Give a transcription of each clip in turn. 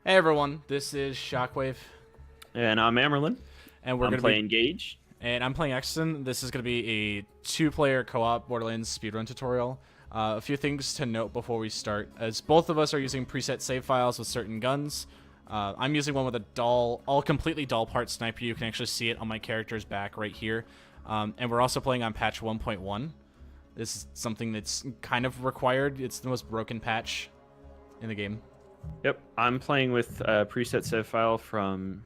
Hey everyone, this is Shockwave, And I'm Amerlin. and we're I'm gonna playing be, Gage. and I'm playing Axton. This is gonna be a two-player co-op Borderlands speedrun tutorial. A few things to note before we start, as both of us are using preset save files with certain guns. I'm using one with a all completely dull part sniper. You can actually see it on my character's back right here, and we're also playing on patch 1.1. This is something that's kind of required. It's the most broken patch in the game. Yep, I'm playing with a preset save file from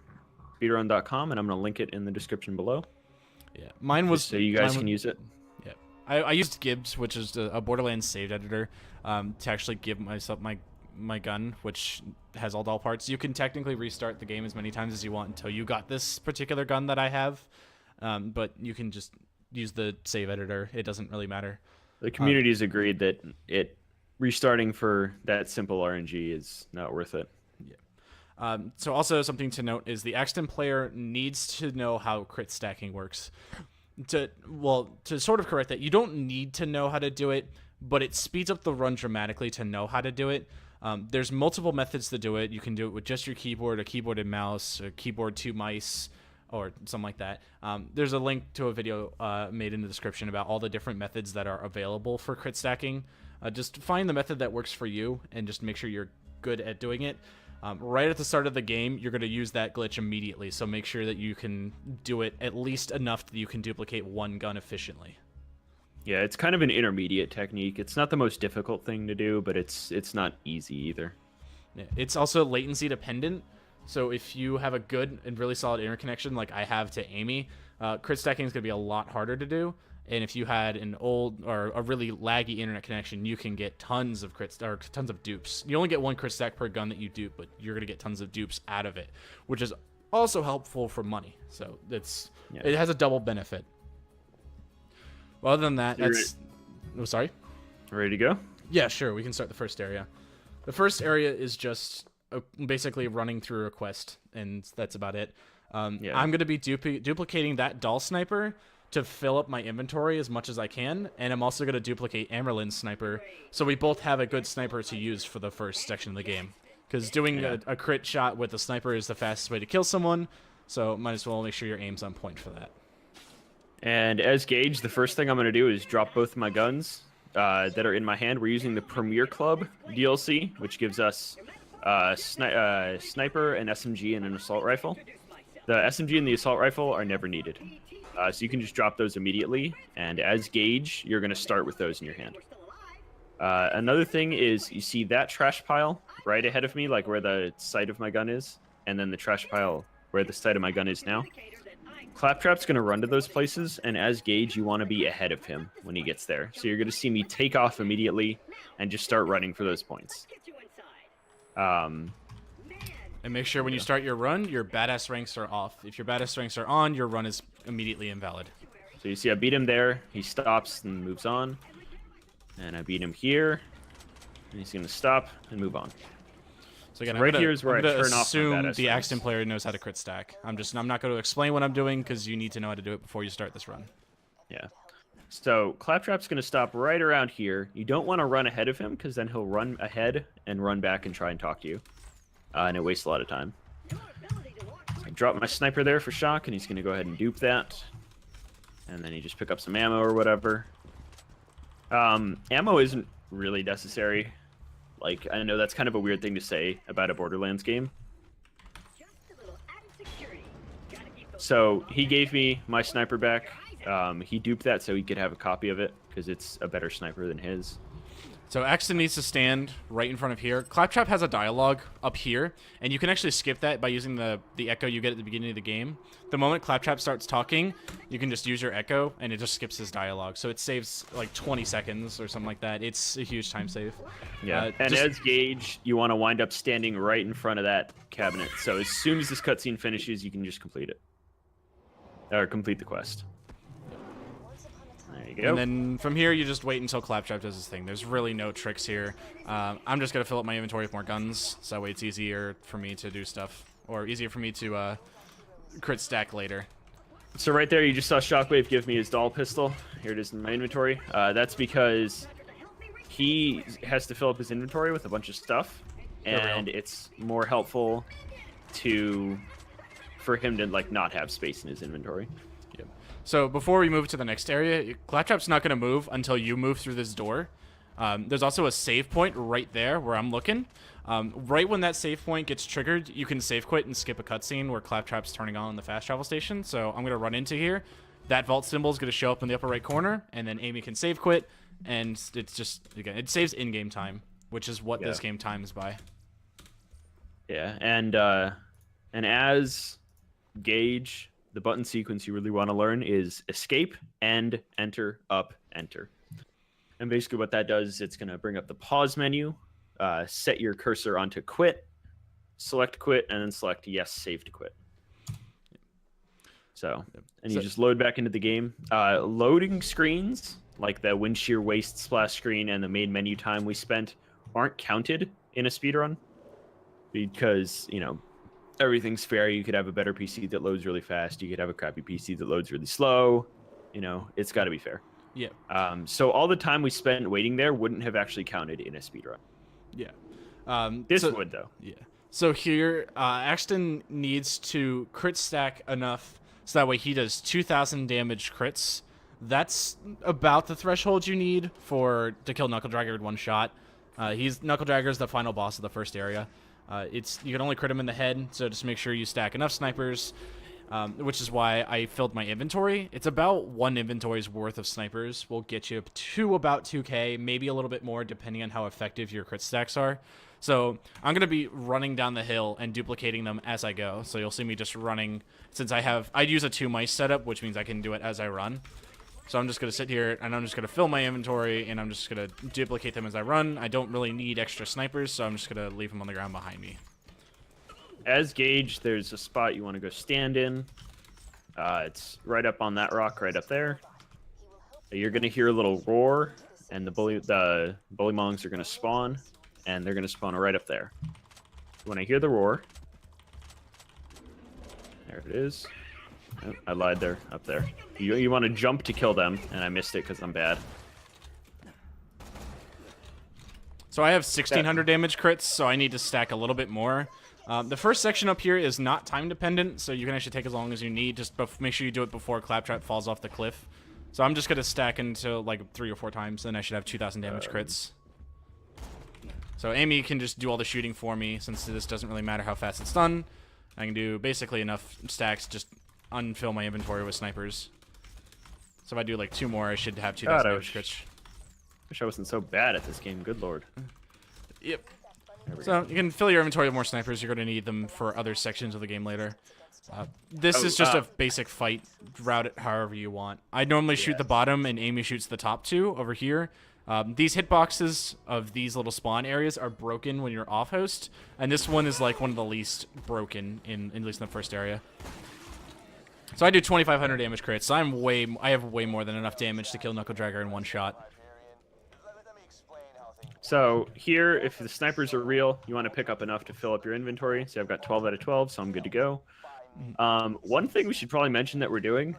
speedrun.com, and I'm going to link it in the description below. Yeah, mine was just so you guys can use it. Yeah, I used Gibbs, which is a Borderlands saved editor, to actually give myself my gun, which has all parts. You can technically restart the game as many times as you want until you got this particular gun that I have, but you can just use the save editor. It doesn't really matter. The community has agreed that restarting for that simple RNG is not worth it. Yeah. So also something to note is the Axton player needs to know how crit stacking works. To sort of correct that, you don't need to know how to do it, but it speeds up the run dramatically to know how to do it. There's multiple methods to do it. You can do it with just your keyboard, a keyboard and mouse, a keyboard, two mice, or something like that. There's a link to a video made in the description about all the different methods that are available for crit stacking. Just find the method that works for you and just make sure you're good at doing it. Right at the start of the game, you're going to use that glitch immediately, so make sure that you can do it at least enough that you can duplicate one gun efficiently. Yeah, it's kind of an intermediate technique. It's not the most difficult thing to do, but it's not easy either. Yeah, it's also latency dependent, so if you have a good and really solid interconnection like I have to Amy, crit stacking is going to be a lot harder to do. And if you had an old or a really laggy internet connection, you can get tons of tons of dupes. You only get one crit stack per gun that you dupe, but you're gonna get tons of dupes out of it, which is also helpful for money. So it has a double benefit. Well, other than that, Oh, sorry. Ready to go? Yeah, sure. We can start the first area. The first area is just basically running through a quest, and that's about it. I'm gonna be duplicating that doll sniper to fill up my inventory as much as I can, and I'm also going to duplicate Amerlin's sniper, so we both have a good sniper to use for the first section of the game. Because doing a crit shot with a sniper is the fastest way to kill someone, so might as well make sure your aim's on point for that. And as Gage, the first thing I'm going to do is drop both of my guns that are in my hand. We're using the Premier Club DLC, which gives us sniper, an SMG, and an assault rifle. The SMG and the assault rifle are never needed. So you can just drop those immediately, and as Gage, you're going to start with those in your hand. Another thing is, you see that trash pile right ahead of me, like where the sight of my gun is, and then the trash pile where the sight of my gun is now. Claptrap's going to run to those places, and as Gage, you want to be ahead of him when he gets there. So you're going to see me take off immediately and just start running for those points. And make sure when you start your run, your badass ranks are off. If your badass ranks are on, your run is immediately invalid. So you see I beat him there. He stops and moves on. And I beat him here. And he's going to stop and move on. So again, right here is where I turn off my assume badass the ranks. Axton player knows how to crit stack. I'm not going to explain what I'm doing because you need to know how to do it before you start this run. Yeah. So Claptrap's going to stop right around here. You don't want to run ahead of him because then he'll run ahead and run back and try and talk to you. And it wastes a lot of time. So I drop my sniper there for shock, and he's going to go ahead and dupe that. And then you just pick up some ammo or whatever. Ammo isn't really necessary. Like, I know that's kind of a weird thing to say about a Borderlands game. So he gave me my sniper back. He duped that so he could have a copy of it, because it's a better sniper than his. So Axton needs to stand right in front of here. Claptrap has a dialogue up here, and you can actually skip that by using the echo you get at the beginning of the game. The moment Claptrap starts talking, you can just use your echo, and it just skips his dialogue. So it saves like 20 seconds or something like that. It's a huge time save. Yeah, and as Gage, you want to wind up standing right in front of that cabinet. So as soon as this cutscene finishes, you can just complete it. Or complete the quest. There you go. And then from here, you just wait until Claptrap does his thing. There's really no tricks here. I'm just going to fill up my inventory with more guns, so that way it's easier for me to do stuff. Or easier for me to crit stack later. So right there, you just saw Shockwave give me his doll pistol. Here it is in my inventory. That's because he has to fill up his inventory with a bunch of stuff. and it's more helpful for him to like not have space in his inventory. Yep. So before we move to the next area, Claptrap's not going to move until you move through this door. There's also a save point right there where I'm looking. Right when that save point gets triggered, you can save quit and skip a cutscene where Claptrap's turning on the fast travel station. So I'm going to run into here. That vault symbol is going to show up in the upper right corner, and then Amy can save quit, and it's just, again, it saves in-game time, which is what this game times by. Yeah, and as Gage, the button sequence you really want to learn is escape, end, enter, up, enter. And basically what that does, it's going to bring up the pause menu, set your cursor onto quit, select quit, and then select yes, save to quit. So, and you just load back into the game. Loading screens, like the wind shear waste splash screen and the main menu time we spent, aren't counted in a speedrun because, you know, everything's fair. You could have a better PC that loads really fast. You could have a crappy PC that loads really slow. You know, it's got to be fair. Yeah. So all the time we spent waiting there wouldn't have actually counted in a speedrun. Yeah. This would, though. Yeah. So here, Axton needs to crit stack enough so that way he does 2,000 damage crits. That's about the threshold you need to kill Knuckle Dragger in one shot. Knuckle Dragger is the final boss of the first area. You can only crit him in the head, so just make sure you stack enough snipers, which is why I filled my inventory. It's about 1 inventory's worth of snipers will get you to about 2k, maybe a little bit more depending on how effective your crit stacks are. So I'm going to be running down the hill and duplicating them as I go. So you'll see me just running, since I use a 2 mice setup, which means I can do it as I run. So I'm just going to sit here, and I'm just going to fill my inventory, and I'm just going to duplicate them as I run. I don't really need extra snipers, so I'm just going to leave them on the ground behind me. As Gage, there's a spot you want to go stand in. It's right up on that rock right up there. You're going to hear a little roar, and the bullymongs are going to spawn, and they're going to spawn right up there. When I hear the roar, there it is. Oh, I lied there, up there. You want to jump to kill them, and I missed it because I'm bad. So I have 1,600 damage crits, so I need to stack a little bit more. The first section up here is not time dependent, so you can actually take as long as you need. Just make sure you do it before Claptrap falls off the cliff. So I'm just going to stack until like 3 or 4 times, then I should have 2,000 damage crits. So Amy can just do all the shooting for me, since this doesn't really matter how fast it's done. I can do basically enough stacks, just unfill my inventory with snipers. So if I do like 2 more, I should have 2,000 damage crits. Wish I wasn't so bad at this game. Good lord. Yep. So you can fill your inventory with more snipers. You're going to need them for other sections of the game later. This is just a basic fight. Route it however you want. I normally shoot the bottom, and Amy shoots the top 2 over here. These hitboxes of these little spawn areas are broken when you're off host, and this one is like one of the least broken at least in the first area. So I do 2,500 damage crits. So I have way more than enough damage to kill Knuckle Dragger in one shot. So here, if the snipers are real, you want to pick up enough to fill up your inventory. So I've got 12 out of 12, so I'm good to go. One thing we should probably mention that we're doing,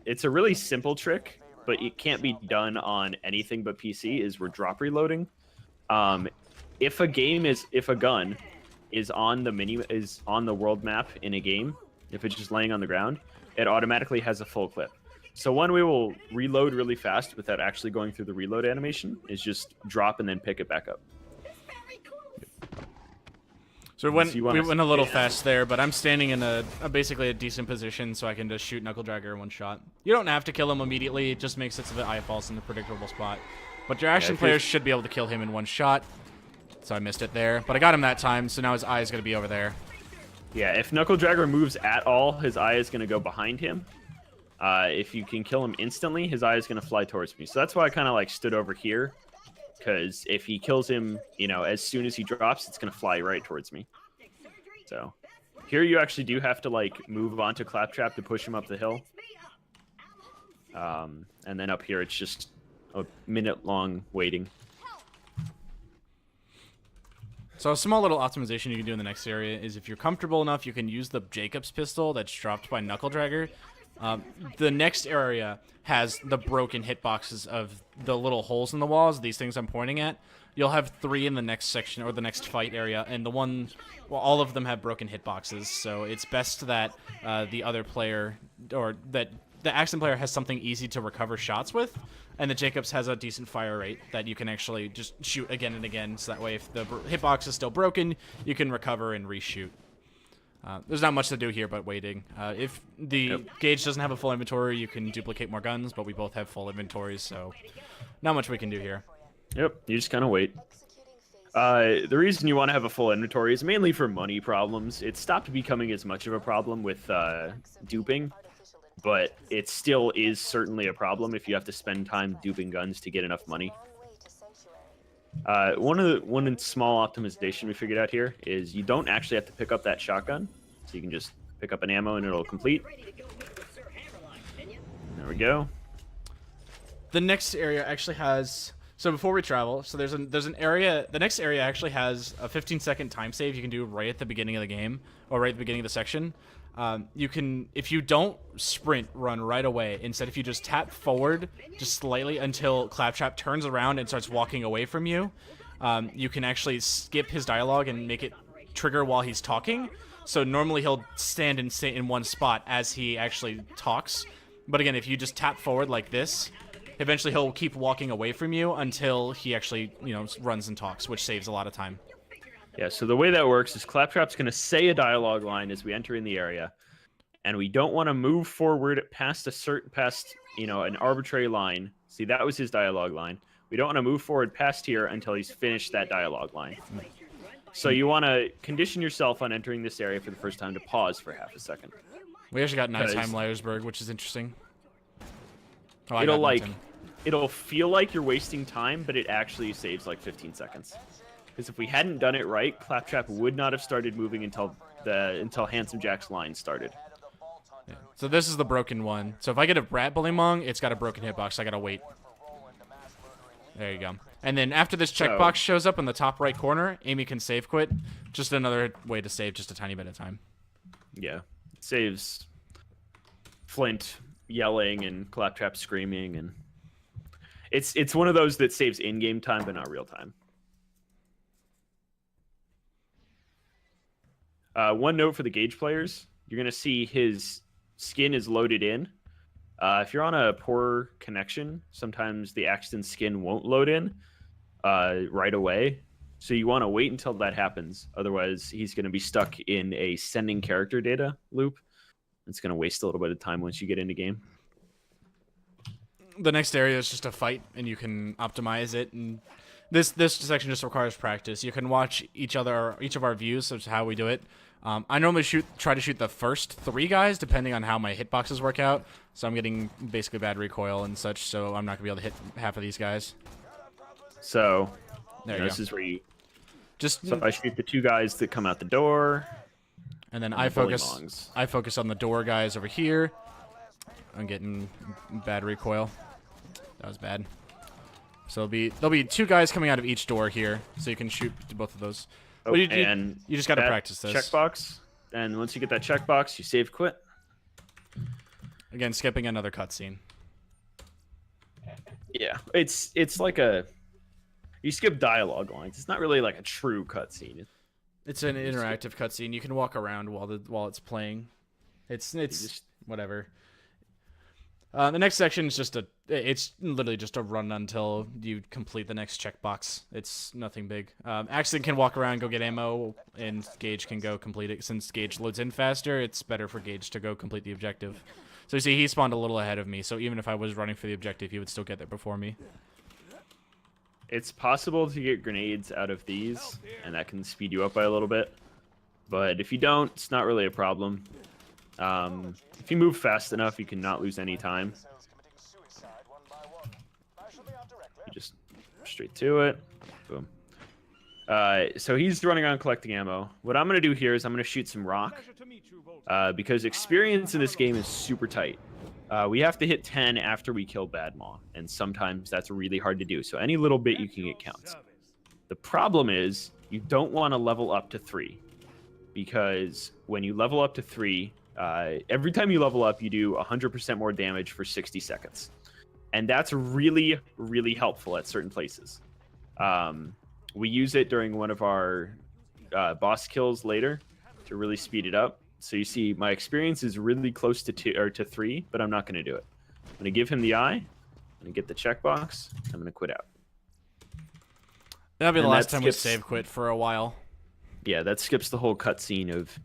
it's a really simple trick, but it can't be done on anything but PC, is we're drop reloading. If a gun is on the world map in a game, if it's just laying on the ground, it automatically has a full clip. So one way we'll reload really fast without actually going through the reload animation is just drop and then pick it back up. So we went a little fast there, but I'm standing in basically a decent position, so I can just shoot Knuckle Dragger in one shot. You don't have to kill him immediately. It just makes it so that eye falls in the predictable spot. But your action players should be able to kill him in one shot. So I missed it there, but I got him that time, so now his eye is going to be over there. Yeah, if Knuckle Dragger moves at all, his eye is going to go behind him. If you can kill him instantly, his eye is going to fly towards me. So that's why I kind of like stood over here, because if he kills him, as soon as he drops, it's going to fly right towards me. So here you actually do have to like move onto Claptrap to push him up the hill. And then up here, it's just a minute-long waiting. So a small little optimization you can do in the next area is if you're comfortable enough, you can use the Jacob's pistol that's dropped by Knuckle Dragger. The next area has the broken hitboxes of the little holes in the walls, these things I'm pointing at. You'll have 3 in the next section, or the next fight area, and well, all of them have broken hitboxes, so it's best that the other player, or that the Axton player has something easy to recover shots with, and the Jacobs has a decent fire rate that you can actually just shoot again and again, so that way if the hitbox is still broken, you can recover and reshoot. There's not much to do here but waiting. If the Gage doesn't have a full inventory, you can duplicate more guns, but we both have full inventories, so not much we can do here. Yep, you just kind of wait. The reason you want to have a full inventory is mainly for money problems. It stopped becoming as much of a problem with duping, but it still is certainly a problem if you have to spend time duping guns to get enough money. One small optimization we figured out here is you don't actually have to pick up that shotgun, so you can just pick up an ammo and it'll complete. There we go. The next area actually has, so before we travel, so there's an area, the next area actually has a 15-second time save you can do right at the beginning of the game, or right at the beginning of the section. You can, if you don't sprint, run right away. Instead, if you just tap forward just slightly until Claptrap turns around and starts walking away from you, you can actually skip his dialogue and make it trigger while he's talking. So normally he'll stand and stay in one spot as he actually talks. But again, if you just tap forward like this, eventually he'll keep walking away from you until he actually, runs and talks, which saves a lot of time. Yeah, so the way that works is Claptrap's going to say a dialogue line as we enter in the area, and we don't want to move forward past an arbitrary line. See, that was his dialogue line. We don't want to move forward past here until he's finished that dialogue line. So you want to condition yourself on entering this area for the first time to pause for half a second. We actually got nighttime Leyersburg, which is interesting. Oh, it'll feel like you're wasting time, but it actually saves like 15 seconds. Because if we hadn't done it right, Claptrap would not have started moving until Handsome Jack's line started. Yeah. So this is the broken one. So if I get a Brat Bullymong, it's got a broken hitbox. So I gotta wait. There you go. And then after this checkbox shows up in the top right corner, Amy can save quit. Just another way to save just a tiny bit of time. Yeah, it saves Flint yelling and Claptrap screaming, and it's one of those that saves in-game time but not real time. One note for the Gage players, you're going to see his skin is loaded in. If you're on a poor connection, sometimes the Axton skin won't load in right away. So you want to wait until that happens. Otherwise, he's going to be stuck in a sending character data loop. It's going to waste a little bit of time once you get into game. The next area is just a fight, and you can optimize it. And this section just requires practice. You can watch each of our views of how we do it. I normally try to shoot the first 3 guys, depending on how my hitboxes work out. So I'm getting basically bad recoil and such, so I'm not gonna be able to hit half of these guys. So this is where you so I shoot the 2 guys that come out the door, and then I focus on the door guys over here. I'm getting bad recoil. That was bad. So there'll be 2 guys coming out of each door here, so you can shoot both of those. Oh, but you just got to practice this. Checkbox, and once you get that checkbox, you save quit. Again, skipping another cutscene. Yeah, it's like you skip dialogue lines. It's not really like a true cutscene. It's an interactive cutscene. You can walk around while it's playing. It's whatever. The next section is it's literally just a run until you complete the next checkbox. It's nothing big. Axton can walk around, go get ammo, and Gage can go complete it. Since Gage loads in faster, it's better for Gage to go complete the objective. So you see, he spawned a little ahead of me, so even if I was running for the objective, he would still get there before me. It's possible to get grenades out of these, and that can speed you up by a little bit. But if you don't, it's not really a problem. If you move fast enough, you can not lose any time. You just straight to it. Boom. So he's running around collecting ammo. What I'm going to do here is I'm going to shoot some rock. Because experience in this game is super tight. We have to hit 10 after we kill Bad Maw, and sometimes that's really hard to do. So any little bit you can get counts. The problem is you don't want to level up to 3. Because when you level up to 3, every time you level up, you do 100% more damage for 60 seconds. And that's really, really helpful at certain places. We use it during one of our boss kills later to really speed it up. So you see my experience is really close to 2 or to 3, but I'm not going to do it. I'm going to give him the eye. I'm going to get the checkbox. I'm going to quit out. That'll be the last time we save quit for a while. Yeah, that skips the whole cutscene of,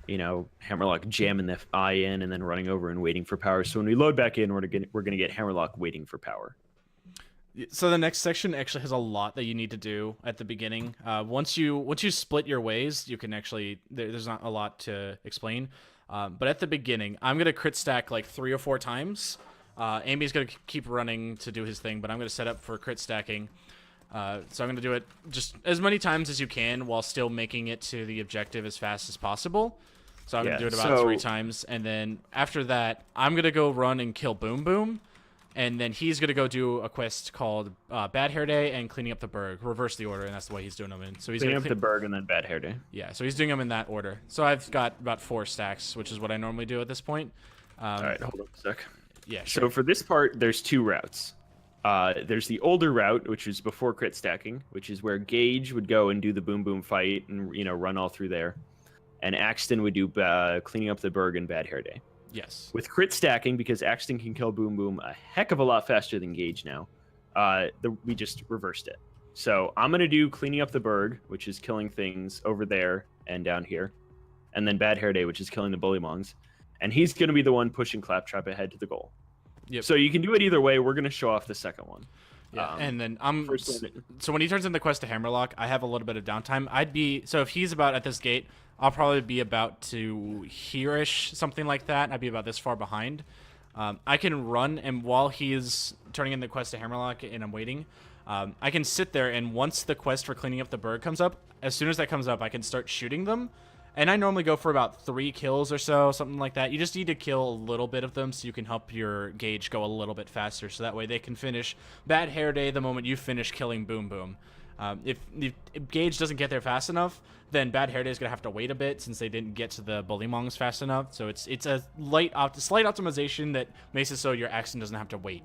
you know, Hammerlock jamming the eye in and then running over and waiting for power. So when we load back in, we're gonna get Hammerlock waiting for power. So the next section actually has a lot that you need to do at the beginning. Once you split your ways, you can actually there's not a lot to explain. But at the beginning, I'm gonna crit stack like 3 or 4 times. Amy's gonna keep running to do his thing, but I'm gonna set up for crit stacking. So I'm going to do it just as many times as you can while still making it to the objective as fast as possible. So I'm going to do it about 3 times. And then after that, I'm going to go run and kill Boom Boom. And then he's going to go do a quest called Bad Hair Day and Cleaning Up the Berg. Reverse the order, and that's the way he's doing them in. So he's cleaning up the Berg and then Bad Hair Day. Yeah, so he's doing them in that order. So I've got about 4 stacks, which is what I normally do at this point. All right, hold on a sec. Yeah, sure. So for this part, there's 2 routes. There's the older route, which is before crit stacking, which is where Gage would go and do the Boom Boom fight and, you know, run all through there. And Axton would do Cleaning Up the Berg and Bad Hair Day. Yes. With crit stacking, because Axton can kill Boom Boom a heck of a lot faster than Gage now, we just reversed it. So I'm going to do Cleaning Up the Berg, which is killing things over there and down here. And then Bad Hair Day, which is killing the Bullymongs. And he's going to be the one pushing Claptrap ahead to the goal. Yep. So you can do it either way. We're going to show off the second one. Yeah, and then so when he turns in the quest to Hammerlock, I have a little bit of downtime. So if he's about at this gate, I'll probably be about to here-ish, something like that. I'd be about this far behind. I can run, and while he's turning in the quest to Hammerlock and I'm waiting, I can sit there, and once the quest for Cleaning Up the Berg comes up, as soon as that comes up, I can start shooting them. And I normally go for about 3 kills or so, something like that. You just need to kill a little bit of them so you can help your Gage go a little bit faster, so that way they can finish Bad Hair Day the moment you finish killing Boom Boom. If Gage doesn't get there fast enough, then Bad Hair Day is going to have to wait a bit since they didn't get to the Bullymongs fast enough. So it's a slight optimization that makes it so your Axton doesn't have to wait.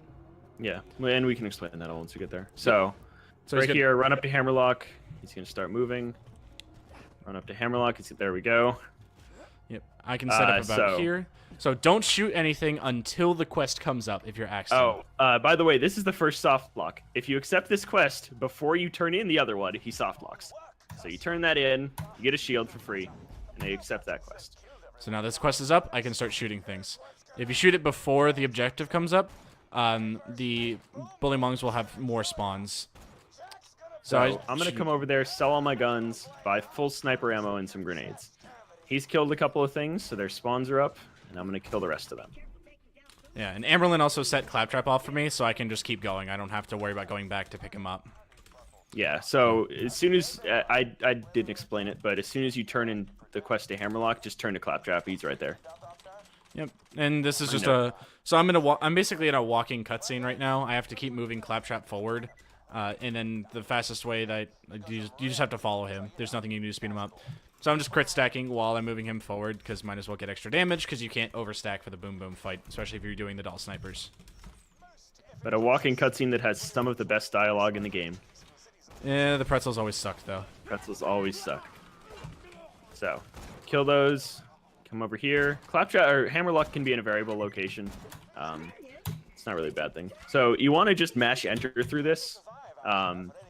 Yeah, and we can explain that all once we get there. So right here, run up to Hammerlock. He's going to start moving. Run up to Hammerlock. There we go. Yep, I can set up about here. So don't shoot anything until the quest comes up if you're Axton. Oh, by the way, this is the first soft lock. If you accept this quest before you turn in the other one, he soft locks. So you turn that in, you get a shield for free, and they accept that quest. So now this quest is up, I can start shooting things. If you shoot it before the objective comes up, the Bullymongs will have more spawns. So I'm going to come over there, sell all my guns, buy full sniper ammo and some grenades. He's killed a couple of things, so their spawns are up, and I'm going to kill the rest of them. Yeah, and Amberlin also set Claptrap off for me, so I can just keep going. I don't have to worry about going back to pick him up. Yeah, so as soon as... I didn't explain it, but as soon as you turn in the quest to Hammerlock, just turn to Claptrap. He's right there. Yep, and this is just So I'm basically in a walking cutscene right now. I have to keep moving Claptrap forward. And then the fastest way that you just have to follow him. There's nothing you can do to speed him up. So I'm just crit stacking while I'm moving him forward because might as well get extra damage because you can't overstack for the Boom Boom fight, especially if you're doing the doll snipers. But a walking cutscene that has some of the best dialogue in the game. Yeah, the pretzels always suck though. Pretzels always suck. So, kill those. Come over here. Claptrap or Hammerlock can be in a variable location. It's not really a bad thing. So you want to just mash enter through this.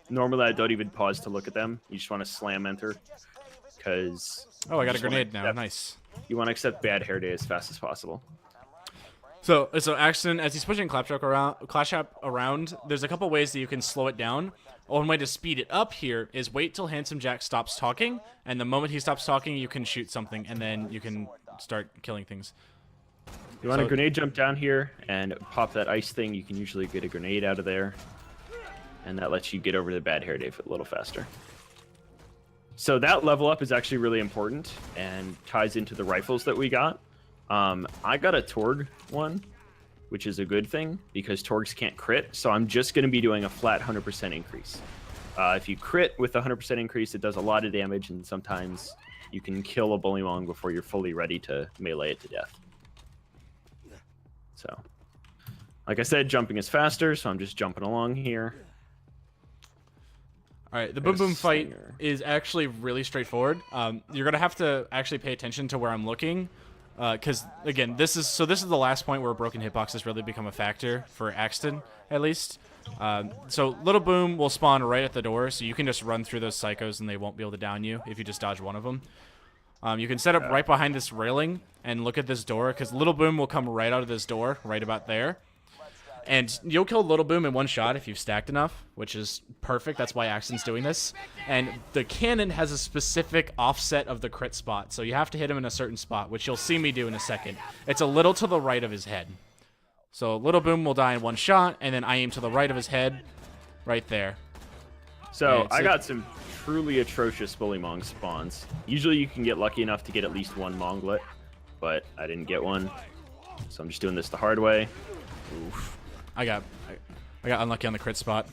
Normally I don't even pause to look at them. You just want to slam enter. Because I got a grenade now. Nice. You want to accept Bad Hair Day as fast as possible. So Axton, as he's pushing Claptrap around, there's a couple ways that you can slow it down. One way to speed it up here is wait till Handsome Jack stops talking, and the moment he stops talking, you can shoot something, and then you can start killing things. You want to grenade jump down here and pop that ice thing. You can usually get a grenade out of there, and that lets you get over to Bad Hair Day a little faster. So that level up is actually really important and ties into the rifles that we got. I got a Torg one, which is a good thing because Torgs can't crit, so I'm just going to be doing a flat 100% increase. If you crit with 100% increase, it does a lot of damage, and sometimes you can kill a bullymong before you're fully ready to melee it to death. So, like I said, jumping is faster, so I'm just jumping along here. All right, the boom boom fight is actually really straightforward. You're gonna have to actually pay attention to where I'm looking, because again, this is the last point where broken hitboxes really become a factor for Axton, at least. So little boom will spawn right at the door, so you can just run through those psychos and they won't be able to down you if you just dodge one of them. You can set up right behind this railing and look at this door, because little boom will come right out of this door, right about there. And you'll kill Little Boom in one shot if you've stacked enough, which is perfect. That's why Axton's doing this. And the cannon has a specific offset of the crit spot, so you have to hit him in a certain spot, which you'll see me do in a second. It's a little to the right of his head. So Little Boom will die in one shot, and then I aim to the right of his head, right there. So I got some truly atrocious bullymong spawns. Usually you can get lucky enough to get at least one monglet, but I didn't get one. So I'm just doing this the hard way. Oof. I got unlucky on the crit spot.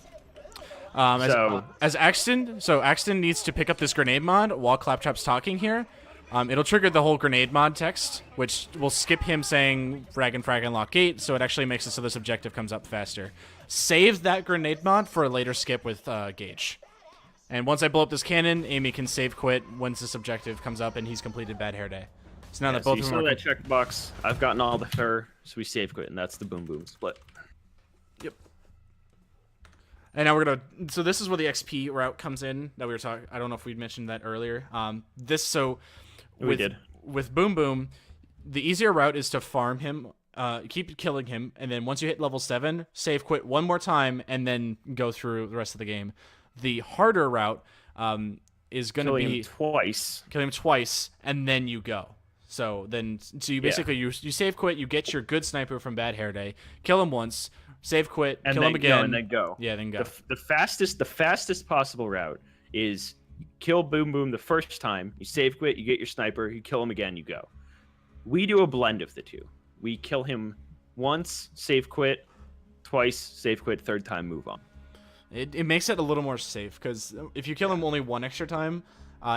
As Axton, Axton needs to pick up this grenade mod while Claptrap's talking here. It'll trigger the whole grenade mod text, which will skip him saying frag and lock gate, so it actually makes it so this objective comes up faster. Save that grenade mod for a later skip with Gage. And once I blow up this cannon, Amy can save quit once this objective comes up and he's completed Bad Hair Day. So now that both of them are that checkbox, I've gotten all the fur, so we save quit, and that's the boom boom split. Yep. And now we're gonna. So this is where the XP route comes in that we were talking. I don't know if we mentioned that earlier. With Boom Boom, the easier route is to farm him, keep killing him, and then once you hit level 7, save quit one more time, and then go through the rest of the game. The harder route is gonna be kill him twice, and then you go. So you basically you save quit, you get your good sniper from Bad Hair Day, kill him once. Save quit, and kill him again, and then go. Yeah, then go. The fastest possible route is kill Boom Boom the first time, you save quit, you get your sniper, you kill him again, you go. We do a blend of the two. We kill him once, save quit, twice, save quit, third time, move on. It makes it a little more safe, because if you kill him only one extra time,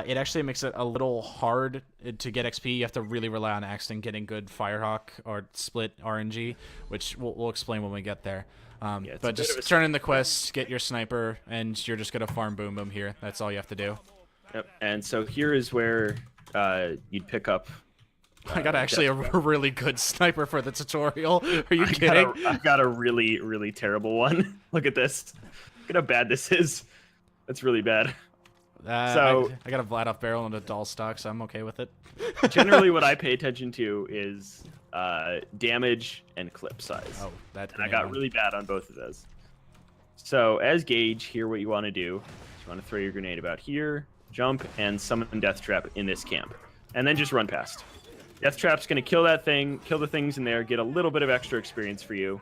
it actually makes it a little hard to get XP. You have to really rely on Axton getting good Firehawk or split RNG, which we'll explain when we get there. But just turn in the quest, get your sniper, and you're just going to farm Boom Boom here. That's all you have to do. Yep. And so here is where you'd pick up... I got actually a really good sniper for the tutorial. Are you kidding? I got a really, really terrible one. Look at this. Look at how bad this is. That's really bad. I got a Vlad off barrel and a doll stock, so I'm okay with it. Generally, what I pay attention to is damage and clip size. Oh, and I got really bad on both of those. So as Gage, here what you want to do is you want to throw your grenade about here, jump, and summon Death Trap in this camp, and then just run past. Death Trap's going to kill that thing, kill the things in there, get a little bit of extra experience for you.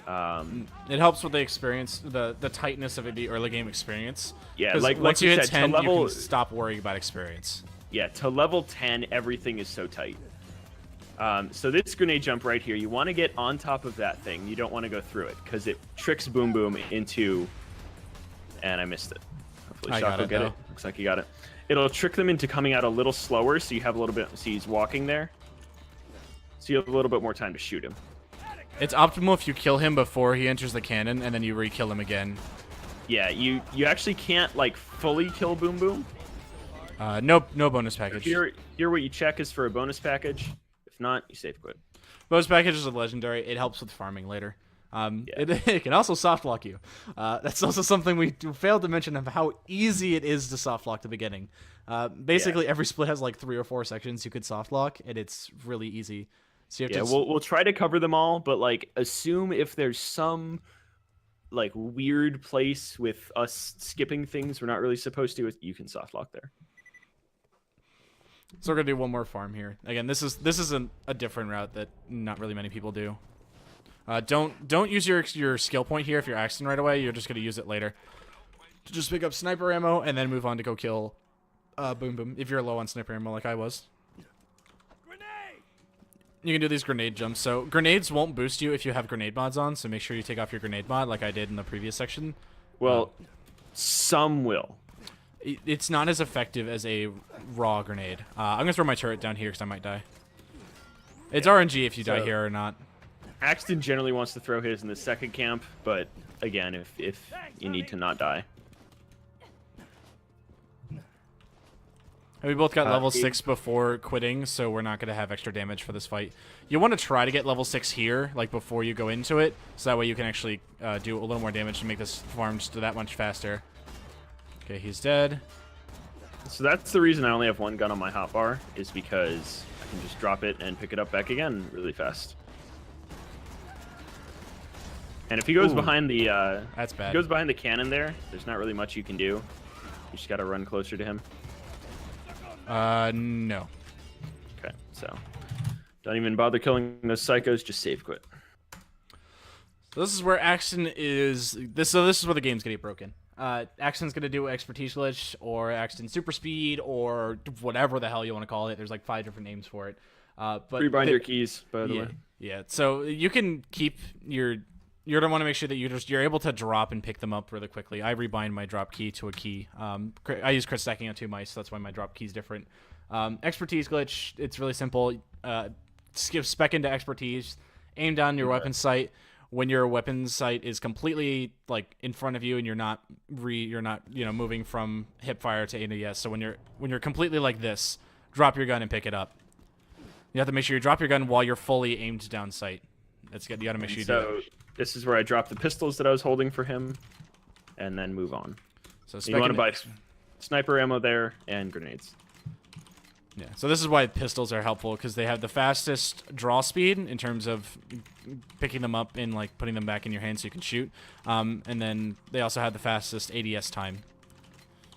It helps with the experience, the tightness of it, the early game experience. Yeah, like once you hit 10, you can stop worrying about experience. Yeah, to level 10, everything is so tight. So this grenade jump right here, you want to get on top of that thing. You don't want to go through it, because it tricks Boom Boom into... And I missed it. Hopefully Shock will get it. Looks like you got it. It'll trick them into coming out a little slower, so you have a little bit... See, he's walking there. So you have a little bit more time to shoot him. It's optimal if you kill him before he enters the cannon, and then you re-kill him again. Yeah, you actually can't, like, fully kill Boom Boom. No bonus package. Here what you check is for a bonus package. If not, you save quit. Bonus package is a legendary. It helps with farming later. It can also soft lock you. That's also something we failed to mention of how easy it is to soft lock the beginning. Basically, every split has like 3 or 4 sections you could soft lock, and it's really easy. So you have to... we'll try to cover them all, but like assume if there's some like weird place with us skipping things we're not really supposed to, you can soft lock there. So we're gonna do one more farm here. Again, this is a different route that not really many people do. Don't use your skill point here if you're Axton right away. You're just gonna use it later. Just pick up sniper ammo and then move on to go kill Boom Boom if you're low on sniper ammo like I was. You can do these grenade jumps. So grenades won't boost you if you have grenade mods on, so make sure you take off your grenade mod like I did in the previous section. Well, Some will. It's not as effective as a raw grenade. I'm gonna throw my turret down here because I might die. It's RNG if you die here or not. Axton generally wants to throw his in the second camp, but again, if you need to not die. And we both got level 6 before quitting, so we're not going to have extra damage for this fight. You want to try to get level 6 here, like before you go into it, so that way you can actually do a little more damage to make this farm just that much faster. Okay, he's dead. So that's the reason I only have one gun on my hotbar, is because I can just drop it and pick it up back again really fast. And if he goes behind the that's bad. if he goes behind the cannon there's not really much you can do. You just got to run closer to him. No. Okay, so don't even bother killing those psychos, just save quit. So this is where Axton is. So this is where the game's gonna get broken. Axton's gonna do expertise glitch or Axton super speed or whatever the hell you want to call it. There's like 5 different names for it. But Rebind your keys, by the way. Yeah. So you can keep your. You're gonna want to make sure that you're able to drop and pick them up really quickly. I rebind my drop key to a key. I use crit stacking on 2 mice, so that's why my drop key is different. Expertise glitch, it's really simple. Skip spec into expertise, aim down your weapon sight. When your weapon sight is completely like in front of you and you're not moving from hip fire to ADS. So when you're completely like this, drop your gun and pick it up. You have to make sure you drop your gun while you're fully aimed down sight. That's good. You got to make sure you do that. This is where I drop the pistols that I was holding for him, and then move on. So you want to buy sniper ammo there and grenades. Yeah. So this is why pistols are helpful, because they have the fastest draw speed in terms of picking them up and like putting them back in your hand so you can shoot. And then they also have the fastest ADS time.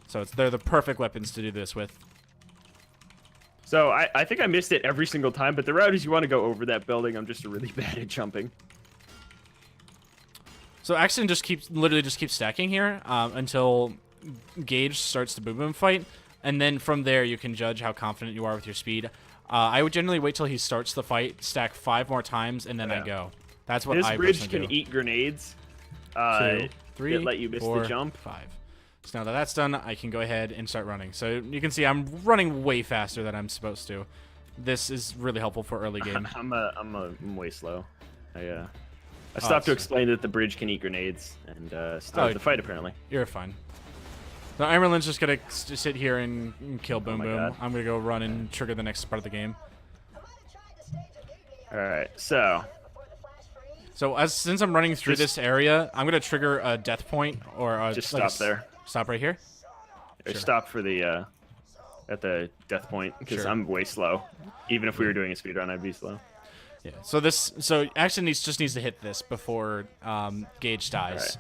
So they're the perfect weapons to do this with. So I think I missed it every single time, but the route is you want to go over that building. I'm just really bad at jumping. So Axton literally just keeps stacking here until Gage starts the boom boom fight, and then from there you can judge how confident you are with your speed. I would generally wait till he starts the fight, stack 5 more times, and then I go. That's what I personally do. This bridge can eat grenades. 2, 3, that let you miss 4, the jump. 5. So now that that's done, I can go ahead and start running. So you can see I'm running way faster than I'm supposed to. This is really helpful for early game. I'm way slow. I stopped to explain that the bridge can eat grenades and start the fight, apparently. You're fine. So Imerlin's just going to sit here and kill Boom Boom. God. I'm going to go run and trigger the next part of the game. Alright, so since I'm running through this area, I'm going to trigger a death point or just stop there. Stop right here? Or stop for the at the death point, because I'm way slow. Even if we were doing a speedrun, I'd be slow. Yeah. So Axton just needs to hit this before Gage dies. Right.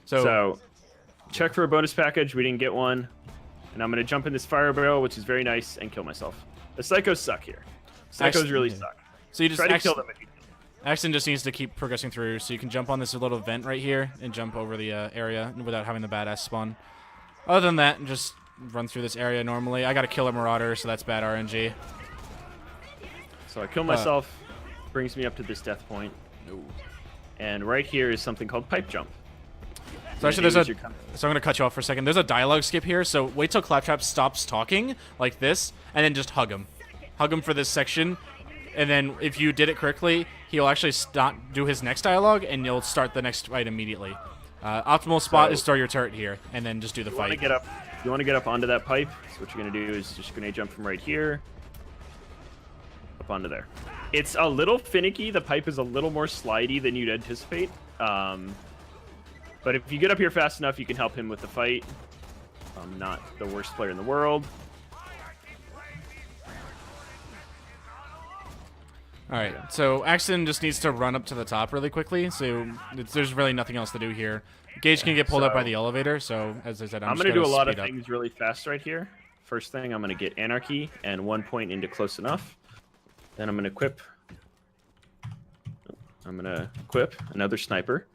So check for a bonus package. We didn't get one, and I'm gonna jump in this fire barrel, which is very nice, and kill myself. The psychos suck here. Psychos really suck. So you just try to kill them. Axton just needs to keep progressing through, so you can jump on this little vent right here and jump over the area without having the badass spawn. Other than that, just run through this area normally. I got to kill a marauder, so that's bad RNG. So I kill myself. Brings me up to this death point. And right here is something called pipe jump. So actually so I'm going to cut you off for a second. There's a dialogue skip here, so wait till Claptrap stops talking like this, and then just hug him. Hug him for this section, and then if you did it correctly, he'll actually do his next dialogue, and you'll start the next fight immediately. Optimal spot is throw your turret here, and then just do the fight. You want to get up onto that pipe, so what you're going to do is just grenade jump from right here up onto there. It's a little finicky. The pipe is a little more slidey than you'd anticipate. But if you get up here fast enough, you can help him with the fight. I'm not the worst player in the world. All right, so Axton just needs to run up to the top really quickly. So there's really nothing else to do here. Gage can get pulled up by the elevator. So as I said, I'm going to do a lot of things really fast right here. First thing, I'm going to get Anarchy and 1 point into close enough. Then I'm going to equip. Another sniper.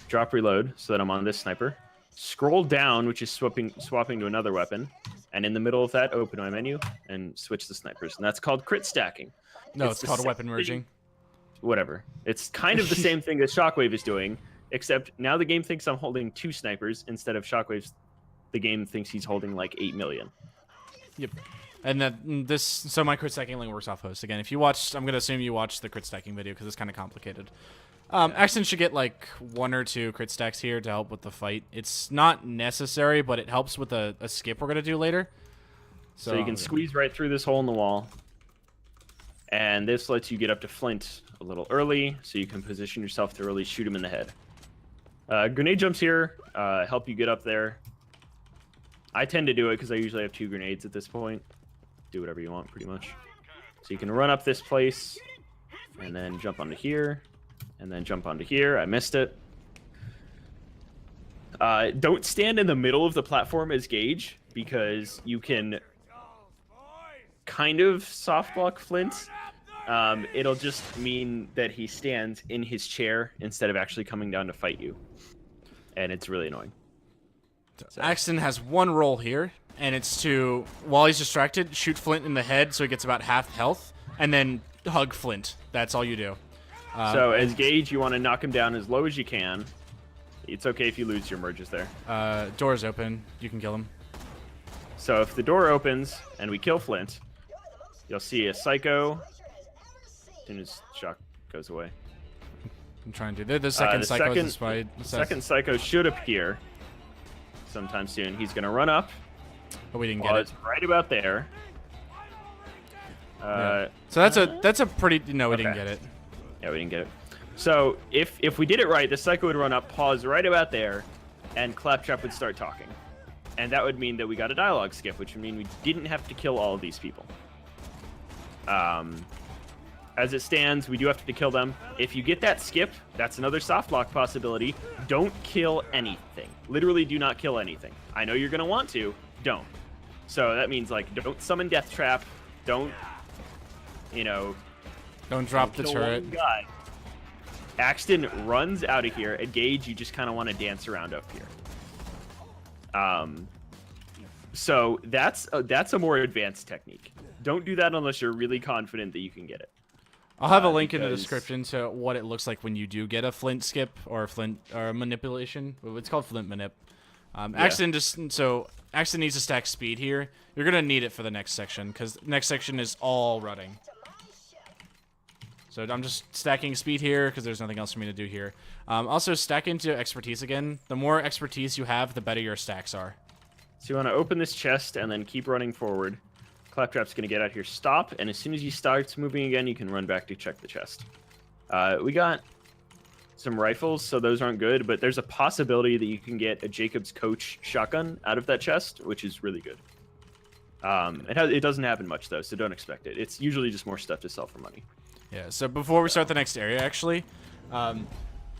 Drop reload so that I'm on this sniper. Scroll down, which is swapping to another weapon. And in the middle of that, open my menu and switch the snipers. And that's called crit stacking. No, it's called weapon merging. Whatever. It's kind of the same thing that Shockwave is doing. Except now the game thinks I'm holding 2 snipers instead of shockwaves. The game thinks he's holding like 8 million. Yep. And so my crit stacking link works off host. Again, if you watched, I'm going to assume you watched the crit stacking video because it's kind of complicated. Axton should get like 1 or 2 crit stacks here to help with the fight. It's not necessary, but it helps with a skip we're going to do later. So you can squeeze right through this hole in the wall. And this lets you get up to Flint a little early, so you can position yourself to really shoot him in the head. Grenade jumps here help you get up there. I tend to do it because I usually have 2 grenades at this point. Do whatever you want, pretty much. So you can run up this place, and then jump onto here, and then jump onto here. I missed it. Don't stand in the middle of the platform as Gage, because you can kind of soft block Flint. It'll just mean that he stands in his chair instead of actually coming down to fight you. And it's really annoying. So. Axton has 1 role here, and it's to, while he's distracted, shoot Flint in the head so he gets about half health, and then hug Flint. That's all you do. So as Gage, you want to knock him down as low as you can. It's okay if you lose your merges there. Door's open. You can kill him. So if the door opens and we kill Flint, you'll see a Psycho as soon as shock goes away. I'm trying to do the second Psycho is the second Psycho should appear sometime soon. He's going to run up. But we didn't get it. It's right about there. Yeah. So that's a pretty... No, we didn't get it. Yeah, we didn't get it. So if we did it right, the Psycho would run up, pause right about there, and Claptrap would start talking. And that would mean that we got a dialogue skip, which would mean we didn't have to kill all of these people. As it stands, we do have to kill them. If you get that skip, that's another soft lock possibility. Don't kill anything. Literally do not kill anything. I know you're going to want to. Don't. So that means, like, don't summon Death Trap. Don't, Don't drop the turret. Guy. Axton runs out of here. At Gage, you just kind of want to dance around up here. So that's a more advanced technique. Don't do that unless you're really confident that you can get it. I'll have a link in the description to what it looks like when you do get a Flint skip or a Flint or manipulation. It's called Flint manip. Axton Axton needs to stack speed here. You're gonna need it for the next section because next section is all running. So I'm just stacking speed here because there's nothing else for me to do here. Also, stack into expertise again. The more expertise you have, the better your stacks are. So you want to open this chest and then keep running forward. Claptrap's going to get out here, stop, and as soon as he starts moving again, you can run back to check the chest. We got some rifles, so those aren't good, but there's a possibility that you can get a Jacob's Coach shotgun out of that chest, which is really good. It doesn't happen much, though, so don't expect it. It's usually just more stuff to sell for money. Yeah, so before we start the next area, actually,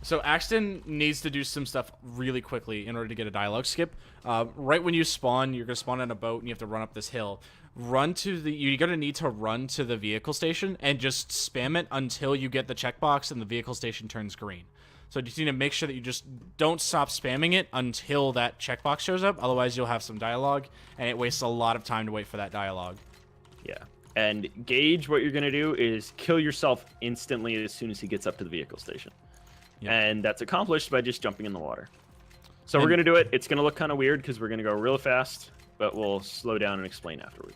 so Axton needs to do some stuff really quickly in order to get a dialogue skip. Right when you spawn, you're going to spawn on a boat, and you have to run up this hill. You're going to need to run to the vehicle station and just spam it until you get the checkbox and the vehicle station turns green. So you just need to make sure that you just don't stop spamming it until that checkbox shows up. Otherwise, you'll have some dialogue, and it wastes a lot of time to wait for that dialogue. Yeah. And Gage, what you're going to do is kill yourself instantly as soon as he gets up to the vehicle station. Yep. And that's accomplished by just jumping in the water. So we're going to do it. It's going to look kind of weird because we're going to go real fast, but we'll slow down and explain afterward.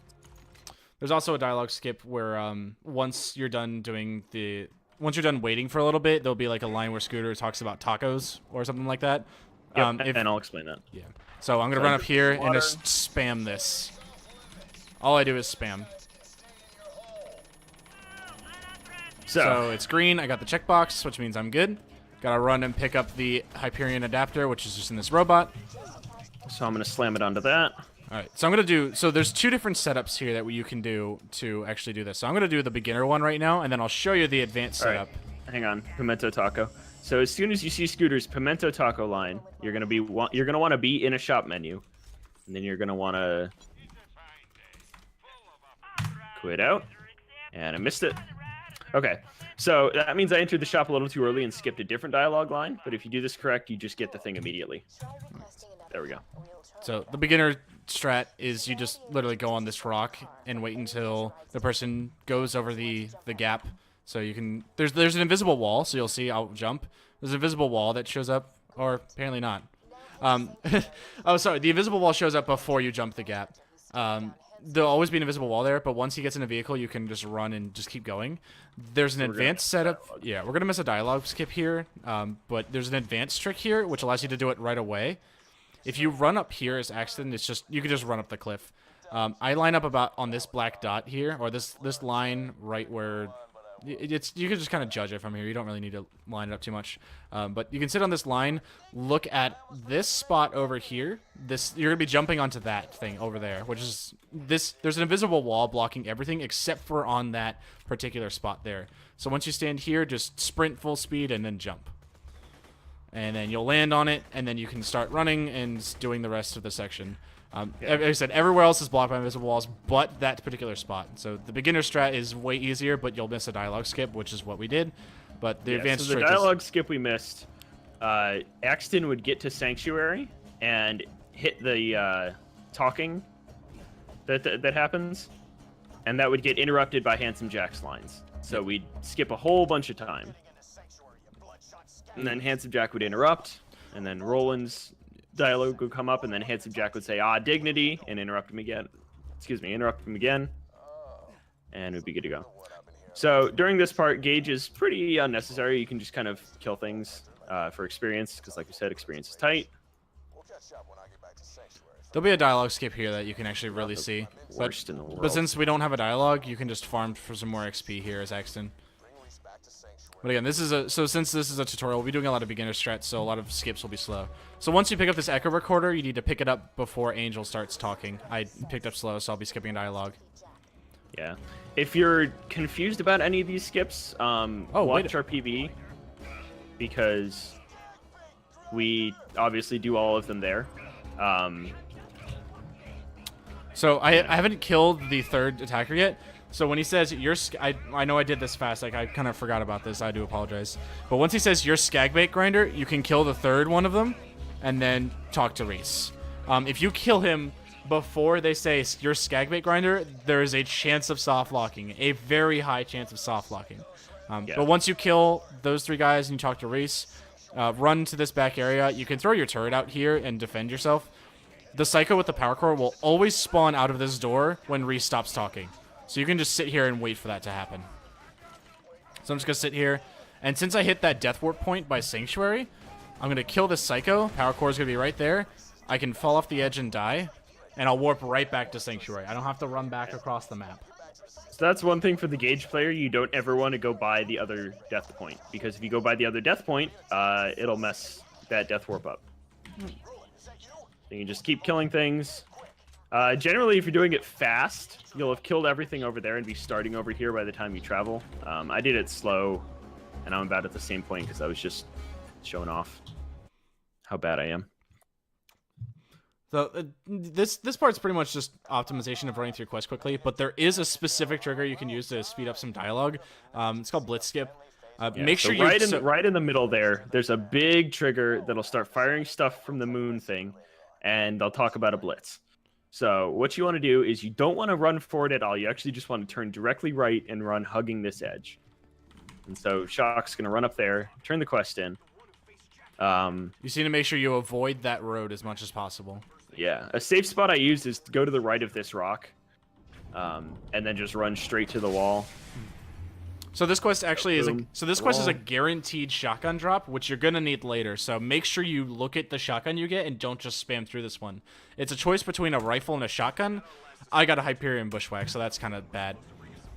There's also a dialogue skip where once you're done waiting for a little bit, there'll be like a line where Scooter talks about tacos or something like that. Yep, and I'll explain that. Yeah. So I'm going to run up here and just spam this. All I do is spam. So it's green. I got the checkbox, which means I'm good. Gotta run and pick up the Hyperion adapter, which is just in this robot. So I'm gonna slam it onto that. All right. So I'm gonna so there's 2 different setups here that you can do to actually do this. So I'm gonna do the beginner one right now, and then I'll show you the advanced setup. Right. Hang on, Pimento Taco. So as soon as you see Scooter's Pimento Taco line, you're gonna want to be in a shop menu, and then you're gonna want to quit out. And I missed it. Okay, so that means I entered the shop a little too early and skipped a different dialogue line, but if you do this correct, you just get the thing immediately. There we go. So the beginner strat is you just literally go on this rock and wait until the person goes over the gap. So you can... There's an invisible wall, so you'll see I'll jump. There's an invisible wall that shows up, or apparently not. Oh, sorry. The invisible wall shows up before you jump the gap. There'll always be an invisible wall there, but once he gets in a vehicle, you can just run and just keep going. There's an advanced setup. Yeah, we're gonna miss a dialogue skip here, but there's an advanced trick here, which allows you to do it right away. If you run up here as Axton, it's just you can just run up the cliff. I line up about on this black dot here, or this line right where you can just kind of judge it from here. You don't really need to line it up too much, but you can sit on this line, look at this spot over here. You're gonna be jumping onto that thing over there, which is this. There's an invisible wall blocking everything except for on that particular spot there. So once you stand here, just sprint full speed and then jump. And then you'll land on it, and then you can start running and doing the rest of the section. Like I said, everywhere else is blocked by invisible walls, but that particular spot. So the beginner strat is way easier, but you'll miss a dialogue skip, which is what we did. But the advanced so the trick dialogue skip we missed, Axton would get to Sanctuary and hit the talking that happens, and that would get interrupted by Handsome Jack's lines. So we'd skip a whole bunch of time. And then Handsome Jack would interrupt, and then Roland's dialogue would come up, and then Handsome Jack would say, dignity, and interrupt him again. Interrupt him again, and we'd be good to go. So during this part, Gauge is pretty unnecessary. You can just kind of kill things for experience, because like we said, experience is tight. There'll be a dialogue skip here that you can actually really see. Worst in the world. But since we don't have a dialogue, you can just farm for some more XP here as Axton. But again, since this is a tutorial, we'll be doing a lot of beginner strats, so a lot of skips will be slow. So once you pick up this echo recorder, you need to pick it up before Angel starts talking. I picked up slow, so I'll be skipping dialogue. Yeah. If you're confused about any of these skips, watch our PV, because we obviously do all of them there. So I haven't killed the third attacker yet. So when he says, I know I did this fast, like I kind of forgot about this, I do apologize. But once he says, you're Skagbait Grinder, you can kill the third one of them, and then talk to Reese. If you kill him before they say, you're Skagbait Grinder, there is a chance of soft locking, a very high chance of soft locking. But once you kill those three guys and you talk to Reese, run to this back area, you can throw your turret out here and defend yourself. The Psycho with the power core will always spawn out of this door when Reese stops talking. So you can just sit here and wait for that to happen. So I'm just going to sit here. And since I hit that Death Warp point by Sanctuary, I'm going to kill this Psycho. Power core is going to be right there. I can fall off the edge and die. And I'll warp right back to Sanctuary. I don't have to run back across the map. So that's one thing for the Gauge player. You don't ever want to go by the other Death point. Because if you go by the other Death point, it'll mess that Death Warp up. So you just keep killing things. Generally, if you're doing it fast, you'll have killed everything over there and be starting over here by the time you travel. I did it slow, and I'm about at the same point because I was just showing off how bad I am. So this part's pretty much just optimization of running through quests quickly, but there is a specific trigger you can use to speed up some dialogue. It's called Blitz Skip. Make sure right in the middle there's a big trigger that'll start firing stuff from the moon thing, and they'll talk about a blitz. So what you want to do is you don't want to run forward at all. You actually just want to turn directly right and run hugging this edge. And so Shock's going to run up there, turn the quest in. You just need to make sure you avoid that road as much as possible. Yeah. A safe spot I used is to go to the right of this rock, and then just run straight to the wall. So this quest actually is a guaranteed shotgun drop, which you're gonna need later. So make sure you look at the shotgun you get and don't just spam through this one. It's a choice between a rifle and a shotgun. I got a Hyperion Bushwhack, so that's kind of bad.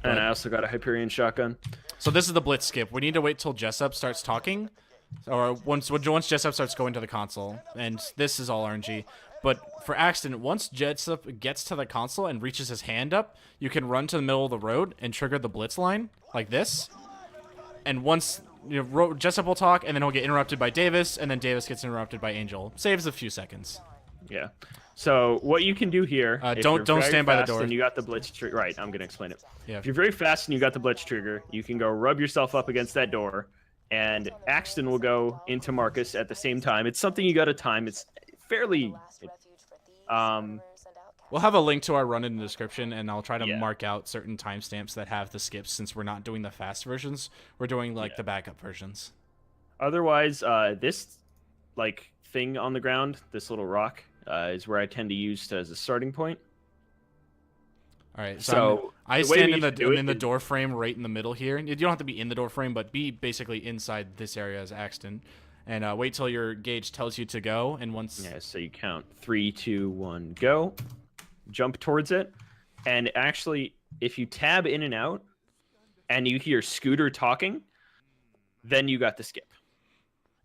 And I also got a Hyperion shotgun. So this is the Blitz Skip. We need to wait till Jessup starts talking, or once Jessup starts going to the console, and this is all RNG. But for Axton, once Jessup gets to the console and reaches his hand up, you can run to the middle of the road and trigger the Blitz line, like this. And once Jessup will talk, and then he'll get interrupted by Davis, and then Davis gets interrupted by Angel. Saves a few seconds. Yeah. So what you can do here, don't stand by the door. And you got the Blitz trigger. Right, I'm going to explain it. Yeah. If you're very fast and you got the Blitz trigger, you can go rub yourself up against that door, and Axton will go into Marcus at the same time. It's something you got to time. It's fairly... We'll have a link to our run in the description, and I'll try to mark out certain timestamps that have the skips, since we're not doing the fast versions. We're doing, like, the backup versions. Otherwise, this like thing on the ground, this little rock, is where I tend to use as a starting point. All right, So I the way stand we in the door frame right in the middle here. You don't have to be in the door frame, but be basically inside this area as Axton, and wait till your gauge tells you to go. And once so you count 3, 2, 1, go, jump towards it, and actually, if you tab in and out, and you hear Scooter talking, then you got the skip.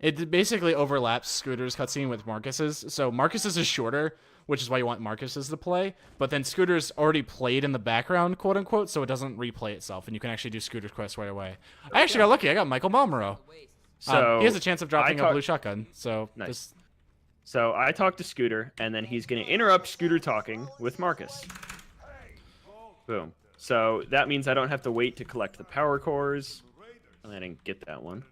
it basically overlaps Scooter's cutscene with Marcus's. So Marcus's is shorter, which is why you want Marcus's to play. But then Scooter's already played in the background, quote unquote, so it doesn't replay itself, and you can actually do Scooter's quest right away. I actually got lucky. I got Michael Malmero. So he has a chance of dropping a blue shotgun. So nice. So I talk to Scooter, and then he's going to interrupt Scooter talking with Marcus. Boom. So that means I don't have to wait to collect the power cores. I didn't get that one.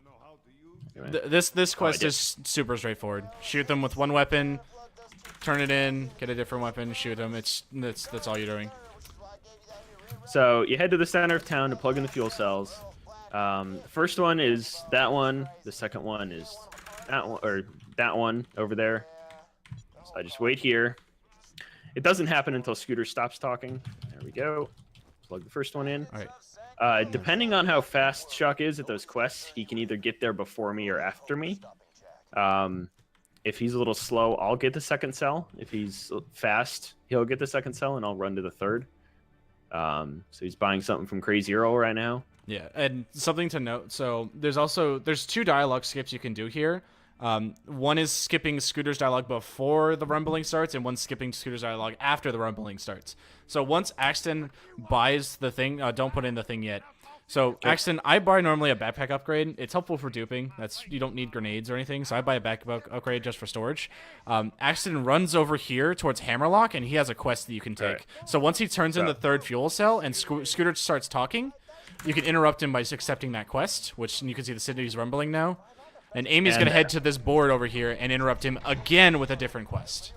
Anyway. This quest is super straightforward. Shoot them with one weapon, turn it in, get a different weapon, shoot them. That's all you're doing. So you head to the center of town to plug in the fuel cells. The first one is that one. The second one is that one, or that one over there. So I just wait here. It doesn't happen until Scooter stops talking. There we go. Plug the first one in. All right. Depending on how fast Chuck is at those quests, he can either get there before me or after me. If he's a little slow, I'll get the second cell. If he's fast, he'll get the second cell, and I'll run to the third. So he's buying something from Crazy Earl right now. Yeah, and something to note. So there's 2 dialogue skips you can do here. One is skipping Scooter's dialogue before the rumbling starts, and one skipping Scooter's dialogue after the rumbling starts. So once Axton buys the thing, don't put in the thing yet. So Axton, I buy normally a backpack upgrade. It's helpful for duping. You don't need grenades or anything, so I buy a backpack upgrade just for storage. Axton runs over here towards Hammerlock, and he has a quest that you can take. Right. So once he turns in the third fuel cell and Scooter starts talking, you can interrupt him by accepting that quest, which you can see the city's rumbling now. And Amy's going to head to this board over here and interrupt him again with a different quest.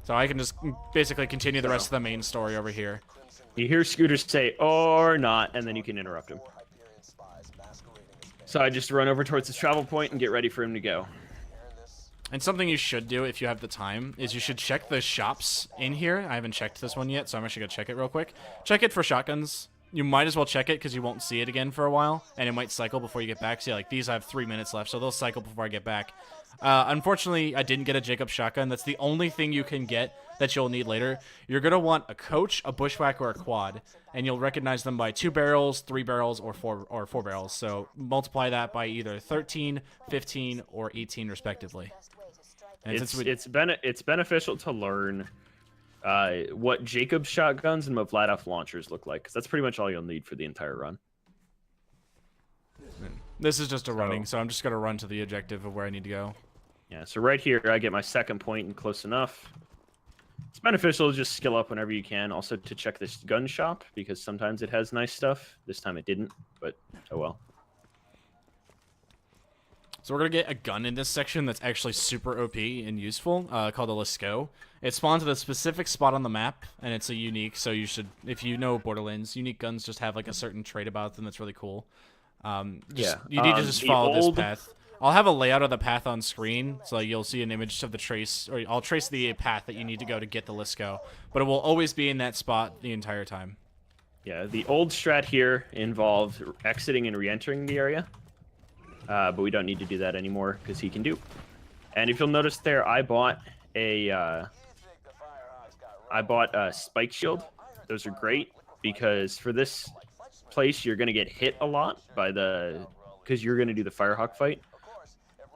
So I can just basically continue the rest of the main story over here. You hear Scooter say, or not, and then you can interrupt him. So I just run over towards the travel point and get ready for him to go. And something you should do if you have the time is you should check the shops in here. I haven't checked this one yet, so I'm actually going to check it real quick. Check it for shotguns. You might as well check it because you won't see it again for a while, and it might cycle before you get back. So yeah, like these, I have 3 minutes left, so they'll cycle before I get back. Unfortunately, I didn't get a Jacob shotgun. That's the only thing you can get that you'll need later. You're going to want a coach, a bushwhack, or a quad, and you'll recognize them by 2 barrels, 3 barrels, or 4 barrels. So multiply that by either 13, 15, or 18 respectively. And it's beneficial to learn what Jacob's shotguns and Mavladov launchers look like, because that's pretty much all you'll need for the entire run. This is just a running, so I'm just going to run to the objective of where I need to go. Yeah, so right here, I get my second point and close enough. It's beneficial to just skill up whenever you can. Also to check this gun shop, because sometimes it has nice stuff. This time it didn't, but oh well. So we're going to get a gun in this section that's actually super OP and useful, called a Lasco. It spawns at a specific spot on the map, and it's a unique, so you should, if you know Borderlands, unique guns just have like a certain trait about them that's really cool. You need to just follow this path. I'll have a layout of the path on screen, so you'll see an image of the trace, or I'll trace the path that you need to go to get the Lasco, but it will always be in that spot the entire time. Yeah, the old strat here involved exiting and re-entering the area. But we don't need to do that anymore because he can dupe. And if you'll notice there, I bought a spike shield. Those are great because for this place you're gonna get hit a lot by because you're gonna do the Firehawk fight,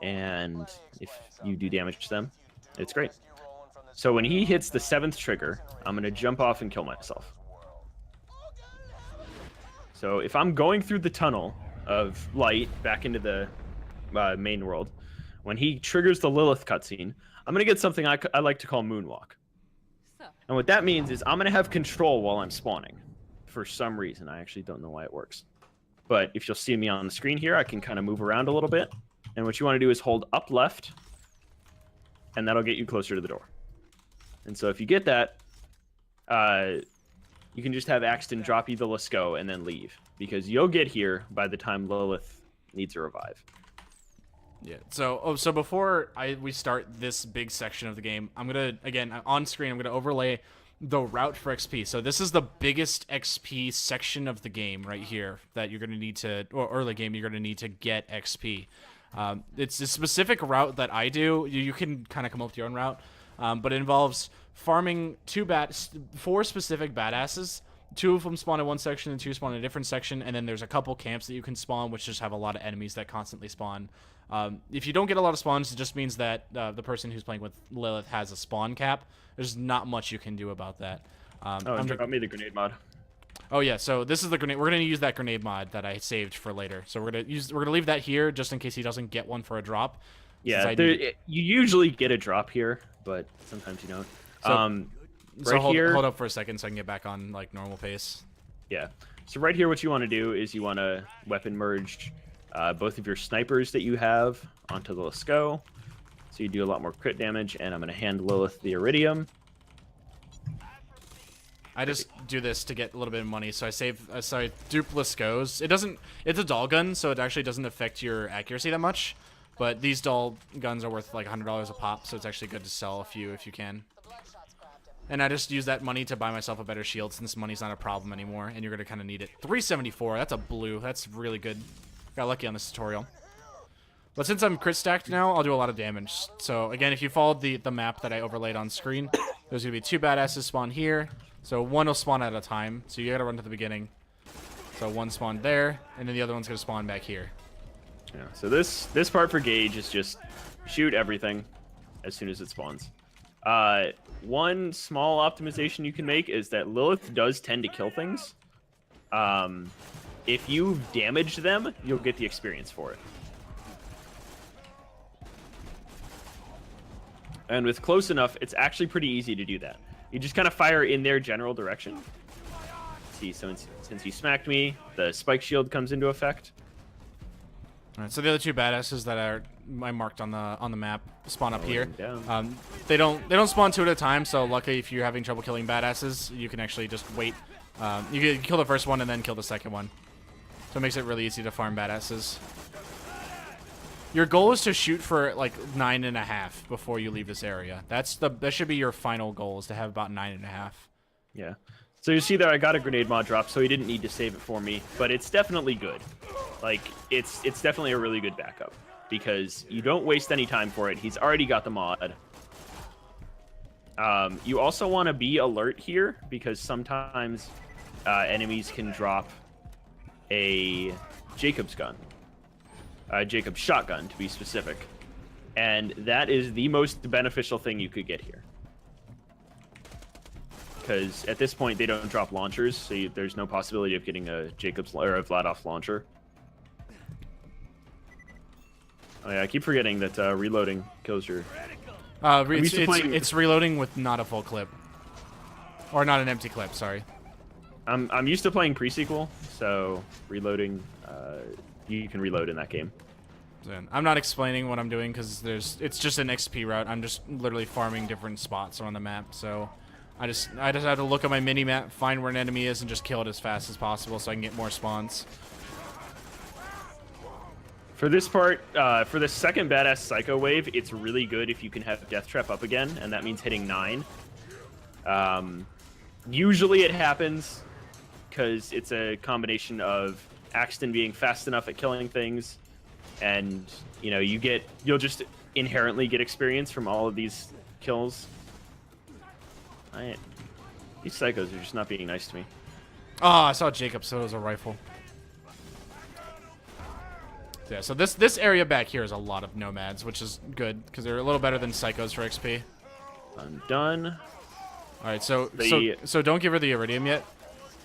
and if you do damage to them, it's great. So when he hits the 7th trigger, I'm gonna jump off and kill myself. So if I'm going through the tunnel of light back into the main world, when he triggers the Lilith cutscene, I'm gonna get something I like to call moonwalk. And what that means is I'm gonna have control while I'm spawning for some reason. I actually don't know why it works, but if you'll see me on the screen here, I can kind of move around a little bit, and what you want to do is hold up left, and that'll get you closer to the door. And so if you get that, you can just have Axton drop you the Lasco and then leave, because you'll get here by the time Lilith needs a revive. Yeah. So before we start this big section of the game, I'm gonna again on screen. I'm gonna overlay the route for XP. So this is the biggest XP section of the game right here that you're gonna need to, or early game you're gonna need to get XP. It's a specific route that I do. You can kind of come up with your own route, but it involves farming 4 specific badasses. 2 of them spawn in one section and 2 spawn in a different section, and then there's a couple camps that you can spawn, which just have a lot of enemies that constantly spawn. If you don't get a lot of spawns, it just means that the person who's playing with Lilith has a spawn cap. There's not much you can do about that. Drop me the grenade mod. Oh yeah, so this is the grenade. We're gonna use that grenade mod that I saved for later. So we're gonna leave that here just in case he doesn't get one for a drop. Yeah, you usually get a drop here, but sometimes you don't. So right here, hold up for a second so I can get back on like normal pace. Yeah. So right here, what you want to do is you want to weapon merge both of your snipers that you have onto the Let's Go. So you do a lot more crit damage, and I'm going to hand Lilith the Iridium. I just do this to get a little bit of money, so I dupe Let's Go's. It's a doll gun, so it actually doesn't affect your accuracy that much. But these doll guns are worth like $100 a pop, so it's actually good to sell a few if you can. And I just use that money to buy myself a better shield since money's not a problem anymore, and you're going to kind of need it. 374, that's a blue. That's really good. Got lucky on this tutorial. But since I'm crit stacked now, I'll do a lot of damage. So again, if you followed the map that I overlaid on screen, there's going to be 2 badasses spawn here. So 1 will spawn at a time, so you got to run to the beginning. So 1 spawned there, and then the other one's going to spawn back here. Yeah, so this part for Gage is just shoot everything as soon as it spawns. One small optimization you can make is that Lilith does tend to kill things. If you damage them, you'll get the experience for it. And with close enough, it's actually pretty easy to do that. You just kind of fire in their general direction. See, so since he smacked me, the spike shield comes into effect. All right, so the other 2 badasses that I marked on the map spawn up here. They don't spawn 2 at a time, so luckily if you're having trouble killing badasses, you can actually just wait. You can kill the first one and then kill the second one. So it makes it really easy to farm badasses. Your goal is to shoot for like 9.5 before you leave this area. That should be your final goal, is to have about 9.5. Yeah. So you see there, I got a grenade mod drop, so he didn't need to save it for me, but it's definitely good. Like, it's definitely a really good backup, because you don't waste any time for it. He's already got the mod. You also want to be alert here, because sometimes enemies can drop a Jacob's gun. Jacob's shotgun, to be specific. And that is the most beneficial thing you could get here. Because at this point, they don't drop launchers, so there's no possibility of getting a Jacob's or a Vladoff launcher. Oh yeah, I keep forgetting that reloading kills your... It's reloading with not a full clip. Or not an empty clip, sorry. I'm used to playing pre-sequel, so reloading, you can reload in that game. I'm not explaining what I'm doing because it's just an XP route. I'm just literally farming different spots on the map, so I just have to look at my mini map, find where an enemy is, and just kill it as fast as possible so I can get more spawns. For this part, for the second badass Psycho wave, it's really good if you can have Death Trap up again, and that means hitting 9. Usually it happens because it's a combination of Axton being fast enough at killing things, and you know you'll just inherently get experience from all of these kills. These psychos are just not being nice to me. Oh, I saw Jacob, so it was a rifle. Yeah, so this area back here is a lot of nomads, which is good because they're a little better than psychos for XP. I'm done. All right, so don't give her the iridium yet.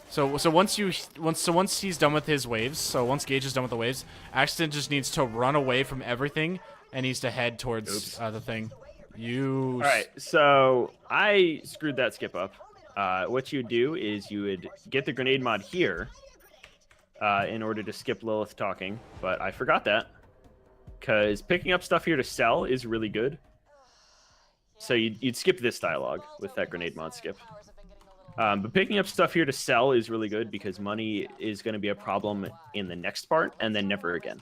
So once he's done with his waves, so once Gage is done with the waves, Axton just needs to run away from everything and needs to head towards the thing. All right, so I screwed that skip up. What you would do is you would get the grenade mod here in order to skip Lilith talking, but I forgot that because picking up stuff here to sell is really good. So you'd skip this dialogue with that grenade mod skip. But picking up stuff here to sell is really good because money is going to be a problem in the next part and then never again.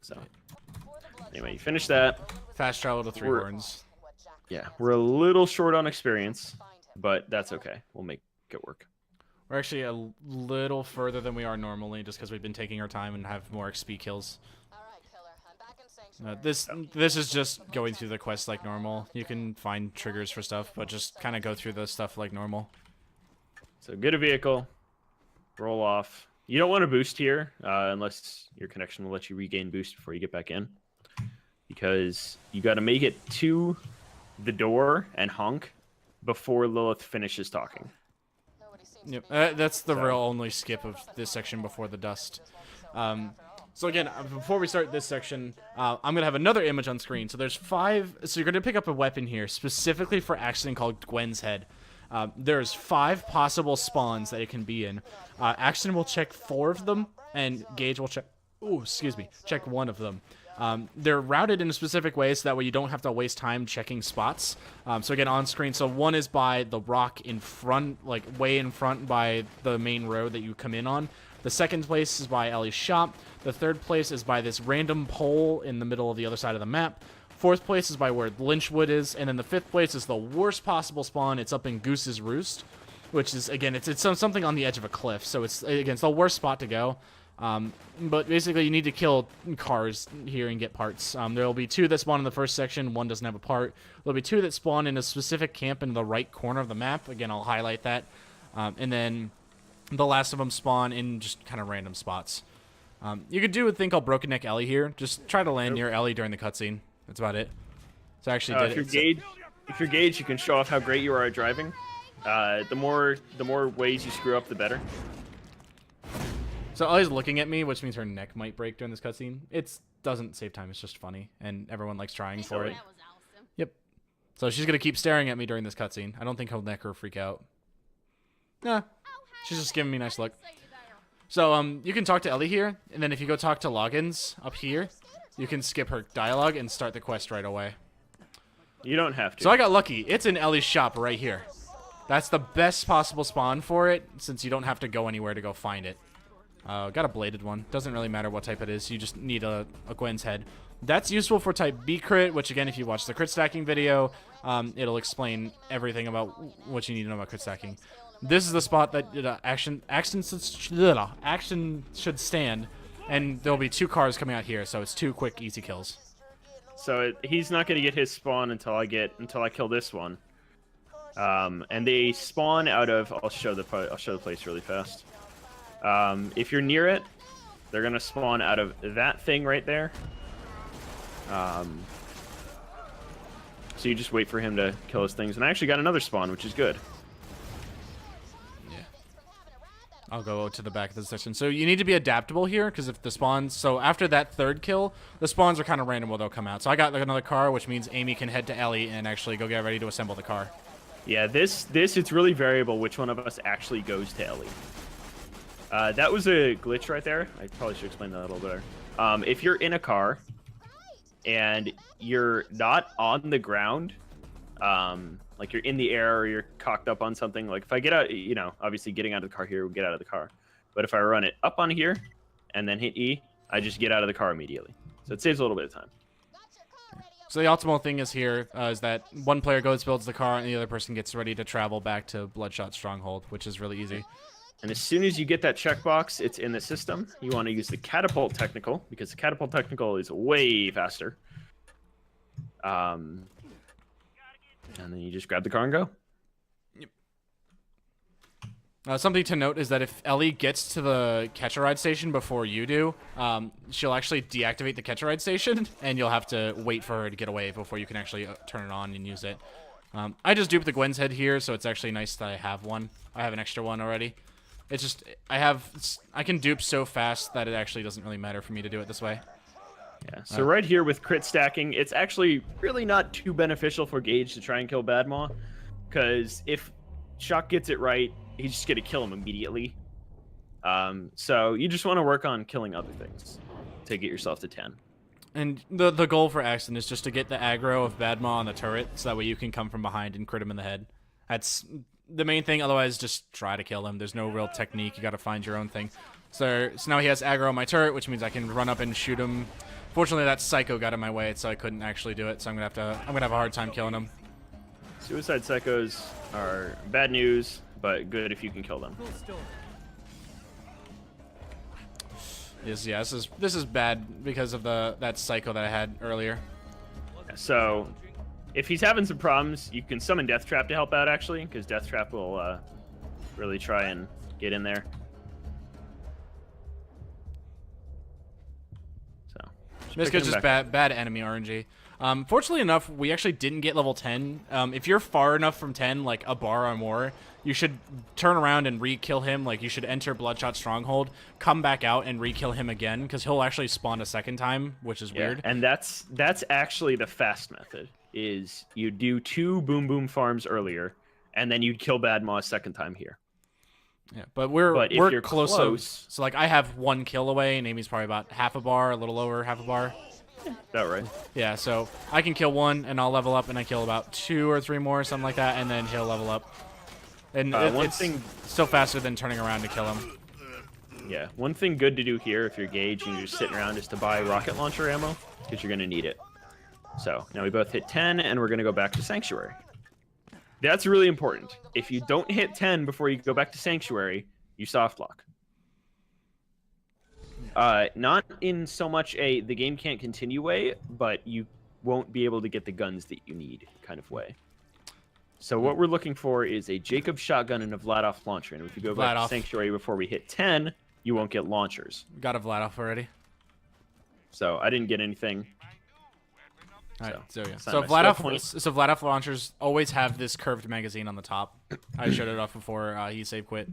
So anyway, you finish that. Fast travel to 3 horns. Yeah, we're a little short on experience, but that's okay. We'll make it work. We're actually a little further than we are normally, just because we've been taking our time and have more XP kills. This is just going through the quest like normal. You can find triggers for stuff, but just kind of go through the stuff like normal. So get a vehicle, roll off. You don't want to boost here unless your connection will let you regain boost before you get back in, because you got to make it to the door and honk before Lilith finishes talking. Yep, that's the real only skip of this section before the dust. So again, before we start this section, I'm going to have another image on screen. So there's 5, so you're going to pick up a weapon here, specifically for Axton called Gwen's Head. There's 5 possible spawns that it can be in. Axton will check 4 of them, and Gage will check, check 1 of them. They're routed in a specific way so that way you don't have to waste time checking spots. So again, on screen, so 1 is by the rock in front, like way in front by the main road that you come in on. The second place is by Ellie's shop. The third place is by this random pole in the middle of the other side of the map. 4th place is by where Lynchwood is, and then the 5th place is the worst possible spawn. It's up in Goose's Roost, which is, again, it's something on the edge of a cliff. So it's the worst spot to go. But basically, you need to kill cars here and get parts. There will be 2 that spawn in the first section. 1 doesn't have a part. There'll be 2 that spawn in a specific camp in the right corner of the map. Again, I'll highlight that. And then the last of them spawn in just kind of random spots. You could do a thing called Broken Neck Ellie here. Just try to land near Ellie during the cutscene. That's about it. So I actually did if you're Gage, you can show off how great you are at driving. The more ways you screw up, the better. So Ellie's looking at me, which means her neck might break during this cutscene. It doesn't save time. It's just funny, and everyone likes trying for it. Yep. So she's gonna keep staring at me during this cutscene. I don't think he'll neck her freak out. Nah. She's just giving me a nice look. So you can talk to Ellie here, and then if you go talk to Loggins up here, you can skip her dialogue and start the quest right away. You don't have to. So I got lucky. It's in Ellie's shop right here. That's the best possible spawn for it, since you don't have to go anywhere to go find it. Got a bladed one. Doesn't really matter what type it is. You just need a Gwen's Head. That's useful for type B crit, which again, if you watch the crit stacking video, it'll explain everything about what you need to know about crit stacking. This is the spot that Axton should stand, and there'll be 2 cars coming out here, so it's 2 quick, easy kills. So he's not going to get his spawn until I kill this one. And they spawn out of. I'll show the place really fast. If you're near it, they're going to spawn out of that thing right there. So you just wait for him to kill those things. And I actually got another spawn, which is good. I'll go to the back of the section. So you need to be adaptable here, because if the spawns... So after that 3rd kill, the spawns are kind of random where they'll come out. So I got another car, which means Amy can head to Ellie and actually go get ready to assemble the car. Yeah, it's really variable which one of us actually goes to Ellie. That was a glitch right there. I probably should explain that a little better. If you're in a car and you're not on the ground... like you're in the air or you're cocked up on something. Like if I get out, obviously getting out of the car here will get out of the car. But if I run it up on here and then hit E, I just get out of the car immediately. So it saves a little bit of time. So the optimal thing is here is that one player goes, builds the car, and the other person gets ready to travel back to Bloodshot Stronghold, which is really easy. And as soon as you get that checkbox, it's in the system. You want to use the Catapult Technical, because the Catapult Technical is way faster. And then you just grab the car and go. Yep. Something to note is that if Ellie gets to the catch-a-ride station before you do, she'll actually deactivate the catch-a-ride station, and you'll have to wait for her to get away before you can actually turn it on and use it. I just duped the Gwen's Head here, so it's actually nice that I have one. I have an extra one already. It's just, I can dupe so fast that it actually doesn't really matter for me to do it this way. Yeah, so right here with crit stacking, it's actually really not too beneficial for Gage to try and kill Badmaw, because if Shock gets it right, he's just going to kill him immediately. So you just want to work on killing other things to get yourself to 10. And the goal for Axton is just to get the aggro of Badmaw on the turret, so that way you can come from behind and crit him in the head. That's the main thing, otherwise just try to kill him. There's no real technique, you got to find your own thing. So now he has aggro on my turret, which means I can run up and shoot him Fortunately, that psycho got in my way, so I couldn't actually do it. So I'm gonna have a hard time killing him. Suicide psychos are bad news, but good if you can kill them. Yeah, this is bad because of that psycho that I had earlier. So, if he's having some problems, you can summon Death Trap to help out, actually, because Death Trap will really try and get in there. So, This is just bad enemy RNG. Fortunately enough, we actually didn't get level 10. If you're far enough from 10, like a bar or more, you should turn around and re-kill him. Like, you should enter Bloodshot Stronghold, come back out and re-kill him again, because he'll actually spawn a second time, which is weird. And that's actually the fast method, is you do 2 Boom Boom farms earlier, and then you'd kill Bad Maw a second time here. Yeah, but we're close. So, like, I have 1 kill away, and Amy's probably about half a bar, a little over half a bar. Is that right? Yeah, so I can kill 1, and I'll level up, and I kill about 2 or 3 more, something like that, and then he'll level up. And it's still faster than turning around to kill him. Yeah, one thing good to do here if you're Gage and you're just sitting around is to buy rocket launcher ammo, because you're going to need it. So, now we both hit 10, and we're going to go back to Sanctuary. That's really important. If you don't hit 10 before you go back to Sanctuary, you soft lock. Not in so much the game can't continue way, but you won't be able to get the guns that you need kind of way. So what we're looking for is a Jacob shotgun and a Vladoff launcher. And if you go back to Sanctuary before we hit 10, you won't get launchers. Got a Vladoff already. So I didn't get anything. All right, so Vladoff launchers always have this curved magazine on the top. I showed it off before he save quit.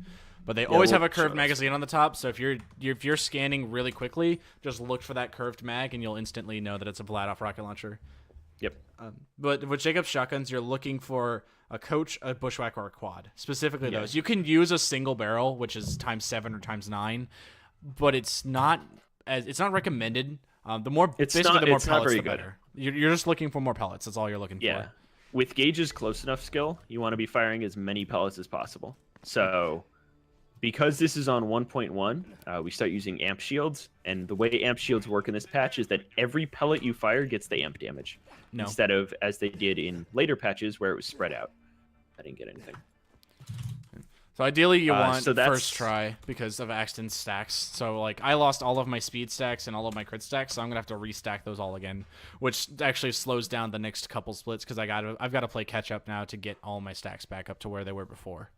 But they always have a curved magazine on the top, so if you're scanning really quickly, just look for that curved mag, and you'll instantly know that it's a Vladoff rocket launcher. Yep. But with Jacob's shotguns, you're looking for a coach, a bushwhacker, or a quad. Specifically those. You can use a single barrel, which is ×7 or ×9, but it's not recommended. The more pellets, the better. You're just looking for more pellets. That's all you're looking for. With Gage's close enough skill, you want to be firing as many pellets as possible. So, because this is on 1.1, we start using amp shields, and the way amp shields work in this patch is that every pellet you fire gets the amp damage, instead of as they did in later patches where it was spread out. I didn't get anything. So ideally you want first try because of Axton's stacks. So like I lost all of my speed stacks and all of my crit stacks, so I'm gonna have to restack those all again, which actually slows down the next couple splits because I've got to play catch up now to get all my stacks back up to where they were before.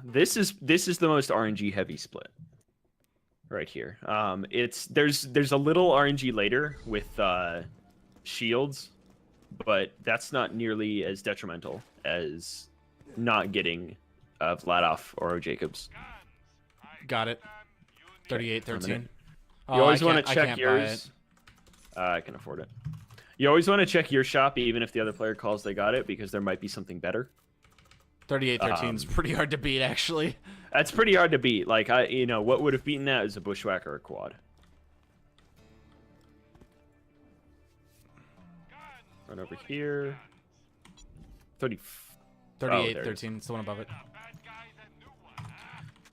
This is the most RNG heavy split right here. There's a little RNG later with shields, but that's not nearly as detrimental as not getting Vladoff or Jacobs. Got it. 38-13. You always want to check yours. I can afford it. You always want to check your shop even if the other player calls they got it, because there might be something better. 38-13 is pretty hard to beat, actually. That's pretty hard to beat. Like what would have beaten that is a bushwhacker or a quad. Run over here. 38-13. It's the one above it.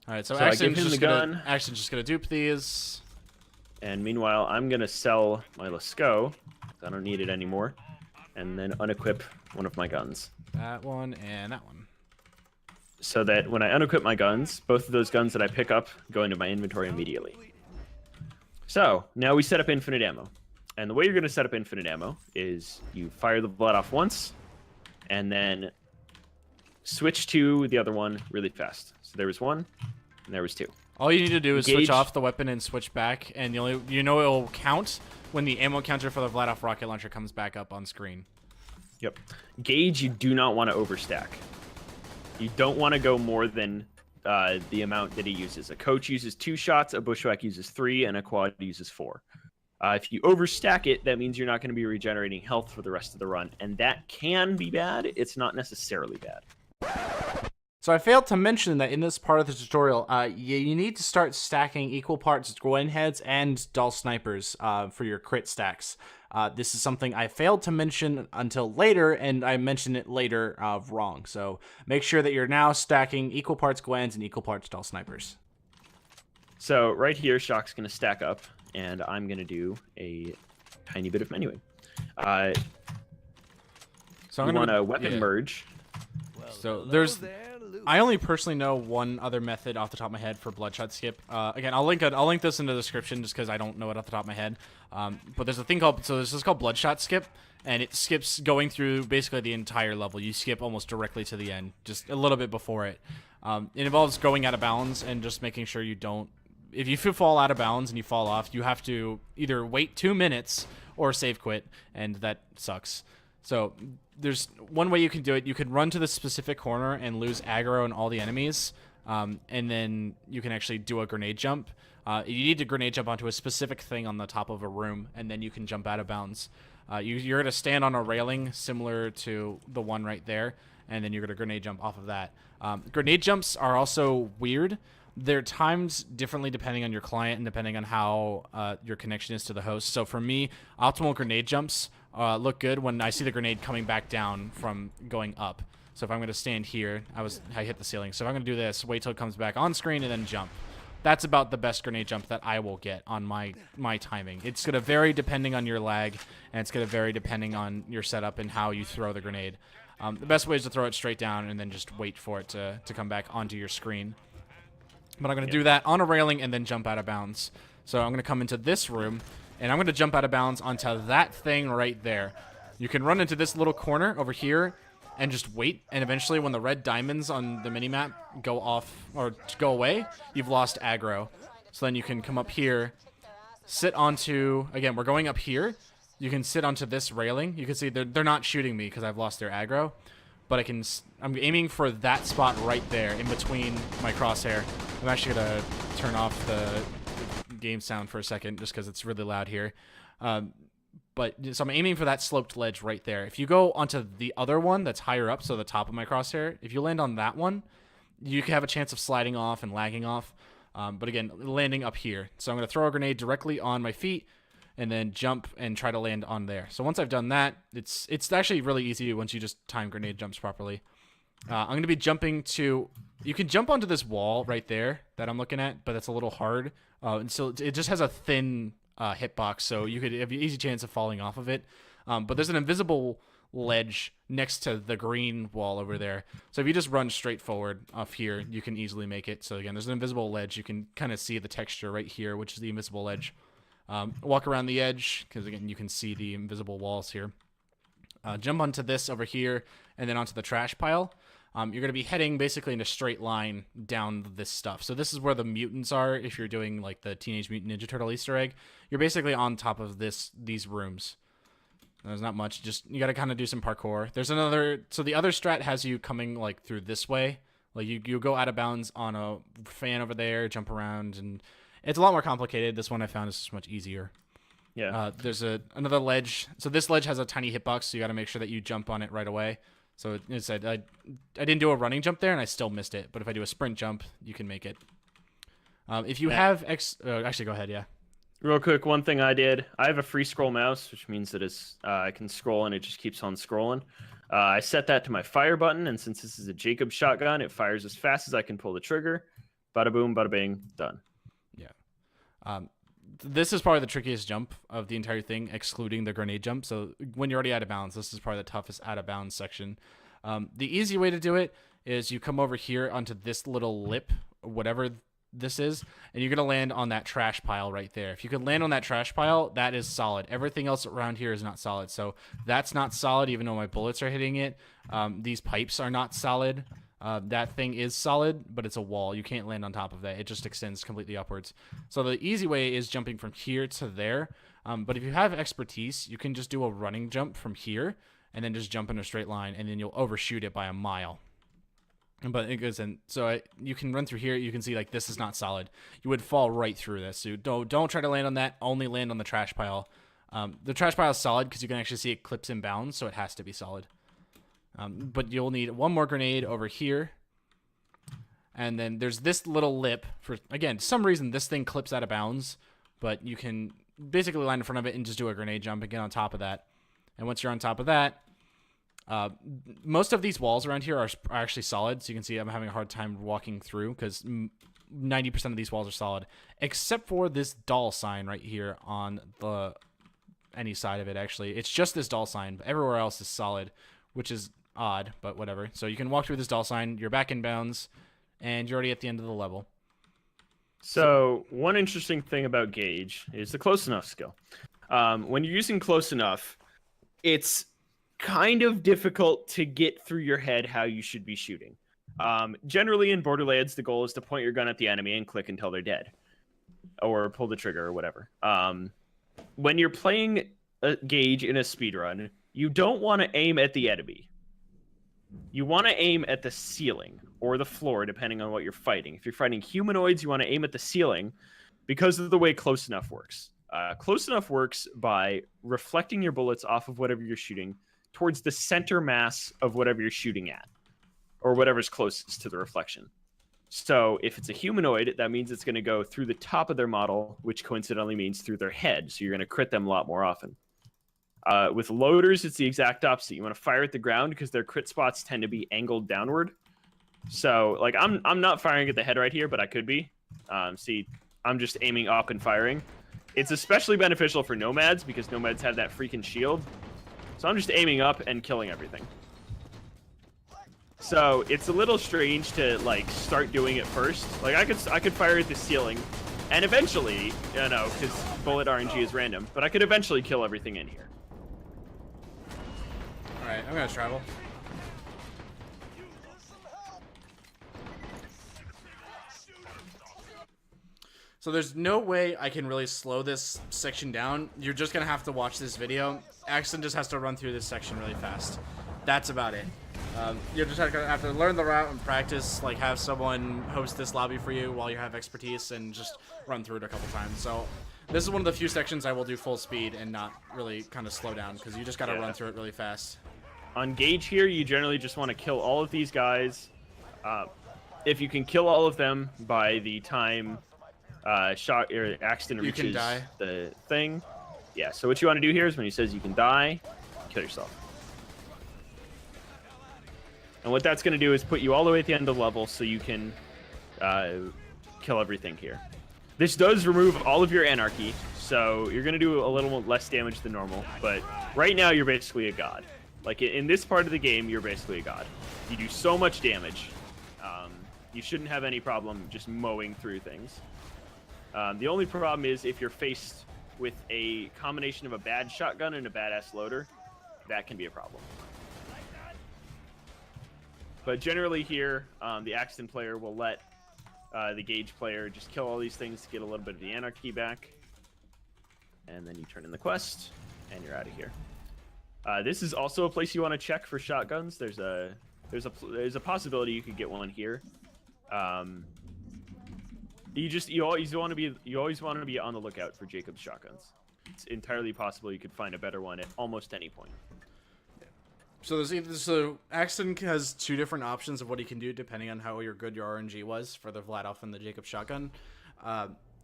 All right, so Axton's just gonna dupe these. And meanwhile, I'm gonna sell my Lasco. I don't need it anymore, and then unequip one of my guns. That one and that one. So that when I unequip my guns, both of those guns that I pick up go into my inventory immediately. So now we set up infinite ammo, and the way you're gonna set up infinite ammo is you fire the blood off once, and then switch to the other one really fast. So there was one, and there was two. All you need to do is switch off the weapon and switch back, and it will count when the ammo counter for the Vladoff rocket launcher comes back up on screen. Yep. Gauge, you do not want to overstack. You don't want to go more than the amount that he uses. A coach uses 2 shots, a bushwhack uses 3, and a quad uses 4. If you overstack it, that means you're not going to be regenerating health for the rest of the run, and that can be bad. It's not necessarily bad. So I failed to mention that in this part of the tutorial, you need to start stacking equal parts Gwen heads and dull snipers for your crit stacks. This is something I failed to mention until later, and I mentioned it later wrong. So make sure that you're now stacking equal parts Gwens and equal parts dull snipers. So right here, Shock's going to stack up, and I'm going to do a tiny bit of menuing. So you want a weapon merge. So I only personally know one other method off the top of my head for bloodshot skip. Again, I'll link this in the description just because I don't know it off the top of my head. But there's a thing called this is called bloodshot skip, and it skips going through basically the entire level. You skip almost directly to the end, just a little bit before it. It involves going out of bounds and just making sure you don't. If you fall out of bounds and you fall off, you have to either wait 2 minutes or save quit, and that sucks. So there's one way you can do it. You can run to the specific corner and lose aggro on all the enemies, and then you can actually do a grenade jump. You need to grenade jump onto a specific thing on the top of a room, and then you can jump out of bounds. You're going to stand on a railing similar to the one right there, and then you're going to grenade jump off of that. Grenade jumps are also weird. They're timed differently depending on your client and depending on how your connection is to the host. So for me, optimal grenade jumps look good when I see the grenade coming back down from going up. So if I'm going to stand here, I hit the ceiling. So if I'm going to do this, wait till it comes back on screen and then jump. That's about the best grenade jump that I will get on my timing. It's going to vary depending on your lag, and it's going to vary depending on your setup and how you throw the grenade. The best way is to throw it straight down and then just wait for it to come back onto your screen. But I'm going to do that on a railing and then jump out of bounds. So I'm going to come into this room, and I'm going to jump out of bounds onto that thing right there. You can run into this little corner over here and just wait, and eventually when the red diamonds on the minimap go off or go away, you've lost aggro. So then you can come up here, sit onto, again, we're going up here. You can sit onto this railing. You can see they're not shooting me because I've lost their aggro. But I'm aiming for that spot right there in between my crosshair. I'm actually going to turn off the game sound for a second just because it's really loud here. So I'm aiming for that sloped ledge right there. If you go onto the other one that's higher up, so the top of my crosshair, if you land on that one, you can have a chance of sliding off and lagging off. But again, landing up here. So I'm going to throw a grenade directly on my feet and then jump and try to land on there. So once I've done that, it's actually really easy once you just time grenade jumps properly. I'm going to be jumping to... You can jump onto this wall right there that I'm looking at, but it's a little hard. And so it just has a thin hitbox, so you could have an easy chance of falling off of it. But there's an invisible ledge next to the green wall over there. So if you just run straight forward off here, you can easily make it. So again, there's an invisible ledge. You can kind of see the texture right here, which is the invisible ledge. Walk around the edge, because again, you can see the invisible walls here. Jump onto this over here, and then onto the trash pile. You're going to be heading basically in a straight line down this stuff. So this is where the mutants are. If you're doing like the Teenage Mutant Ninja Turtle Easter egg, you're basically on top of these rooms. There's not much. Just you got to kind of do some parkour. There's another. So the other strat has you coming like through this way. Like you go out of bounds on a fan over there, jump around, and it's a lot more complicated. This one I found is just much easier. Yeah. There's another ledge. So this ledge has a tiny hitbox, so you got to make sure that you jump on it right away. So it said I didn't do a running jump there, and I still missed it. But if I do a sprint jump, you can make it. If you have actually, go ahead. Yeah. Real quick, one thing I did. I have a free scroll mouse, which means that I can scroll and it just keeps on scrolling. I set that to my fire button, and since this is a Jacob shotgun, it fires as fast as I can pull the trigger. Bada boom, bada bing, done. Yeah. This is probably the trickiest jump of the entire thing, excluding the grenade jump. So when you're already out of bounds, this is probably the toughest out of bounds section. The easy way to do it is you come over here onto this little lip, whatever this is, and you're going to land on that trash pile right there. If you can land on that trash pile, that is solid. Everything else around here is not solid. So that's not solid, even though my bullets are hitting it. These pipes are not solid. That thing is solid, but it's a wall. You can't land on top of that. It just extends completely upwards. So the easy way is jumping from here to there. But if you have expertise, you can just do a running jump from here and then just jump in a straight line, and then you'll overshoot it by a mile. But it goes in. So you can run through here. You can see like this is not solid. You would fall right through this. So don't try to land on that. Only land on the trash pile. The trash pile is solid because you can actually see it clips in bounds, so it has to be solid. But you'll need one more grenade over here. And then there's this little lip. For again, some reason this thing clips out of bounds. But you can basically land in front of it and just do a grenade jump and get on top of that. And once you're on top of that, most of these walls around here are actually solid. So you can see I'm having a hard time walking through because 90% of these walls are solid, except for this doll sign right here on the any side of it. Actually, it's just this doll sign, but everywhere else is solid, which is odd, but whatever. So you can walk through this doll sign, you're back in bounds, and you're already at the end of the level. So one interesting thing about Gauge is the close enough skill. When you're using close enough, it's kind of difficult to get through your head how you should be shooting. Generally in Borderlands, the goal is to point your gun at the enemy and click until they're dead, or pull the trigger or whatever. When you're playing a Gauge in a speedrun, you don't want to aim at the enemy. You want to aim at the ceiling or the floor, depending on what you're fighting. If you're fighting humanoids, you want to aim at the ceiling because of the way close enough works. Close enough works by reflecting your bullets off of whatever you're shooting towards the center mass of whatever you're shooting at, or whatever's closest to the reflection. So if it's a humanoid, that means it's going to go through the top of their model, which coincidentally means through their head. So you're going to crit them a lot more often. With loaders, it's the exact opposite. You want to fire at the ground because their crit spots tend to be angled downward. So like I'm not firing at the head right here, but I could be. See, I'm just aiming up and firing. It's especially beneficial for nomads because nomads have that freaking shield. So I'm just aiming up and killing everything. So it's a little strange to like start doing it first. Like I could fire at the ceiling, and eventually, you know, because bullet RNG is random, but I could eventually kill everything in here. All right, I'm gonna travel. So there's no way I can really slow this section down. You're just gonna have to watch this video. Axton just has to run through this section really fast. That's about it. You're just gonna have to learn the route and practice, like have someone host this lobby for you while you have expertise and just run through it a couple times. So this is one of the few sections I will do full speed and not really kind of slow down because you just gotta run through it really fast. On Gauge here, you generally just want to kill all of these guys. If you can kill all of them by the time Axton reaches the thing. Yeah, so what you want to do here is when he says you can die, kill yourself. And what that's going to do is put you all the way at the end of the level so you can kill everything here. This does remove all of your anarchy, so you're going to do a little less damage than normal, but right now you're basically a god. Like in this part of the game, you're basically a god. You do so much damage. You shouldn't have any problem just mowing through things. The only problem is if you're faced with a combination of a bad shotgun and a badass loader, that can be a problem. But generally here, the Axton player will let the Gauge player just kill all these things to get a little bit of the anarchy back. And then you turn in the quest, and you're out of here. This is also a place you want to check for shotguns. There's a possibility you could get one here. You always want to be on the lookout for Jacob's shotguns. It's entirely possible you could find a better one at almost any point. So Axton has two different options of what he can do depending on how good your RNG was for the Vladoff and the Jacob shotgun.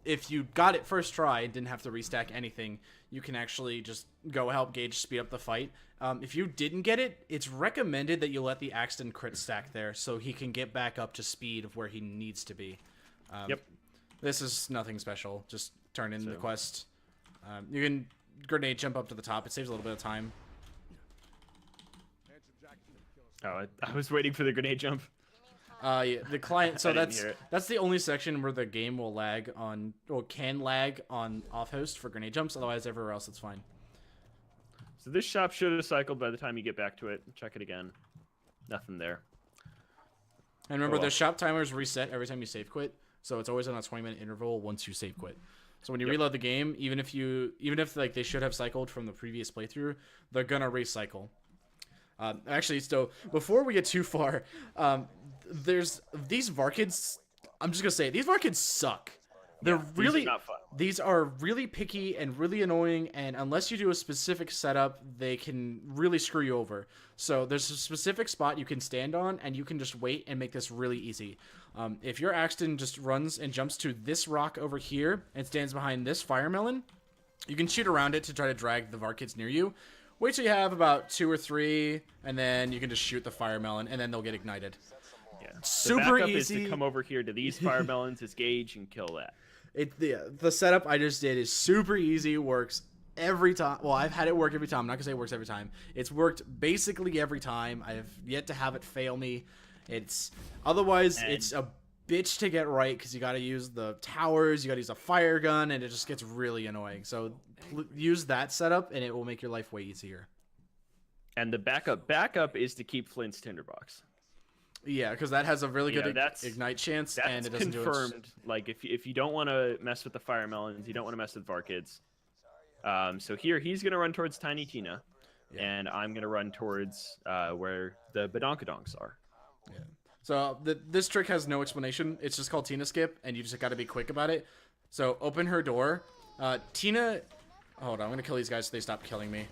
If you got it first try and didn't have to restack anything, you can actually just go help Gauge speed up the fight. If you didn't get it, it's recommended that you let the Axton crit stack there so he can get back up to speed of where he needs to be. Yep. This is nothing special. Just turn in the quest. You can grenade jump up to the top. It saves a little bit of time. Oh, I was waiting for the grenade jump. Yeah, the client. So that's the only section where the game will lag on, or can lag on off host for grenade jumps. Otherwise, everywhere else it's fine. So this shop should have cycled by the time you get back to it. Check it again. Nothing there. And remember, the shop timers reset every time you save quit, so it's always on a 20-minute interval once you save quit. So when you reload the game, even if like they should have cycled from the previous playthrough, they're gonna recycle. Actually, so before we get too far, there's these Varkids. I'm just gonna say these Varkids suck. They're really these are not fun. These are really picky and really annoying, and unless you do a specific setup, they can really screw you over. So there's a specific spot you can stand on, and you can just wait and make this really easy. If your Axton just runs and jumps to this rock over here and stands behind this fire melon, you can shoot around it to try to drag the Varkids near you. Wait till you have about 2 or 3, and then you can just shoot the fire melon, and then they'll get ignited. super the backup easy. is to come over here to these fire melons, disengage, and kill that. The setup I just did is super easy. Works every time. Well, I've had it work every time. I'm not gonna say it works every time. It's worked basically every time. I've yet to have it fail me. It's a bitch to get right because you got to use the towers, you got to use a fire gun, and it just gets really annoying. So use that setup, and it will make your life way easier. And the backup is to keep Flint's tinderbox. Yeah, because that has a really good ignite chance, and it doesn't confirmed. do it. Like if you don't want to mess with the fire melons, you don't want to mess with Varkids. So here he's gonna run towards Tiny Tina, and I'm gonna run towards where the Badonkadonks are. Yeah. So this trick has no explanation. It's just called Tina Skip, and you just got to be quick about it. So open her door. Tina... Hold on, I'm going to kill these guys so they stop killing me.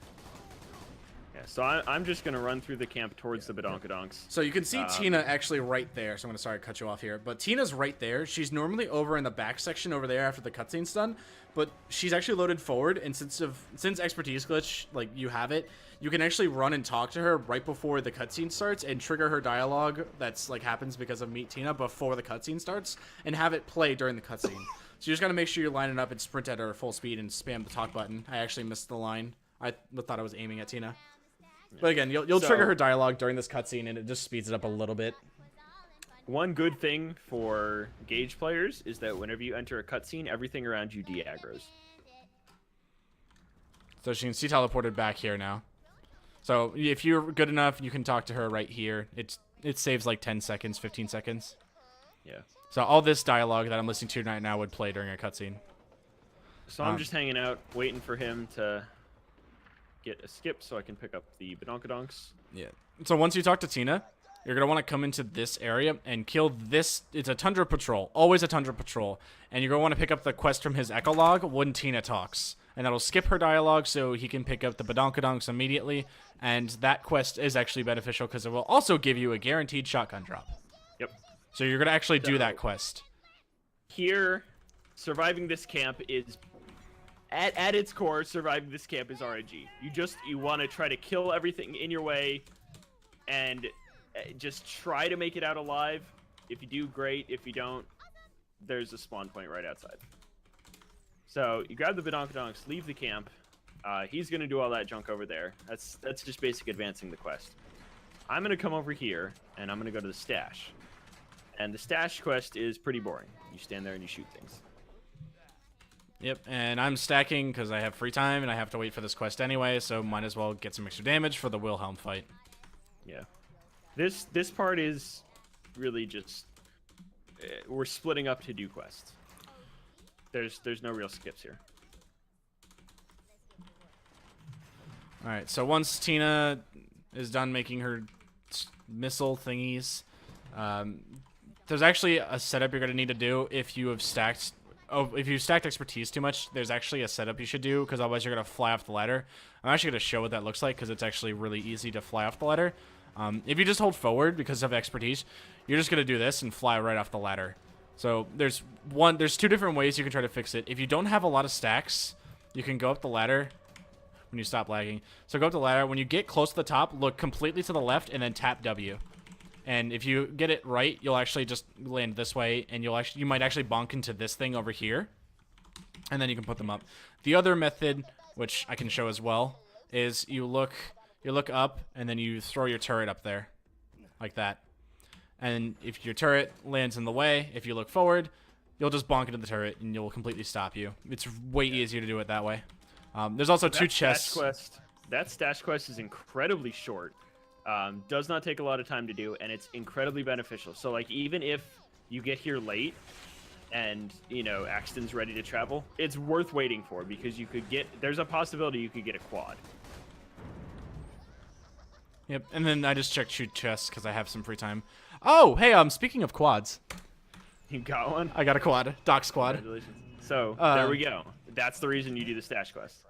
Yeah, so I'm just going to run through the camp towards the Badonkadonks. So you can see Tina actually right there. So I'm going to cut you off here. But Tina's right there. She's normally over in the back section over there after the cutscene's done. But she's actually loaded forward, and since expertise glitch, like, you have it, you can actually run and talk to her right before the cutscene starts and trigger her dialogue that's like happens because of Meet Tina before the cutscene starts and have it play during the cutscene. So you just gotta make sure you're lining up and sprint at her full speed and spam the talk button. I actually missed the line. I thought I was aiming at Tina. But again, you'll trigger her dialogue during this cutscene and it just speeds it up a little bit. One good thing for Gage players is that whenever you enter a cutscene, everything around you de-aggros. So she can see teleported back here now. So if you're good enough, you can talk to her right here. It saves like 10 seconds, 15 seconds. Yeah. So all this dialogue that I'm listening to right now would play during a cutscene. So I'm just hanging out, waiting for him to get a skip so I can pick up the Badonkadonks. Yeah. So once you talk to Tina, you're going to want to come into this area and kill this. It's a Tundra Patrol. Always a Tundra Patrol. And you're going to want to pick up the quest from his Echolog when Tina talks. And that'll skip her dialogue so he can pick up the Badonkadonks immediately. And that quest is actually beneficial because it will also give you a guaranteed shotgun drop. Yep. So you're going to actually do that quest. Here, surviving this camp is... At its core, surviving this camp is RNG. You want to try to kill everything in your way and just try to make it out alive. If you do, great. If you don't, there's a spawn point right outside. So you grab the Badonkadonks, leave the camp. He's going to do all that junk over there. That's just basic advancing the quest. I'm going to come over here, and I'm going to go to the stash. And the stash quest is pretty boring. You stand there and you shoot things. Yep, and I'm stacking because I have free time, and I have to wait for this quest anyway, so might as well get some extra damage for the Wilhelm fight. Yeah. This part is really just... we're splitting up to do quests. There's no real skips here. Alright, so once Tina is done making her missile thingies, there's actually a setup you're going to need to do if you have stacked... Oh, if you stacked expertise too much, there's actually a setup you should do, because otherwise you're going to fly off the ladder. I'm actually going to show what that looks like, because it's actually really easy to fly off the ladder. If you just hold forward because of expertise, you're just going to do this and fly right off the ladder. So there's two different ways you can try to fix it. If you don't have a lot of stacks, you can go up the ladder when you stop lagging. So go up the ladder. When you get close to the top, look completely to the left and then tap W. And if you get it right, you'll actually just land this way, and you might actually bonk into this thing over here, and then you can put them up. The other method, which I can show as well, is you look up, and then you throw your turret up there, like that. And if your turret lands in the way, if you look forward, you'll just bonk into the turret, and you'll completely stop you. It's way easier to do it that way. There's also two chests. That stash quest is incredibly short. Does not take a lot of time to do, and it's incredibly beneficial. So, like, even if you get here late and, you know, Axton's ready to travel, it's worth waiting for, because there's a possibility you could get a quad. Yep, and then I just checked shoot chests because I have some free time. Oh, hey, speaking of quads. You got one? I got a quad. Doc squad. Congratulations. So, there we go. That's the reason you do the stash quest.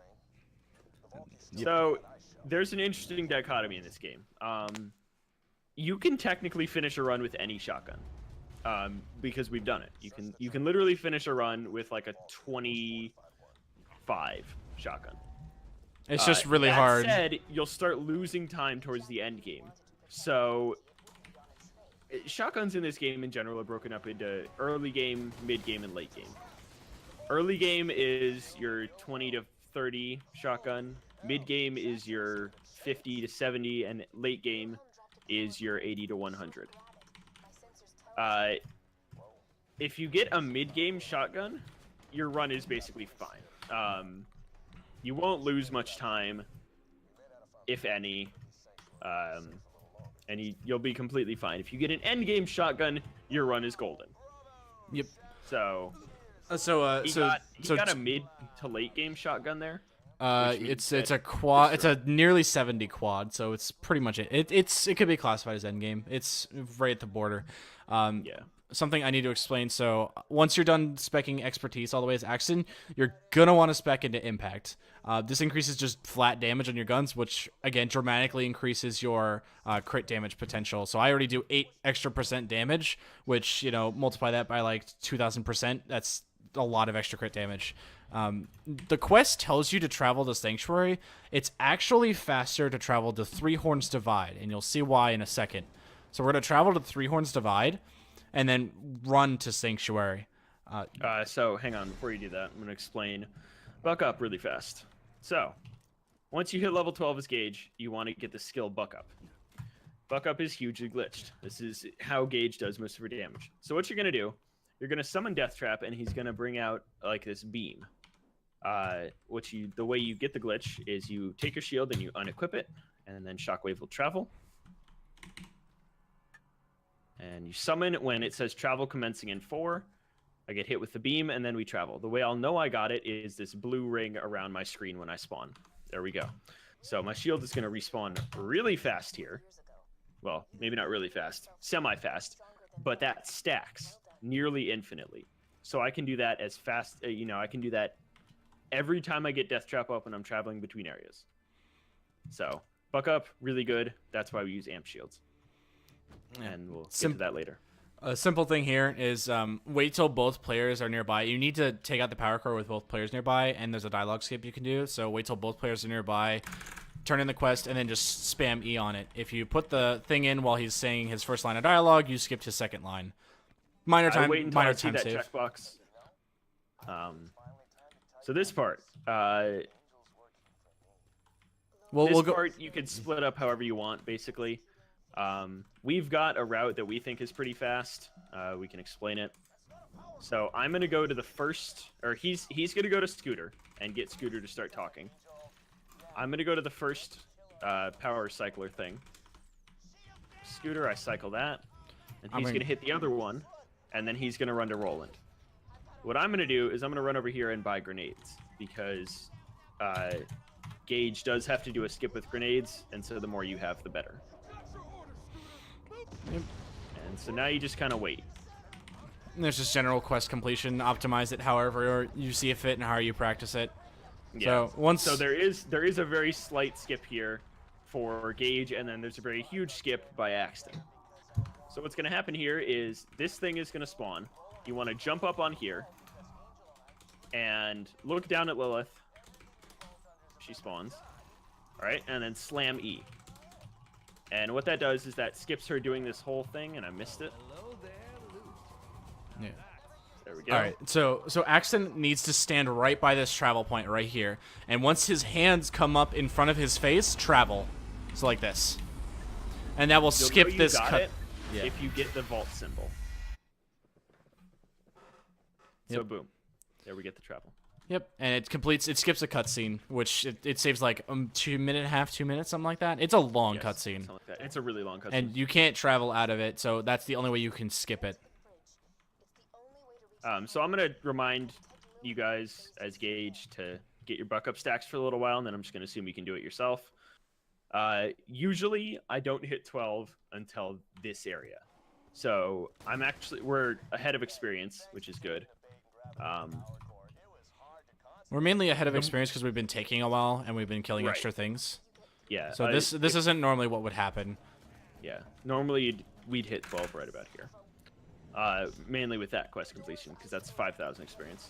Yep. So... there's an interesting dichotomy in this game. You can technically finish a run with any shotgun, because we've done it. You can literally finish a run with like a 25 shotgun. It's just really hard. That said, you'll start losing time towards the end game. So shotguns in this game in general are broken up into early game, mid game, and late game. Early game is your 20 to 30 shotgun. Mid game is your 50 to 70, and late game is your 80 to 100. If you get a mid game shotgun, your run is basically fine. You won't lose much time, if any, and you'll be completely fine. If you get an end game shotgun, your run is golden. Yep. So You got a mid to late game shotgun there. It's a quad. It's a nearly 70 quad, so it's pretty much it. It could be classified as endgame. It's right at the border. Yeah. Something I need to explain. So once you're done specking expertise all the way as Axton, you're gonna want to spec into impact. This increases just flat damage on your guns, which again dramatically increases your crit damage potential. So I already do 8% extra damage, which multiply that by like 2,000%. That's a lot of extra crit damage. The quest tells you to travel to Sanctuary. It's actually faster to travel to Three Horns Divide, and you'll see why in a second. So we're going to travel to Three Horns Divide, and then run to Sanctuary. So hang on, before you do that, I'm going to explain Buck Up really fast. So, once you hit level 12 as Gage, you want to get the skill Buck Up. Buck Up is hugely glitched. This is how Gage does most of her damage. So what you're going to do, you're going to summon Death Trap, and he's going to bring out like this beam. The way you get the glitch is you take your shield and you unequip it, and then Shockwave will travel. And you summon when it says travel commencing in 4. I get hit with the beam, and then we travel. The way I'll know I got it is this blue ring around my screen when I spawn. There we go. So my shield is going to respawn really fast here. Well, maybe not really fast, semi-fast, but that stacks nearly infinitely. So I can do that as fast, I can do that every time I get Death Trap up when I'm traveling between areas. So, Buck Up, really good. That's why we use amp shields. And we'll get to that later. A simple thing here is wait till both players are nearby. You need to take out the power core with both players nearby, and there's a dialogue skip you can do. So wait till both players are nearby, turn in the quest, and then just spam E on it. If you put the thing in while he's saying his first line of dialogue, you skipped his second line. Minor time save. Checkbox. So this part, you could split up however you want, basically. We've got a route that we think is pretty fast. We can explain it. So I'm gonna go to the first, or he's gonna go to Scooter and get Scooter to start talking. I'm gonna go to the first power cycler thing. Scooter, I cycle that, and he's gonna hit the other one, and then he's gonna run to Roland. What I'm gonna do is I'm gonna run over here and buy grenades, because Gage does have to do a skip with grenades, and so the more you have, the better. Yep. And so now you just kind of wait. And there's just general quest completion. Optimize it however you see it fit and how you practice it. Yeah. So there is a very slight skip here for Gage, and then there's a very huge skip by Axton. So what's going to happen here is this thing is going to spawn. You want to jump up on here and look down at Lilith. She spawns. All right, and then slam E. And what that does is that skips her doing this whole thing, and I missed it. Yeah. There we go. All right, so Axton needs to stand right by this travel point right here, and once his hands come up in front of his face, travel. So like this, and that will skip this cut. Yeah. If you get the vault symbol. Yep. So boom, there we get the travel. Yep, and it skips a cutscene, which it saves like 2 minutes, 2 minutes, something like that. It's a long cutscene. Like it's a really long cutscene. And you can't travel out of it, so that's the only way you can skip it. So I'm gonna remind you guys as Gage to get your Buck Up stacks for a little while, and then I'm just gonna assume you can do it yourself. Usually I don't hit 12 until this area, so we're ahead of experience, which is good. We're mainly ahead of experience because we've been taking a while and we've been killing extra things. Yeah. So this isn't normally what would happen. Yeah. Normally we'd hit 12 right about here. Mainly with that quest completion, because that's 5,000 experience.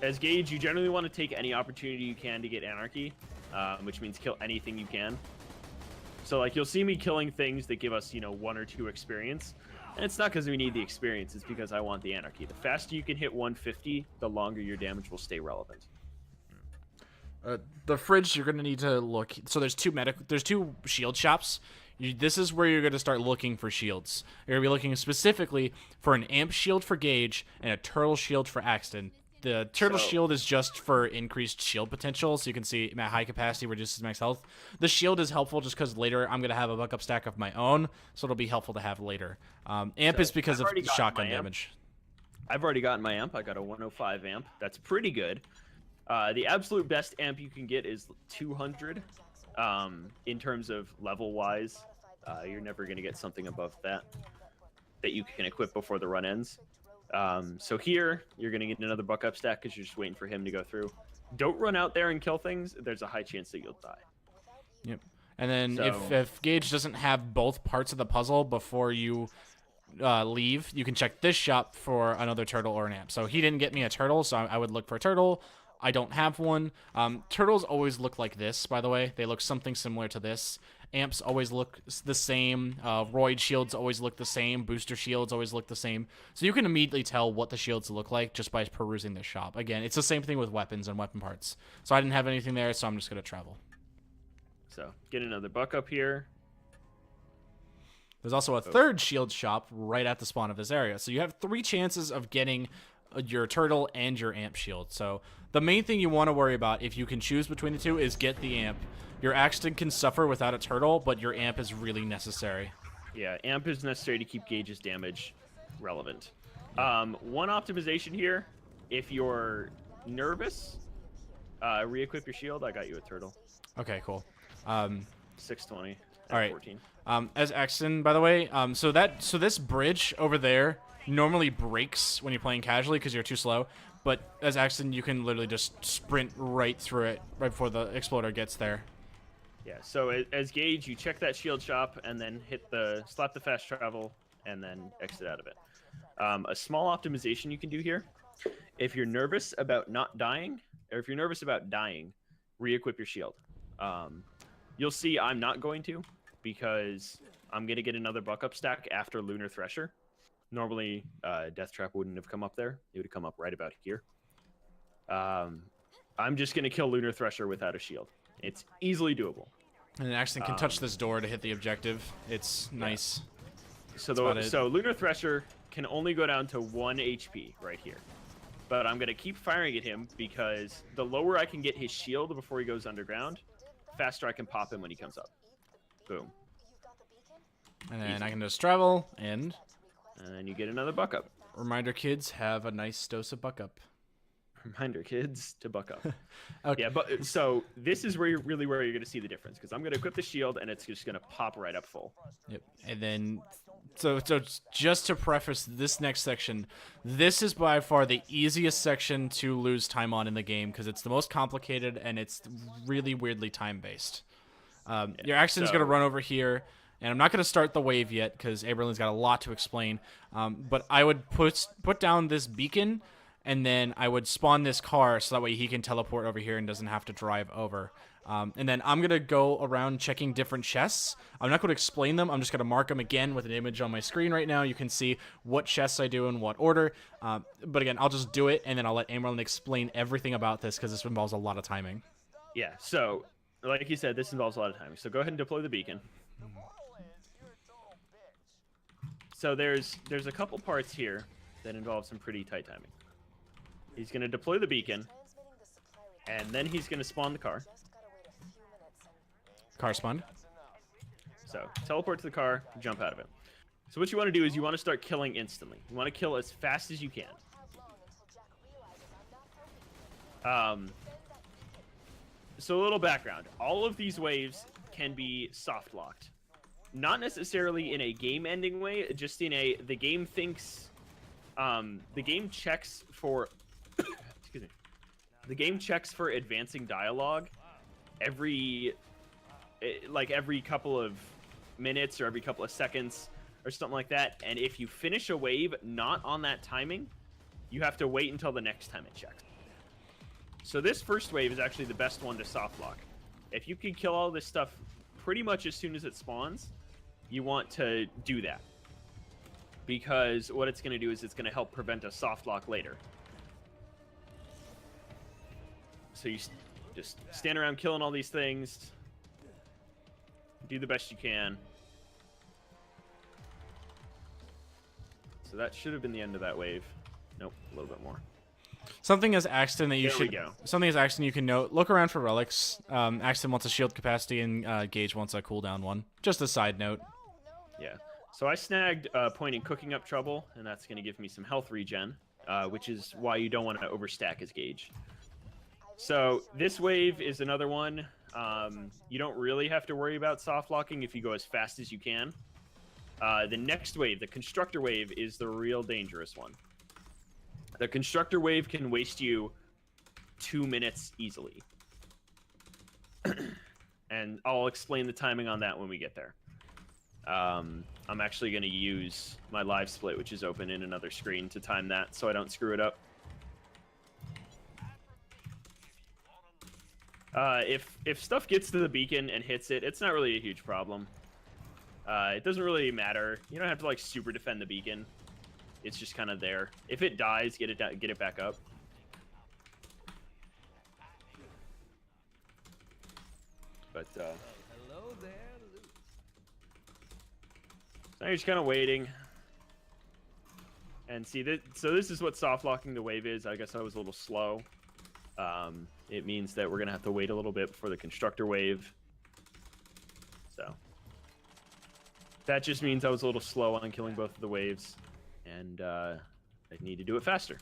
As Gage, you generally want to take any opportunity you can to get Anarchy, which means kill anything you can. So like you'll see me killing things that give us 1 or 2 experience, and it's not because we need the experience. It's because I want the anarchy. The faster you can hit 150, the longer your damage will stay relevant. The fridge, you're gonna need to look. So there's two shield shops. This is where you're gonna start looking for shields. You're gonna be looking specifically for an amp shield for Gage and a turtle shield for Axton. The turtle shield is just for increased shield potential, so you can see at high capacity reduces max health. The shield is helpful just because later I'm gonna have a buck up stack of my own, so it'll be helpful to have later. Amp is because of shotgun damage. I've already gotten my amp. I got a 105 amp. That's pretty good. The absolute best amp you can get is 200. In terms of level-wise, you're never going to get something above that you can equip before the run ends. So here, you're going to get another buck up stack because you're just waiting for him to go through. Don't run out there and kill things. There's a high chance that you'll die. Yep. And then if Gage doesn't have both parts of the puzzle before you leave, you can check this shop for another turtle or an amp. So he didn't get me a turtle, so I would look for a turtle. I don't have one. Turtles always look like this, by the way. They look something similar to this. Amps always look the same. Roid shields always look the same. Booster shields always look the same. So you can immediately tell what the shields look like just by perusing the shop. Again, it's the same thing with weapons and weapon parts. So I didn't have anything there, so I'm just going to travel. So get another buck up here. There's also a third shield shop right at the spawn of this area. So you have 3 chances of getting your turtle and your amp shield. So the main thing you want to worry about, if you can choose between the two, is get the amp. Your Axton can suffer without a turtle, but your amp is really necessary. Yeah, amp is necessary to keep Gage's damage relevant. One optimization here, if you're nervous, re-equip your shield. I got you a turtle. Okay, cool. 620. All right. 14. As Axton, by the way, so this bridge over there normally breaks when you're playing casually because you're too slow. But as Axton, you can literally just sprint right through it right before the exploder gets there. Yeah, so as Gage, you check that shield shop and then slap the fast travel and then exit out of it. A small optimization you can do here, if you're nervous about not dying, or if you're nervous about dying, re-equip your shield. You'll see I'm not going to, because I'm going to get another buck up stack after Lunar Thresher. Normally, Death Trap wouldn't have come up there. It would have come up right about here. I'm just going to kill Lunar Thresher without a shield. It's easily doable. And then Axton can touch this door to hit the objective. It's nice. Yeah. So Lunar Thresher can only go down to 1 HP right here. But I'm going to keep firing at him because the lower I can get his shield before he goes underground, faster I can pop him when he comes up. Boom. And then I can just travel and then you get another buck up. Reminder, kids, have a nice dose of buck up. Reminder, kids, to buck up. Okay. Yeah, but so this is where you're going to see the difference, because I'm going to equip the shield and it's just going to pop right up full. Yep. And then, so just to preface this next section, this is by far the easiest section to lose time on in the game because it's the most complicated and it's really weirdly time based. Your Axton's going to run over here. And I'm not going to start the wave yet because Aberlin's got a lot to explain. But I would put down this beacon, and then I would spawn this car so that way he can teleport over here and doesn't have to drive over. And then I'm going to go around checking different chests. I'm not going to explain them. I'm just going to mark them again with an image on my screen right now. You can see what chests I do in what order. But again, I'll just do it, and then I'll let Amerlin explain everything about this because this involves a lot of timing. Yeah, so like you said, this involves a lot of timing. So go ahead and deploy the beacon. So there's a couple parts here that involve some pretty tight timing. He's going to deploy the beacon, and then he's going to spawn the car. Car spawned. So teleport to the car, jump out of it. So what you want to do is you want to start killing instantly. You want to kill as fast as you can. So a little background. All of these waves can be soft locked. Not necessarily in a game-ending way, just in the game thinks, the game checks for, excuse me, the game checks for advancing dialogue every couple of minutes or every couple of seconds or something like that. And if you finish a wave not on that timing, you have to wait until the next time it checks. So this first wave is actually the best one to soft lock. If you can kill all this stuff pretty much as soon as it spawns, you want to do that. Because what it's going to do is it's going to help prevent a soft lock later. So you just stand around killing all these things. Do the best you can. So that should have been the end of that wave. Nope, a little bit more. Something as Axton that you There we go. Something as Axton you can note. Look around for relics. Axton wants a shield capacity and Gage wants a cooldown one. Just a side note. Yeah. So I snagged point in cooking up trouble, and that's going to give me some health regen, which is why you don't want to overstack as Gage. So this wave is another one. You don't really have to worry about soft locking if you go as fast as you can. The next wave, the constructor wave, is the real dangerous one. The constructor wave can waste you 2 minutes easily. And I'll explain the timing on that when we get there. I'm actually going to use my live split, which is open in another screen, to time that so I don't screw it up. If stuff gets to the beacon and hits it, it's not really a huge problem. It doesn't really matter. You don't have to like super defend the beacon. It's just kind of there. If it dies, get it back up. But Hello there, Luke. so you're just kind of waiting. And see that. So this is what soft locking the wave is. I guess I was a little slow. It means that we're gonna have to wait a little bit before the constructor wave. So that just means I was a little slow on killing both of the waves, and I need to do it faster.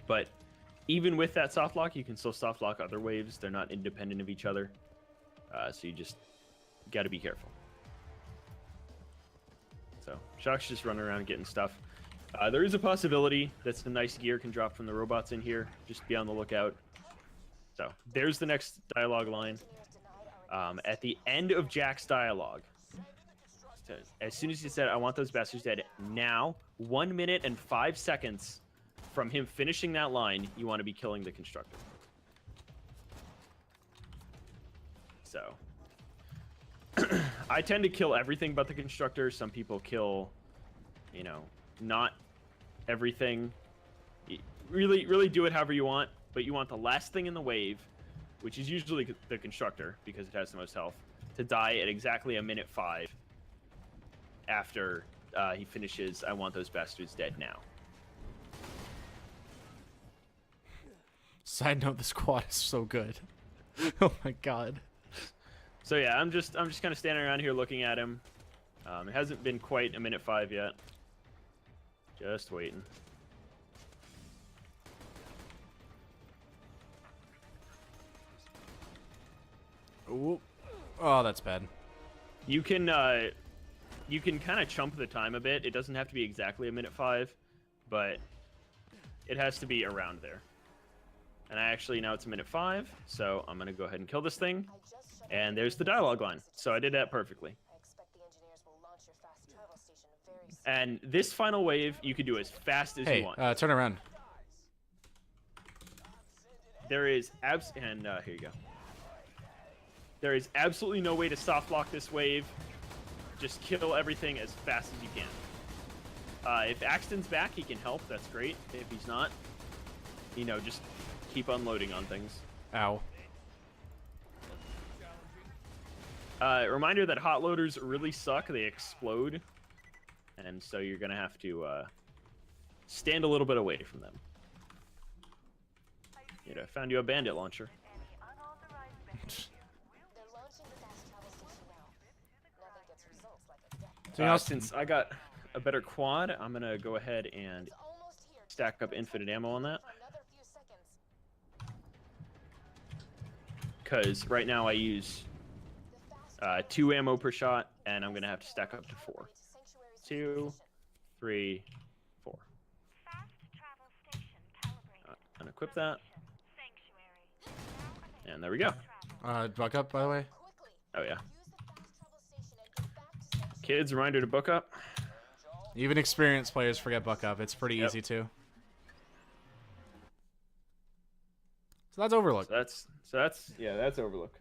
But even with that soft lock, you can still soft lock other waves. They're not independent of each other, so you just got to be careful. So Shock's just running around getting stuff. There is a possibility that some nice gear can drop from the robots in here. Just be on the lookout. So there's the next dialogue line. At the end of Jack's dialogue, as soon as he said, "I want those bastards dead now," 1 minute and 5 seconds from him finishing that line, you want to be killing the constructor. So I tend to kill everything but the constructor. Some people kill, you know, not everything. Really do it however you want, but you want the last thing in the wave, which is usually the constructor because it has the most health, to die at exactly 1:05 after he finishes "I want those bastards dead now." Side note: the squad is so good. Oh my god. So yeah, I'm just kind of standing around here looking at him. It hasn't been quite 1:05 yet. Just waiting. Ooh. Oh, that's bad. You can kind of chump the time a bit. It doesn't have to be exactly 1:05, but it has to be around there. And now it's 1:05, so I'm gonna go ahead and kill this thing. And there's the dialogue line. So I did that perfectly. And this final wave, you can do as fast as you want. Turn around. There is here you go. There is absolutely no way to soft lock this wave. Just kill everything as fast as you can. If Axton's back, he can help. That's great. If he's not, you know, just keep unloading on things. Ow. Reminder that hot loaders really suck. They explode. And so you're going to have to stand a little bit away from them. I found you a bandit launcher. Since I got a better quad, I'm going to go ahead and stack up infinite ammo on that. Because right now I use 2 ammo per shot, and I'm going to have to stack up to 4. 2, 3, 4. Unequip that. And there we go. Buck up, by the way. Oh, yeah. Kids, reminder to book up. Even experienced players forget buck up. It's pretty easy too. So that's Overlook. So that's Overlook.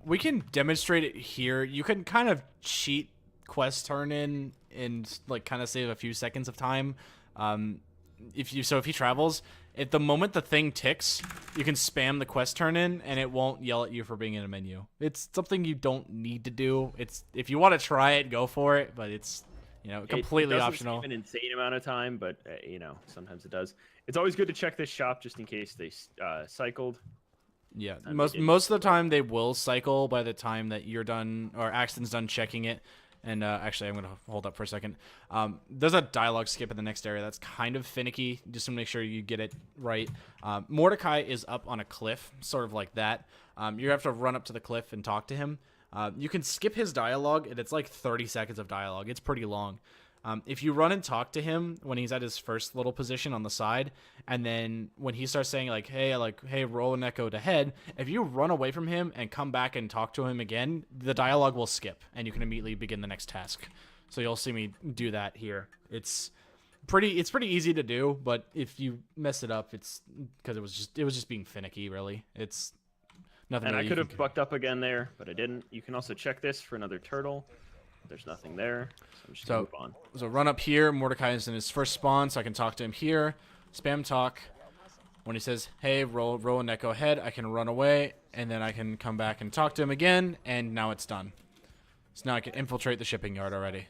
We can demonstrate it here. You can kind of cheat quest turn in and like kind of save a few seconds of time. If he travels, at the moment the thing ticks, you can spam the quest turn in and it won't yell at you for being in a menu. It's something you don't need to do. It's if you want to try it, go for it, but it's completely it doesn't optional. Save an insane amount of time, but sometimes it does. It's always good to check this shop just in case they cycled. Yeah, most of the time they will cycle by the time that you're done or Axton's done checking it. And actually, I'm going to hold up for a second. There's a dialogue skip in the next area that's kind of finicky, just to make sure you get it right. Mordecai is up on a cliff, sort of like that. You have to run up to the cliff and talk to him. You can skip his dialogue, and it's like 30 seconds of dialogue. It's pretty long. If you run and talk to him when he's at his first little position on the side, and then when he starts saying hey, roll an echo to head, if you run away from him and come back and talk to him again, the dialogue will skip, and you can immediately begin the next task. So you'll see me do that here. It's pretty easy to do, but if you mess it up, it's because it was just being finicky, really. It's nothing. And really I could have bucked up again there, but I didn't. You can also check this for another turtle. There's nothing there, so I'm just gonna move on. So run up here. Mordecai is in his first spawn, so I can talk to him here. Spam talk. When he says, hey, roll an echo ahead, I can run away, and then I can come back and talk to him again, and now it's done. So now I can infiltrate the shipping yard already.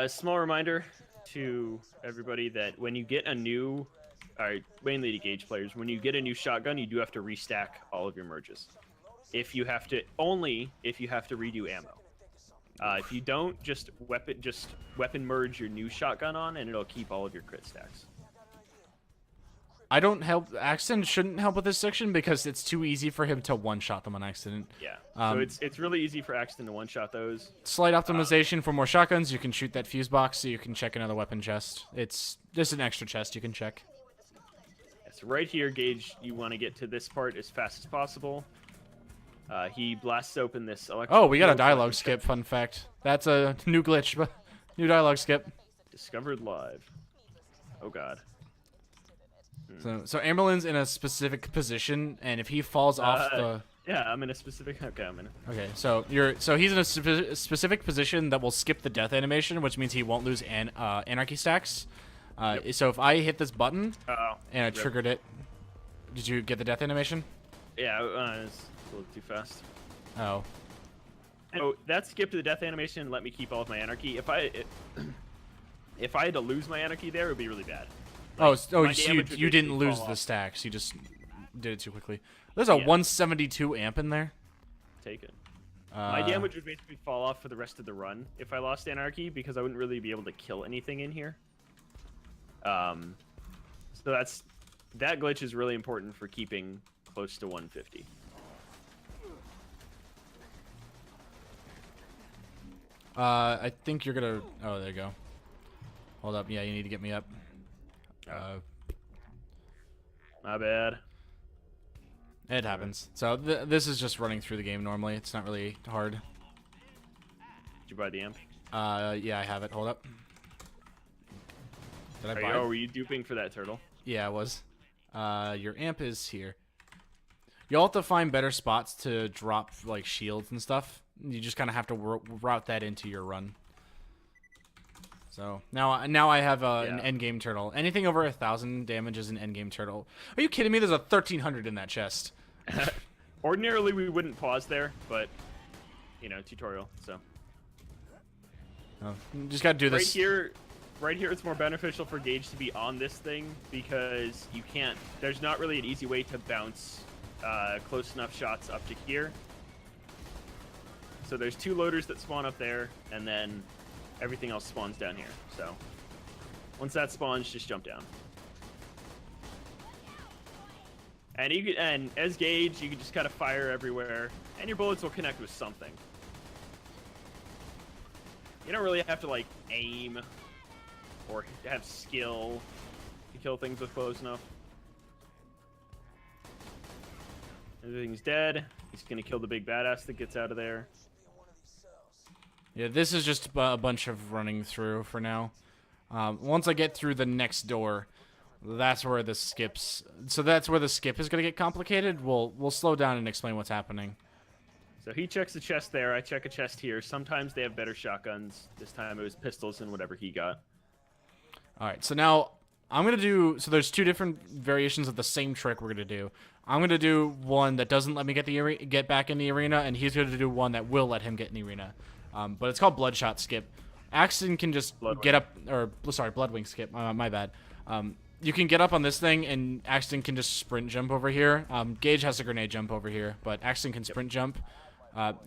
Small reminder to everybody that when you get a new, mainly to Gage players, when you get a new shotgun, you do have to restack all of your merges. If you have to redo ammo. If you don't, just weapon merge your new shotgun on, and it'll keep all of your crit stacks. I don't help. Axton shouldn't help with this section because it's too easy for him to one-shot them on accident. Yeah. So it's really easy for Axton to one-shot those. Slight optimization for more shotguns. You can shoot that fuse box, so you can check another weapon chest. It's just an extra chest you can check. Yeah, so right here, Gage, you want to get to this part as fast as possible. He blasts open this electrical. Oh, we got a dialogue skip. Fun fact. That's a new glitch, but new dialogue skip. Discovered live. Oh God. So Amberlin's in a specific position, and if he falls off the... Yeah, I'm in a specific... Okay, Okay, so he's in a specific position that will skip the death animation, which means he won't lose anarchy stacks. So if I hit this button, and I triggered it... Did you get the death animation? Yeah, it's a little too fast. Oh. So that skipped the death animation and let me keep all of my anarchy. If I had to lose my anarchy there, it would be really bad. Like, so you didn't lose the stacks. You just did it too quickly. There's a 172 amp in there. Take it. My damage would basically fall off for the rest of the run if I lost anarchy, because I wouldn't really be able to kill anything in here. So that glitch is really important for keeping close to 150. I think you're gonna... Oh, there you go. Hold up. Yeah, you need to get me up. My bad. It happens. So this is just running through the game normally. It's not really hard. Did you buy the amp? Yeah, I have it. Hold up. Did I buy it? Were you duping for that turtle? Yeah, I was. Your amp is here. You'll have to find better spots to drop like shields and stuff. You just kind of have to route that into your run. So now I have an endgame turtle. Anything over 1,000 damage is an endgame turtle. Are you kidding me? There's a 1,300 in that chest. Ordinarily we wouldn't pause there, but tutorial. So you just gotta do this. Right here, it's more beneficial for Gage to be on this thing because you can't. There's not really an easy way to bounce close enough shots up to here. So there's 2 loaders that spawn up there, and then everything else spawns down here. So once that spawns, just jump down. And as Gage, you can just kind of fire everywhere, and your bullets will connect with something. You don't really have to like aim or have skill to kill things with close enough. Everything's dead. He's gonna kill the big badass that gets out of there. Yeah, this is just a bunch of running through for now. Once I get through the next door, That's where the skips. So that's where the skip is gonna get complicated. We'll slow down and explain what's happening. So he checks the chest there. I check a chest here. Sometimes they have better shotguns. This time it was pistols and whatever he got. All right. So now I'm gonna do. So there's two different variations of the same trick we're gonna do. I'm gonna do one that doesn't let me get back in the arena, and he's gonna do one that will let him get in the arena. But it's called Bloodshot Skip. Axton can just get up, or sorry, Bloodwing Skip. My bad. You can get up on this thing, and Axton can just sprint jump over here. Gage has a grenade jump over here, but Axton can sprint jump.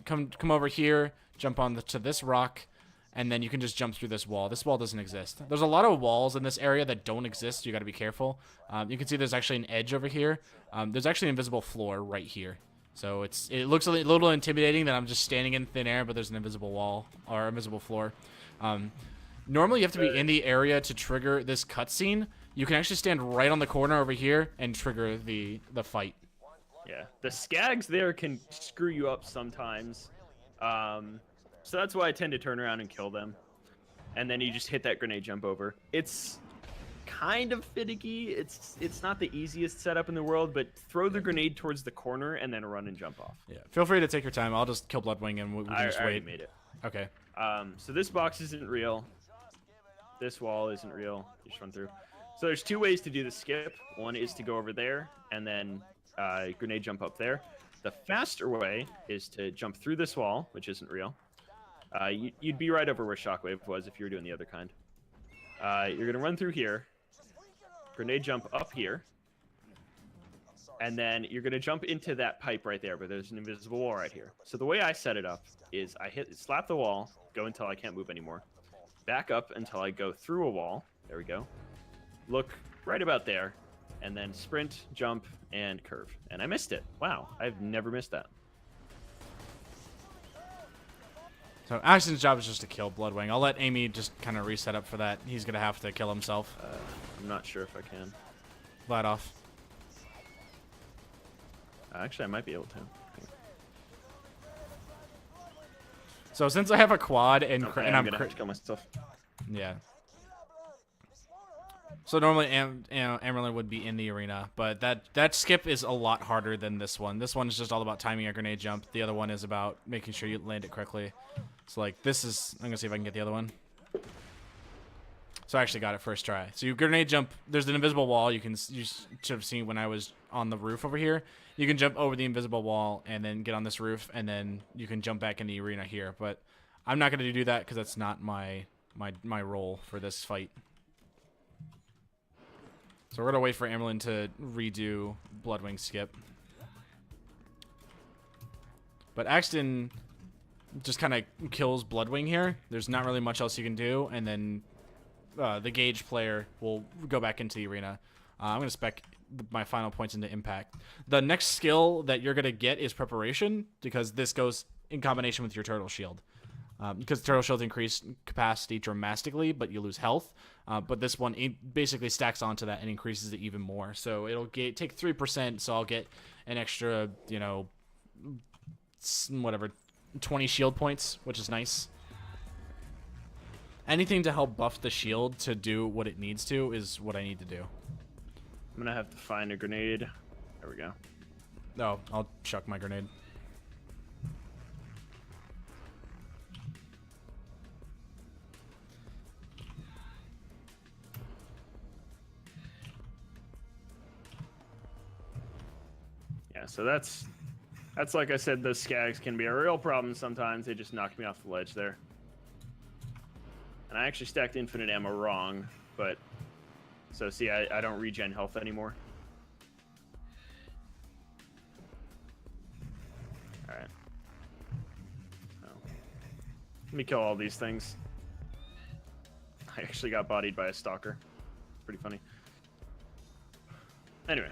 Come over here, jump on to this rock, and then you can just jump through this wall. This wall doesn't exist. There's a lot of walls in this area that don't exist. So you got to be careful. You can see there's actually an edge over here. There's actually an invisible floor right here. So it looks a little intimidating that I'm just standing in thin air, but there's an invisible wall or invisible floor. Normally you have to be in the area to trigger this cutscene. You can actually stand right on the corner over here and trigger the fight. Yeah, the skags there can screw you up sometimes. So that's why I tend to turn around and kill them. And then you just hit that grenade jump over. It's kind of finicky. It's not the easiest setup in the world, but throw the grenade towards the corner and then run and jump off. Yeah, feel free to take your time. I'll just kill Bloodwing and we can just I already wait. made it. Okay. So this box isn't real. This wall isn't real. Just run through. So there's two ways to do the skip. One is to go over there and then grenade jump up there. The faster way is to jump through this wall, which isn't real. You'd be right over where Shockwave was if you were doing the other kind. You're going to run through here. Grenade jump up here. And then you're going to jump into that pipe right there, but there's an invisible wall right here. So the way I set it up is I slap the wall, go until I can't move anymore. Back up until I go through a wall. There we go. Look right about there. And then sprint, jump, and curve. And I missed it. Wow, I've never missed that. So Axton's job is just to kill Bloodwing. I'll let Amy just kind of reset up for that. He's going to have to kill himself. I'm not sure if I can. Light off. Actually, I might be able to. So since I have a quad and Okay, I'm gonna have to kill myself. Yeah. So normally Amerlin would be in the arena, but that skip is a lot harder than this one. This one is just all about timing a grenade jump. The other one is about making sure you land it correctly. So like this is, I'm gonna see if I can get the other one. So I actually got it first try. So you grenade jump, there's an invisible wall. You should have seen when I was on the roof over here. You can jump over the invisible wall and then get on this roof, and then you can jump back in the arena here. But I'm not gonna do that because that's not my role for this fight. So we're gonna wait for Amerlin to redo Bloodwing skip. But Axton just kind of kills Bloodwing here. There's not really much else you can do, and then the Gage player will go back into the arena. I'm gonna spec my final points into impact. The next skill that you're gonna get is preparation, because this goes in combination with your turtle shield. Because turtle shields increase capacity dramatically, but you lose health. But this one basically stacks onto that and increases it even more. So it'll take 3%, so I'll get an extra, whatever, 20 shield points, which is nice. Anything to help buff the shield to do what it needs to is what I need to do. I'm gonna have to find a grenade. There we go. Oh, I'll chuck my grenade. Yeah, so that's like I said, those skags can be a real problem sometimes. They just knocked me off the ledge there. And I actually stacked infinite ammo wrong, but so see, I don't regen health anymore. Alright. So, let me kill all these things. I actually got bodied by a stalker. Pretty funny. Anyway,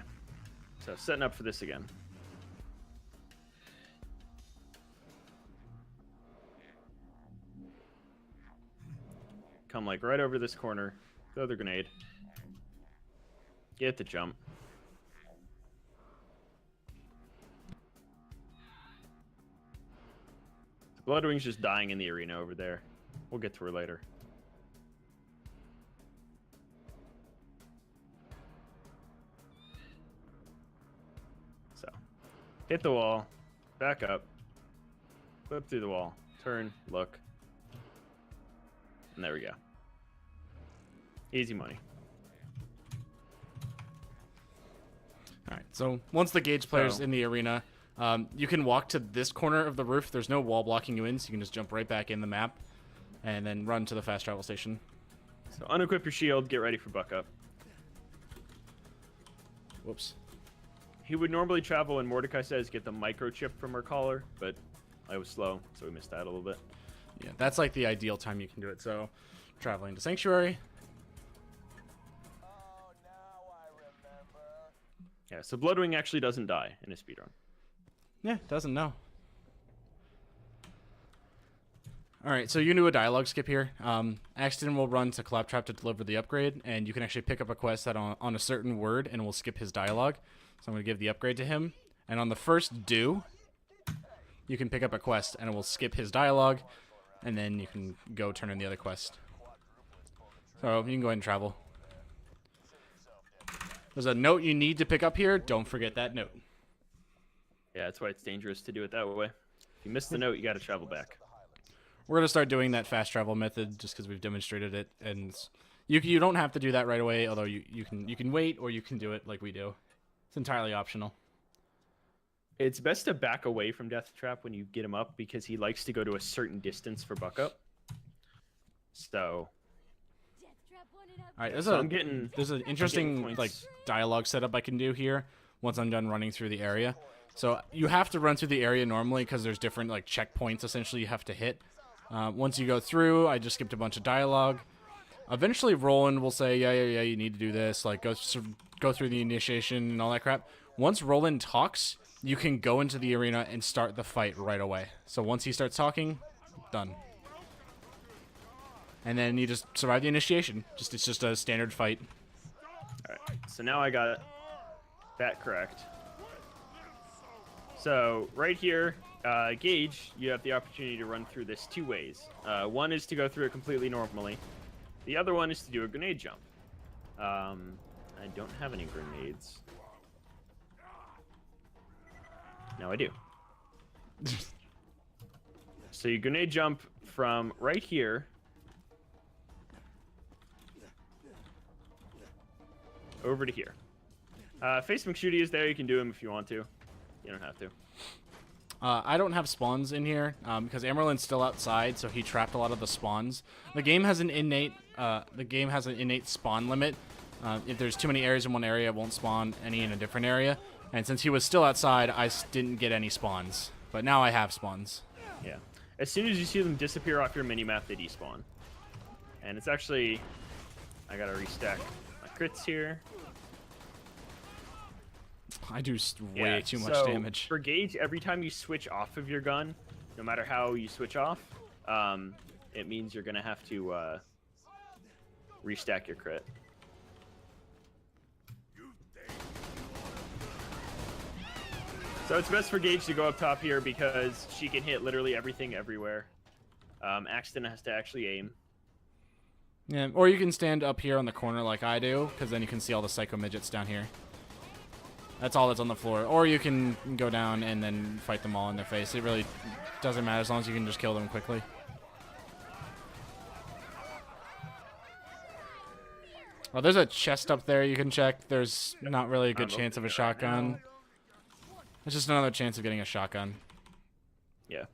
so setting up for this again. Come like right over this corner, throw the grenade, get the jump. Bloodwing's just dying in the arena over there. We'll get to her later. So, hit the wall, back up, flip through the wall, turn, look, and there we go. Easy money. All right, so once the Gage player's in the arena, you can walk to this corner of the roof. There's no wall blocking you in, so you can just jump right back in the map and then run to the fast travel station. So unequip your shield, get ready for buck up. Whoops. He would normally travel, and Mordecai says get the microchip from her collar, but I was slow, so we missed that a little bit. Yeah, that's like the ideal time you can do it. So traveling to Sanctuary. Yeah, so Bloodwing actually doesn't die in a speedrun. Yeah, doesn't know. All right, so you can do a dialogue skip here. Axton will run to Claptrap to deliver the upgrade, and you can actually pick up a quest that on a certain word, and we'll skip his dialogue. So I'm going to give the upgrade to him. And on the first do, you can pick up a quest, and it will skip his dialogue, and then you can go turn in the other quest. So you can go ahead and travel. There's a note you need to pick up here. Don't forget that note. Yeah, that's why it's dangerous to do it that way. If you miss the note, you got to travel back. We're gonna start doing that fast travel method just because we've demonstrated it, and you don't have to do that right away. Although you can wait, or you can do it like we do. It's entirely optional. It's best to back away from Death Trap when you get him up because he likes to go to a certain distance for buck up. So. All right, there's an interesting like dialogue setup I can do here once I'm done running through the area. So you have to run through the area normally because there's different like checkpoints essentially you have to hit. Once you go through, I just skipped a bunch of dialogue. Eventually, Roland will say, yeah, you need to do this. Like go through the initiation and all that crap. Once Roland talks, you can go into the arena and start the fight right away. So once he starts talking, done. And then you just survive the initiation. It's just a standard fight. All right, so now I got that correct. So right here, Gage, you have the opportunity to run through this two ways. One is to go through it completely normally. The other one is to do a grenade jump. I don't have any grenades. No, I do. So you grenade jump from right here over to here. Face McShooty is there. You can do him if you want to. You don't have to. I don't have spawns in here because Amerlin's still outside, so he trapped a lot of the spawns. The game has an innate spawn limit. If there's too many areas in one area, it won't spawn any in a different area. And since he was still outside, I didn't get any spawns. But now I have spawns. Yeah. As soon as you see them disappear off your mini-map, they despawn. And it's actually... I gotta restack my crits here. I do way too much damage. For Gage, every time you switch off of your gun, no matter how you switch off, it means you're gonna have to restack your crit. So it's best for Gage to go up top here because she can hit literally everything everywhere. Axton has to actually aim. Yeah, or you can stand up here on the corner like I do, because then you can see all the psycho midgets down here. That's all that's on the floor. Or you can go down and then fight them all in their face. It really doesn't matter as long as you can just kill them quickly. Well, there's a chest up there you can check. There's not really a good chance of a shotgun. It's just another chance of getting a shotgun. Yeah.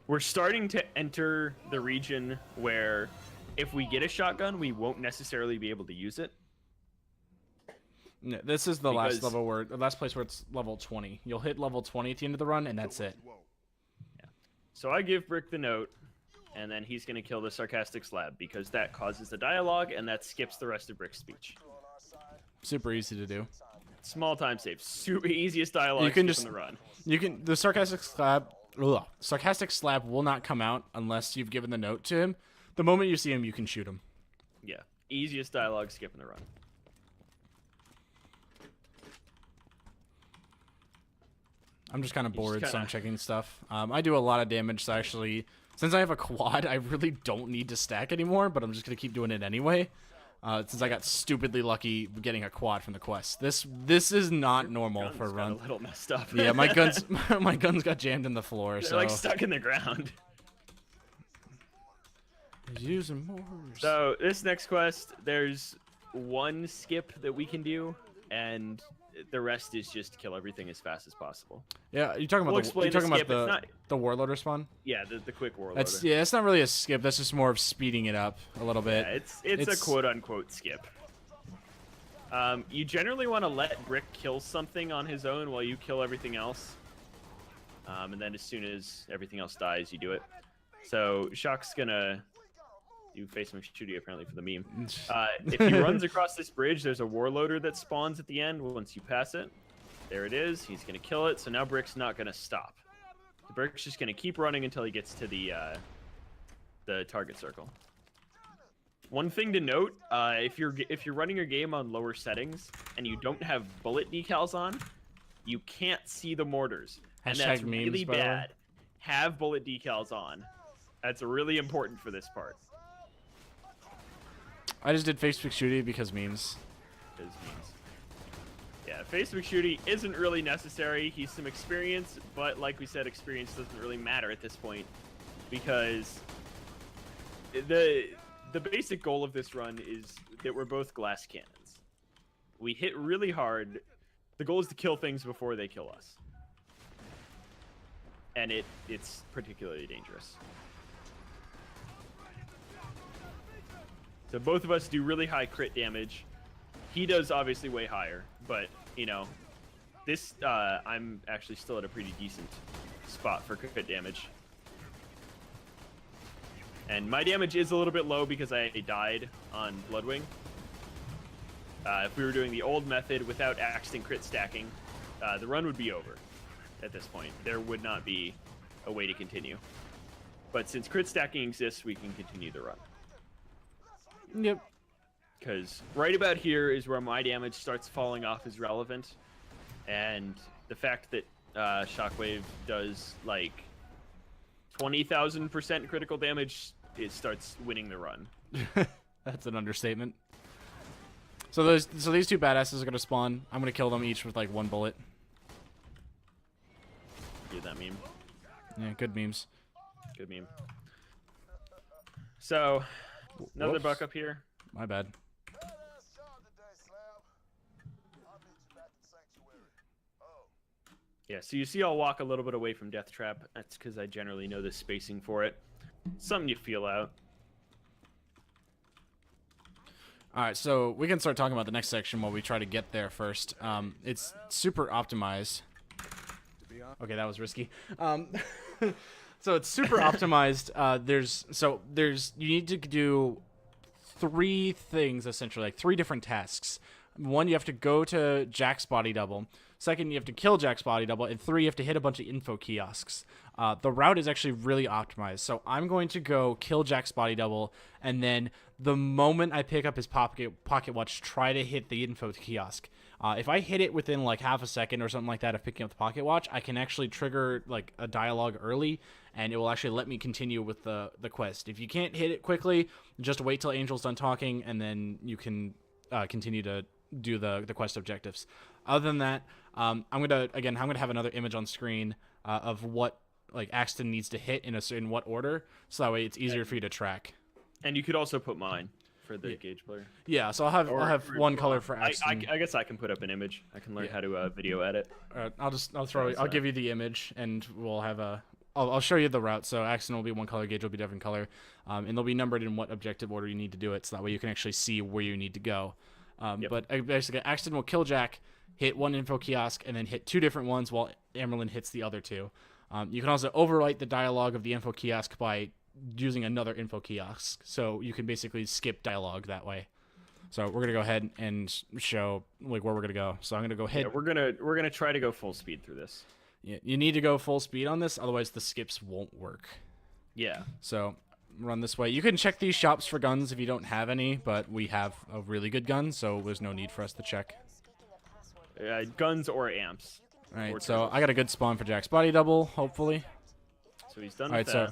We're starting to enter the region where if we get a shotgun, we won't necessarily be able to use it. No, this is the last level where the last place where it's level 20. You'll hit level 20 at the end of the run, and that's it. Yeah. So I give Brick the note, and then he's going to kill the sarcastic slab because that causes the dialogue, and that skips the rest of Brick's speech. Super easy to do. Small time save. Super easiest dialogue you can just on the run. You can the sarcastic slab will not come out unless you've given the note to him. The moment you see him, you can shoot him. Yeah. Easiest dialogue skipping the run. I'm just kind of bored, so I'm checking stuff. I do a lot of damage, so actually, since I have a quad, I really don't need to stack anymore, but I'm just going to keep doing it anyway. since I got stupidly lucky getting a quad from the quest. This is not normal for a run. A little messed up. Yeah, my guns got jammed in the floor. They're so like stuck in the ground. Using mortars. So this next quest, there's one skip that we can do, and the rest is just kill everything as fast as possible. Yeah, you're talking about the warlord spawn? Yeah, the quick warlord. It's not really a skip. That's just more of speeding it up a little bit. Yeah, it's a quote unquote skip. You generally want to let Brick kill something on his own while you kill everything else. And then as soon as everything else dies, you do it. So Shock's gonna do face shooty apparently for the meme. If he runs across this bridge, there's a warloader that spawns at the end once you pass it. There it is. He's gonna kill it. So now Brick's not gonna stop. The Brick's just gonna keep running until he gets to the target circle. One thing to note, if you're running your game on lower settings and you don't have bullet decals on, you can't see the mortars, and that's really bad. Have bullet decals on. That's really important for this part. I just did face shooty because memes. Yeah, face shooty isn't really necessary. He's some experience, but like we said, experience doesn't really matter at this point because the basic goal of this run is that we're both glass cannons. We hit really hard. The goal is to kill things before they kill us. And it's particularly dangerous. So both of us do really high crit damage. He does obviously way higher, but you know, this I'm actually still at a pretty decent spot for crit damage. And my damage is a little bit low because I died on Bloodwing. If we were doing the old method without Axton crit stacking, the run would be over at this point. There would not be a way to continue. But since crit stacking exists, we can continue the run. Yep. Because right about here is where my damage starts falling off as relevant. And the fact that Shockwave does like 20,000% critical damage, it starts winning the run. That's an understatement. So these two badasses are gonna spawn. I'm gonna kill them each with like one bullet. Do that meme. Yeah, good memes. Good meme. So another Whoops. buck up here. My bad. Yeah, so you see I'll walk a little bit away from Death Trap. That's because I generally know the spacing for it. Something you feel out. Alright, so we can start talking about the next section while we try to get there first. It's super optimized. Okay, that was risky. So it's super optimized. You need to do 3 things, essentially, like 3 different tasks. 1, you have to go to Jack's body double. 2nd, you have to kill Jack's body double. And 3, you have to hit a bunch of info kiosks. The route is actually really optimized. So I'm going to go kill Jack's body double, and then the moment I pick up his pocket watch, try to hit the info kiosk. If I hit it within like half a second or something like that of picking up the pocket watch, I can actually trigger like a dialogue early, and it will actually let me continue with the quest. If you can't hit it quickly, just wait till Angel's done talking, and then you can continue to do the quest objectives. Other than that, I'm gonna have another image on screen of what like Axton needs to hit in what order, so that way it's easier for you to track. And you could also put mine for the gauge player. Yeah, so I'll have one color for Axton. I guess I can put up an image. I can learn how to video edit. I'll give you the image, and we'll have I'll show you the route. So Axton will be one color, gauge will be different color, and they'll be numbered in what objective order you need to do it, so that way you can actually see where you need to go. But basically, Axton will kill Jack, hit one info kiosk, and then hit 2 different ones while Amerlin hits the other 2. You can also overwrite the dialogue of the info kiosk by using another info kiosk, so you can basically skip dialogue that way. So we're gonna go ahead and show like where we're gonna go. So I'm gonna go ahead. Yeah, we're gonna try to go full speed through this. Yeah, you need to go full speed on this, otherwise the skips won't work. Yeah. So run this way. You can check these shops for guns if you don't have any, but we have a really good gun, so there's no need for us to check. Guns or amps. All right, so I got a good spawn for Jack's body double, hopefully. So he's done with that. So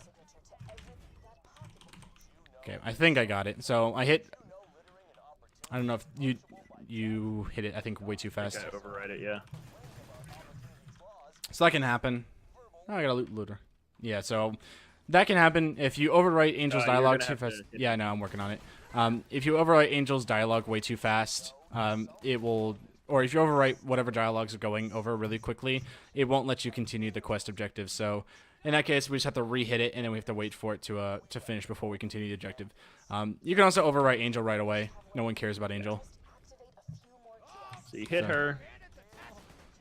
okay, I think I got it. So I hit I don't know if you hit it, I think, way too fast. I override it, yeah. So that can happen. Oh, I got a looter. Yeah, so that can happen if you overwrite Angel's dialogue too fast. Yeah, no, I'm working on it. If you overwrite Angel's dialogue way too fast, it will, or if you overwrite whatever dialogues are going over really quickly, it won't let you continue the quest objective. So in that case, we just have to re-hit it, and then we have to wait for it to finish before we continue the objective. You can also overwrite Angel right away. No one cares about Angel. So you hit her.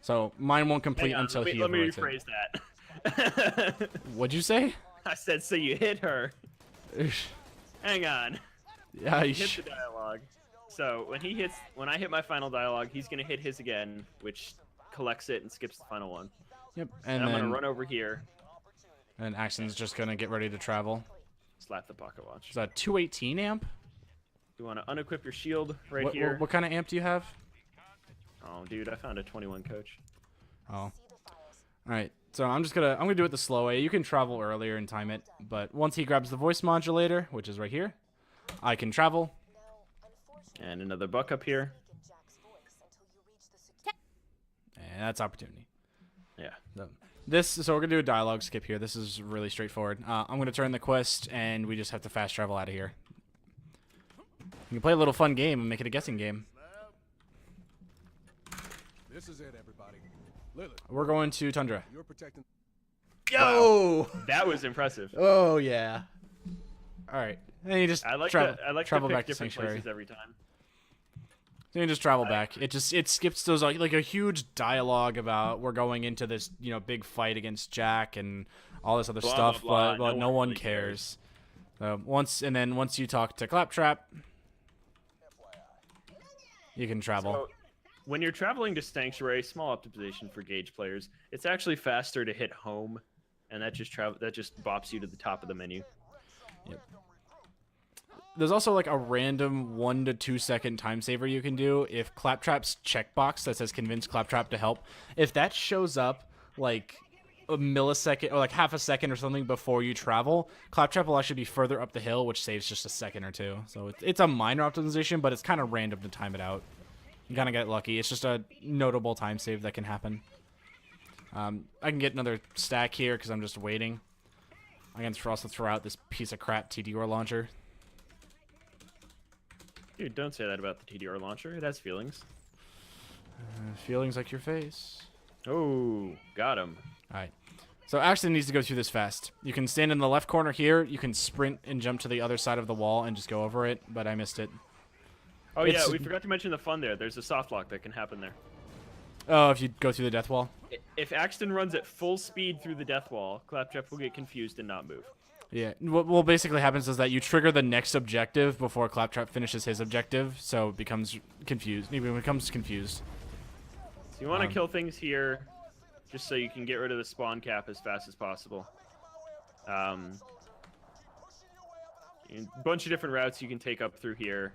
So mine won't complete until he overwrites it. Let me rephrase that. What'd you say? I said, so you hit her. Hang on. Yeah, you hit the dialogue. So when I hit my final dialogue, he's gonna hit his again, which collects it and skips the final one. Yep. And I'm gonna run over here. And Axton's just gonna get ready to travel. Slap the pocket watch. Is that 218 amp? You want to unequip your shield right here. What kind of amp do you have? Oh, dude, I found a 21 coach. Oh. All right. So I'm gonna do it the slow way. You can travel earlier and time it, but once he grabs the voice modulator, which is right here, I can travel. And another buck up here. And that's opportunity. Yeah. So we're gonna do a dialogue skip here. This is really straightforward. I'm gonna turn the quest, and we just have to fast travel out of here. You can play a little fun game and make it a guessing game. This is it, everybody. Lilith, We're going to Tundra. you're protecting. Yo! Wow. That was impressive. Oh yeah. All right. And you just I like travel to pick back to different Sanctuary. places every time. So you can just travel back. It skips those like a huge dialogue about we're going into this big fight against Jack and all this other stuff, blah, but no one really cares. So once you talk to Claptrap, you can travel. So, when you're traveling to Sanctuary, small optimization for Gauge players, it's actually faster to hit home, and that just bops you to the top of the menu. Yep. There's also like a random 1 to 2 second time saver you can do if Claptrap's checkbox that says convince Claptrap to help, if that shows up like a millisecond or like half a second or something before you travel, Claptrap will actually be further up the hill, which saves just a second or two. So it's a minor optimization, but it's kind of random to time it out. You kind of get lucky. It's just a notable time save that can happen. I can get another stack here because I'm just waiting. I can also throw out this piece of crap TDR launcher. Dude, don't say that about the TDR launcher. It has feelings. Feelings like your face. Oh, got him. All right. So Axton needs to go through this fast. You can stand in the left corner here. You can sprint and jump to the other side of the wall and just go over it, but I missed it. Oh, yeah, we forgot to mention the fun there. There's a soft lock that can happen there. Oh, if you go through the death wall? If Axton runs at full speed through the death wall, Claptrap will get confused and not move. Yeah. What basically happens is that you trigger the next objective before Claptrap finishes his objective, so it becomes confused. So you want to kill things here, just so you can get rid of the spawn cap as fast as possible. A bunch of different routes you can take up through here.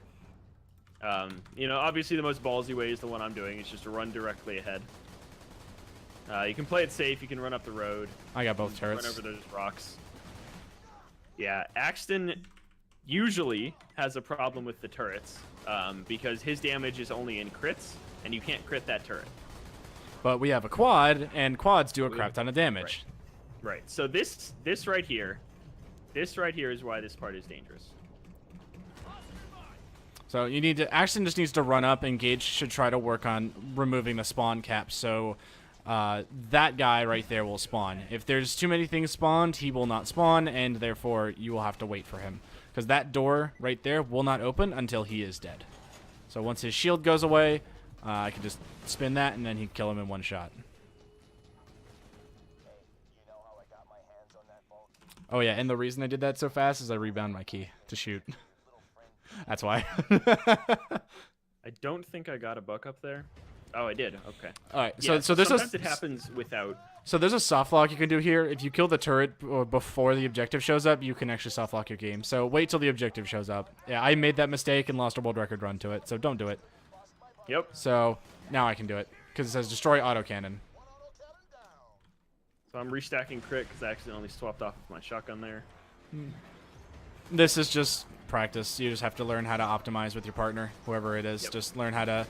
Obviously the most ballsy way is the one I'm doing. It's just to run directly ahead. You can play it safe. You can run up the road. I got both turrets. Run over those rocks. Yeah, Axton usually has a problem with the turrets because his damage is only in crits, and you can't crit that turret. But we have a quad, and quads do a crap ton of damage. Right. So this right here is why this part is dangerous. So Axton just needs to run up, and Gage should try to work on removing the spawn cap. So that guy right there will spawn. If there's too many things spawned, he will not spawn, and therefore you will have to wait for him. Because that door right there will not open until he is dead. So once his shield goes away, I can just spin that, and then he can kill him in one shot. Oh yeah, and the reason I did that so fast is I rebound my key to shoot. That's why. I don't think I got a buck up there. Oh, I did. Okay. All right. Yeah, So there's sometimes it happens without. So there's a soft lock you can do here. If you kill the turret before the objective shows up, you can actually soft lock your game. So wait till the objective shows up. Yeah, I made that mistake and lost a world record run to it. So don't do it. Yep. So now I can do it because it says destroy autocannon. So I'm restacking crit because I accidentally swapped off my shotgun there. This is just practice. You just have to learn how to optimize with your partner, whoever it is. Yep. Just learn how to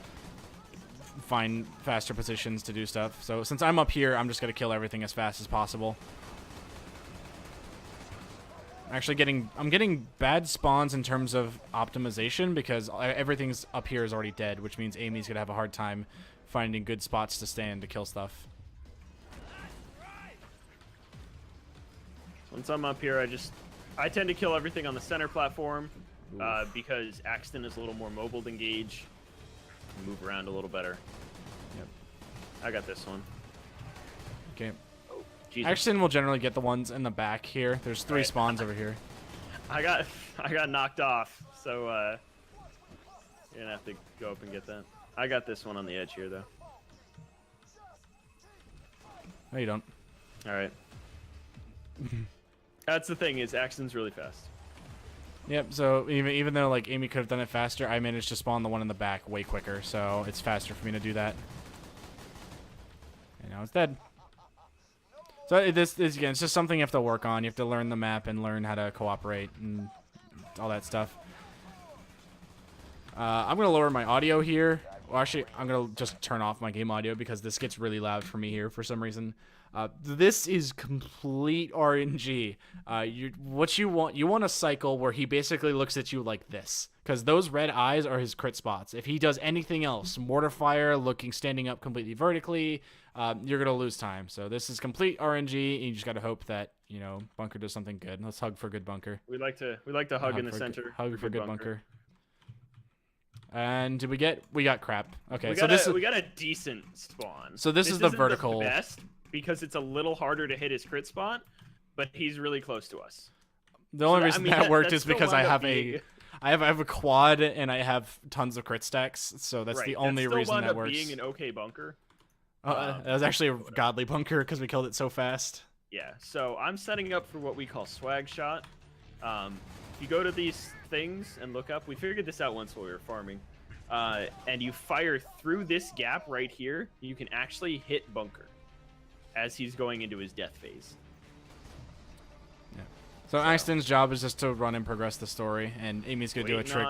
find faster positions to do stuff. So since I'm up here, I'm just going to kill everything as fast as possible. Actually, I'm getting bad spawns in terms of optimization because everything's up here is already dead, which means Amy's going to have a hard time finding good spots to stand to kill stuff. Once I'm up here, I tend to kill everything on the center platform because Axton is a little more mobile than Gage. Move around a little better. Yep. I got this one. Okay. Oh, Jesus. Axton will generally get the ones in the back here. There's 3 Right. spawns over here. I got knocked off, so you're gonna have to go up and get that. I got this one on the edge here, though. No, you don't. All right. That's the thing, is Axton's really fast. Yep, so even though like Amy could have done it faster, I managed to spawn the one in the back way quicker, so it's faster for me to do that. And now it's dead. So this again, it's just something you have to work on. You have to learn the map and learn how to cooperate and all that stuff. I'm gonna lower my audio here. Well, actually, I'm gonna just turn off my game audio because this gets really loud for me here for some reason. This is complete RNG. What you want a cycle where he basically looks at you like this, because those red eyes are his crit spots. If he does anything else, mortar looking, standing up completely vertically, you're gonna lose time. So this is complete RNG, and you just gotta hope that Bunker does something good. Let's hug for good Bunker. We like to hug in the center. Hug for good Bunker. And did we got crap? Okay, we got a decent spawn. So this is the isn't vertical. The best because it's a little harder to hit his crit spot, but he's really close to us. The only reason that worked is still because I wound up have being- I have a quad and I have tons of crit stacks, so that's the only reason that works. Being an okay bunker. That was actually a godly bunker because we killed it so fast. Yeah, so I'm setting up for what we call swag shot. If you go to these things and look up, we figured this out once while we were farming, and you fire through this gap right here, you can actually hit Bunker as he's going into his death phase. Yeah. So Axton's job is just to run and progress the story, and Amy's gonna do a trick.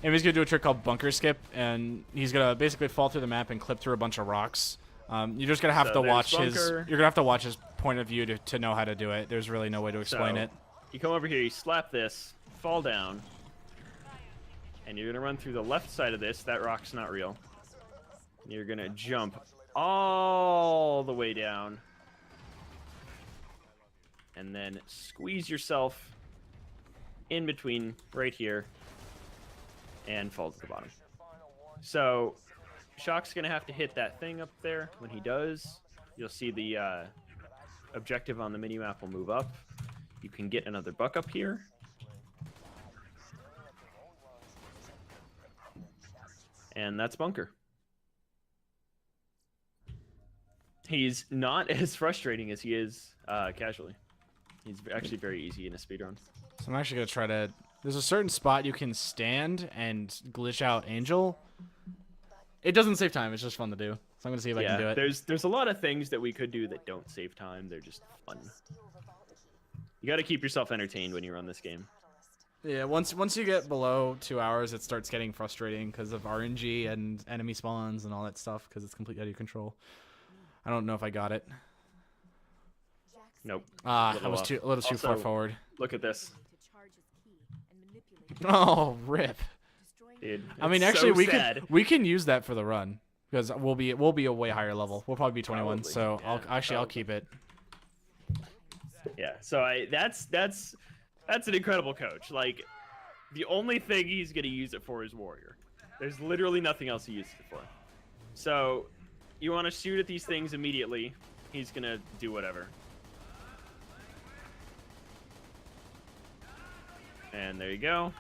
Amy's gonna do a trick called bunker skip, and he's gonna basically fall through the map and clip through a bunch of rocks. You're just gonna have to watch you're gonna have to watch his point of view to know how to do it. There's really no way to explain it. You come over here, you slap this, fall down, and you're gonna run through the left side of this. That rock's not real. You're gonna jump all the way down, and then squeeze yourself in between right here, and fall to the bottom. So Shock's gonna have to hit that thing up there. When he does, you'll see the objective on the minimap will move up. You can get another buck up here. And that's Bunker. He's not as frustrating as he is casually. He's actually very easy in a speedrun. So I'm actually gonna try to. There's a certain spot you can stand and glitch out Angel. It doesn't save time. It's just fun to do. So I'm gonna see if I can do it. There's a lot of things that we could do that don't save time. They're just fun. You got to keep yourself entertained when you run this game. Yeah, once you get below 2 hours, it starts getting frustrating because of RNG and enemy spawns and all that stuff because it's completely out of your control. I don't know if I got it. Nope. I was a little too far forward. Look at this. Oh, rip. Dude, I mean, actually, we can use that for the run because we'll be a way higher level. We'll probably be 21. Probably. So Yeah, I'll keep it. Yeah. So that's an incredible coach. Like, the only thing he's gonna use it for is warrior. There's literally nothing else he uses it for. So you want to shoot at these things immediately. He's gonna do whatever. And there you go.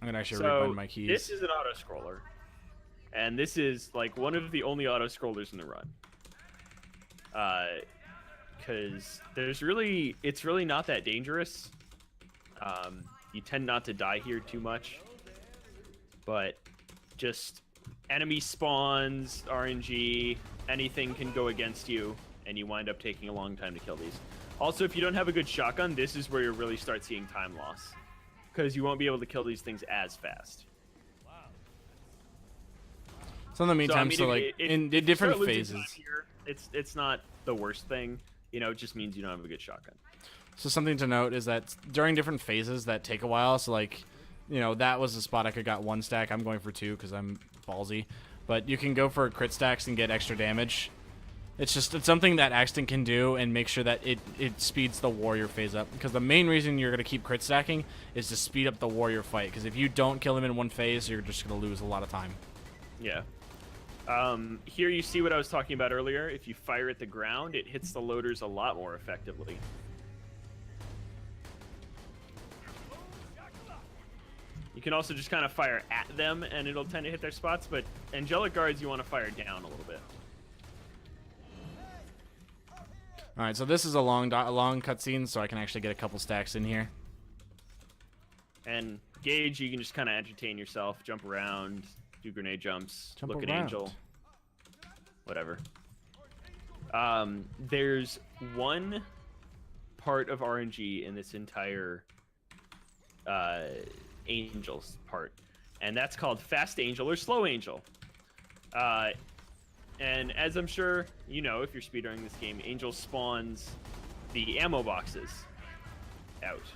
I'm gonna actually So rebind my keys. this is an auto scroller, and this is like one of the only auto scrollers in the run. Because it's really not that dangerous. You tend not to die here too much, but just enemy spawns, RNG, anything can go against you, and you wind up taking a long time to kill these. Also, if you don't have a good shotgun, this is where you really start seeing time loss, because you won't be able to kill these things as fast. So in the meantime, So, I mean, in if you different start losing phases. time here, it's not the worst thing. You know, it just means you don't have a good shotgun. So something to note is that during different phases that take a while. So like, you know, that was a spot I could got 1 stack. I'm going for 2 because I'm ballsy. But you can go for crit stacks and get extra damage. It's something that Axton can do and make sure that it speeds the warrior phase up. Because the main reason you're going to keep crit stacking is to speed up the warrior fight. Because if you don't kill him in one phase, you're just going to lose a lot of time. Yeah. Here you see what I was talking about earlier. If you fire at the ground, it hits the loaders a lot more effectively. You can also just kind of fire at them, and it'll tend to hit their spots, but Angelic Guards, you want to fire down a little bit. All right, so this is a long cutscene, so I can actually get a couple stacks in here. And Gage, you can just kind of entertain yourself, jump around, do grenade jumps, look at Angel, whatever. There's one part of RNG in this entire Angel's part, and that's called Fast Angel or Slow Angel. And as I'm sure you know, if you're speedrunning this game, Angel spawns the ammo boxes out.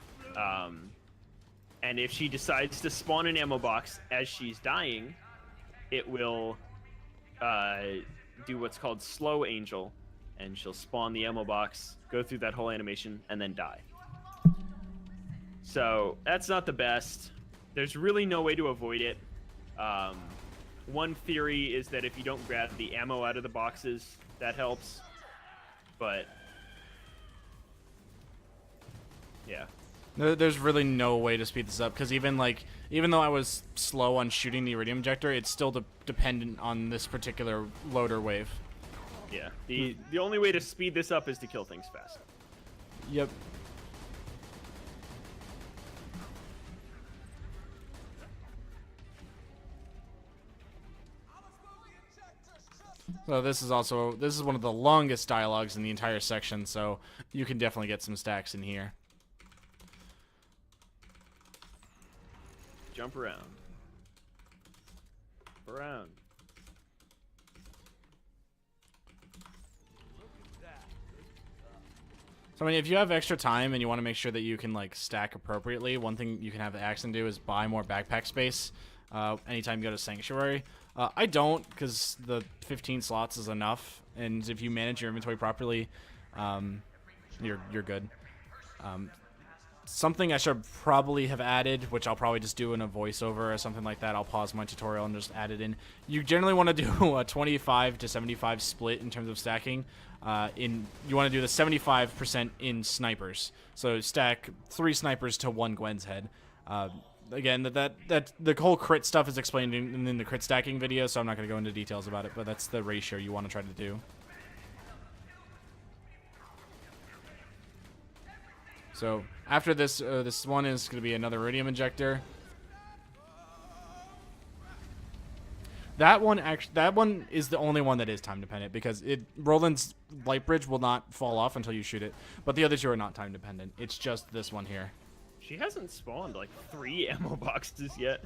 And if she decides to spawn an ammo box as she's dying, it will do what's called Slow Angel, and she'll spawn the ammo box, go through that whole animation, and then die. So that's not the best. There's really no way to avoid it. One theory is that if you don't grab the ammo out of the boxes, that helps. But yeah. There's really no way to speed this up because even though I was slow on shooting the iridium injector, it's still dependent on this particular loader wave. Yeah. The only way to speed this up is to kill things fast. Yep. So this is one of the longest dialogues in the entire section, so you can definitely get some stacks in here. Jump around. Around. So I mean, if you have extra time and you want to make sure that you can like stack appropriately, one thing you can have the Axton do is buy more backpack space anytime you go to Sanctuary. I don't, because the 15 slots is enough, and if you manage your inventory properly, you're good. Something I should probably have added, which I'll probably just do in a voiceover or something like that. I'll pause my tutorial and just add it in. You generally want to do a 25 to 75 split in terms of stacking. You want to do the 75% in snipers. So stack 3 snipers to 1 Gwen's head. Again, that the whole crit stuff is explained in the crit stacking video, so I'm not going to go into details about it, but that's the ratio you want to try to do. So after this, this one is going to be another iridium injector. That one is the only one that is time dependent because Roland's light bridge will not fall off until you shoot it, but the other 2 are not time dependent. It's just this one here. She hasn't spawned like 3 ammo boxes yet.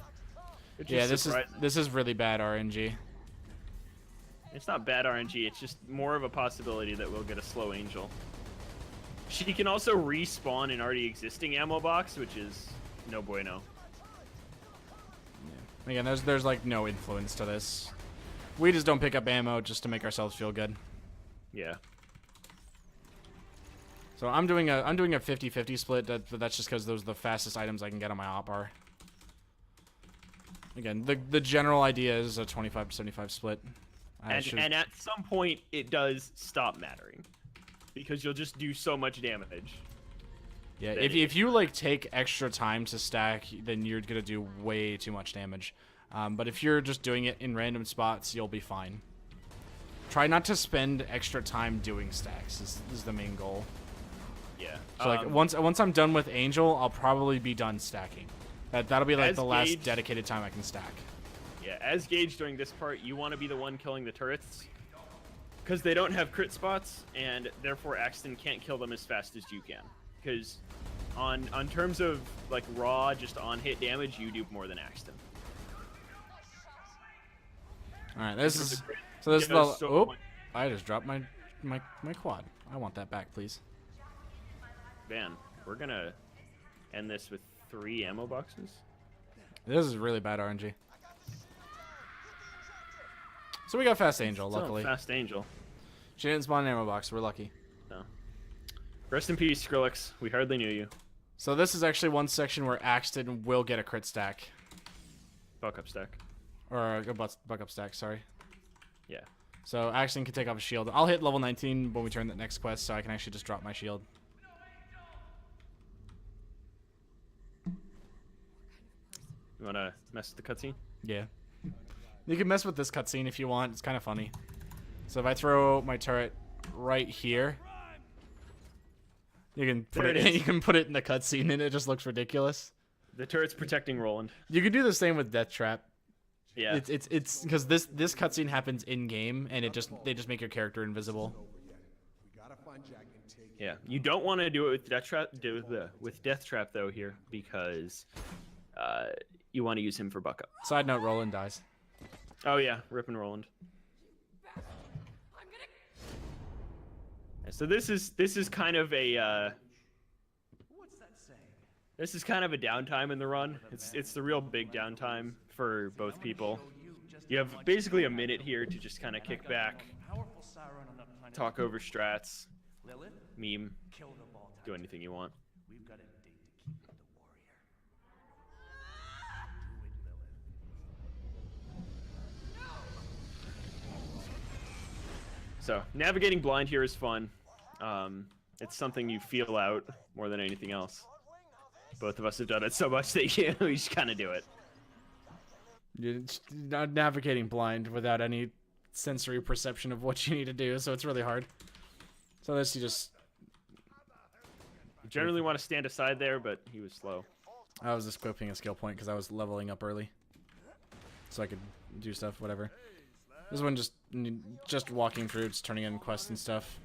Yeah, this is really bad RNG. It's not bad RNG. It's just more of a possibility that we'll get a Slow Angel. She can also respawn an already existing ammo box, which is no bueno. Yeah. Again, there's like no influence to this. We just don't pick up ammo just to make ourselves feel good. Yeah. So I'm doing a 50-50 split. That's just because those are the fastest items I can get on my hotbar. Again, the general idea is a 25-75 split. And at some point, it does stop mattering. Because you'll just do so much damage. Yeah, if you like take extra time to stack, then you're gonna do way too much damage. But if you're just doing it in random spots, you'll be fine. Try not to spend extra time doing stacks. Is the main goal. Yeah. So like once I'm done with Angel, I'll probably be done stacking. That'll be like the last dedicated time I can stack. Yeah, as Gage during this part, you want to be the one killing the turrets. Because they don't have crit spots, and therefore Axton can't kill them as fast as you can. Because on terms of like raw, just on hit damage, you do more than Axton. All right, this is so this is the. Oh, I just dropped my quad. I want that back, please. Man, we're gonna end this with 3 ammo boxes. This is really bad RNG. So we got Fast Angel, Still luckily. Fast Angel. She didn't spawn an ammo box. We're lucky. No. Rest in peace, Skrillex. We hardly knew you. So this is actually one section where Axton will get a crit stack. Buck up stack. Or a buck up stack, sorry. Yeah. So Axton can take off a shield. I'll hit level 19 when we turn that next quest, so I can actually just drop my shield. You wanna mess with the cutscene? Yeah. You can mess with this cutscene if you want. It's kind of funny. So if I throw my turret right here, you can put it. You can put it in the cutscene, and it just looks ridiculous. The turret's protecting Roland. You can do the same with Death Trap. Yeah. It's because this cutscene happens in game, and they just make your character invisible. Yeah. You don't want to do it with Death Trap. With Death Trap though here because you want to use him for buck up. Side note: Roland dies. Oh yeah, ripping Roland. So this is kind of a this is kind of a downtime in the run. It's the real big downtime for both people. You have basically a minute here to just kind of kick back, talk over strats, meme, do anything you want. So navigating blind here is fun. It's something you feel out more than anything else. Both of us have done it so much that we just kind of do it. You're not navigating blind without any sensory perception of what you need to do, so it's really hard. So this you just generally want to stand aside there, but he was slow. I was just equipping a skill point because I was leveling up early, so I could do stuff, whatever. This one just walking through, just turning in quests and stuff.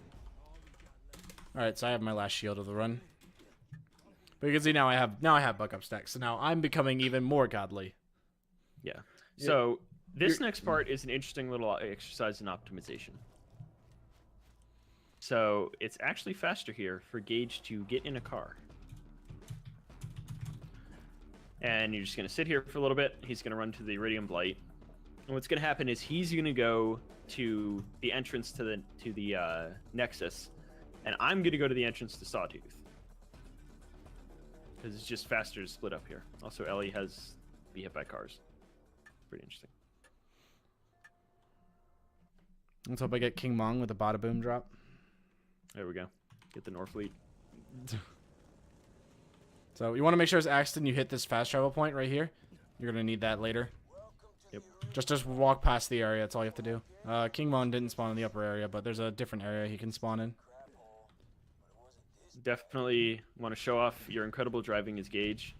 Alright, so I have my last shield of the run. But you can see now I have buck up stacks, so now I'm becoming even more godly. Yeah. So this next part is an interesting little exercise in optimization. So it's actually faster here for Gage to get in a car. And you're just gonna sit here for a little bit. He's gonna run to the Iridium Blight. And what's going to happen is he's going to go to the entrance to the Nexus, and I'm going to go to the entrance to Sawtooth. Because it's just faster to split up here. Also, Ellie has be hit by cars. Pretty interesting. Let's hope I get King Mong with a bada boom drop. There we go. Get the Norfleet. So you want to make sure as Axton you hit this fast travel point right here. You're going to need that later. Yep. Just walk past the area. That's all you have to do. King Mon didn't spawn in the upper area, but there's a different area he can spawn in. Definitely want to show off your incredible driving as Gage.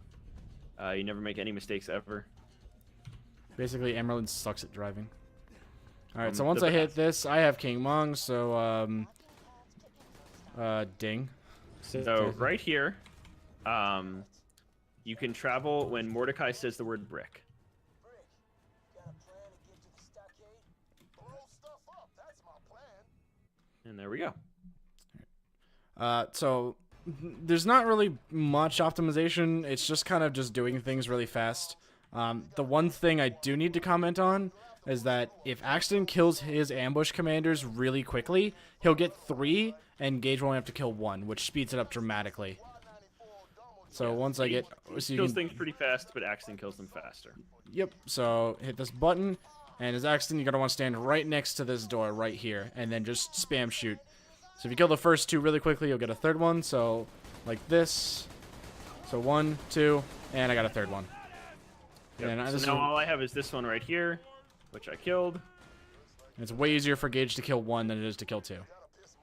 You never make any mistakes ever. Basically, Emerald sucks at driving. All right, so once I hit this, I have King Mong. So ding. So right here, you can travel when Mordecai says the word brick. And there we go. So there's not really much optimization. It's just kind of just doing things really fast. The one thing I do need to comment on is that if Axton kills his ambush commanders really quickly, he'll get 3, and Gage will only have to kill 1, which speeds it up dramatically. So once I get... So kills things pretty fast, but Axton kills them faster. Yep, so hit this button, and as Axton, you're going to want to stand right next to this door right here, and then just spam shoot. So if you kill the first 2 really quickly, you'll get a 3rd one, so like this. So 1, 2, and I got a 3rd one. Yep. And so now all I have is this one right here, which I killed. It's way easier for Gage to kill 1 than it is to kill 2.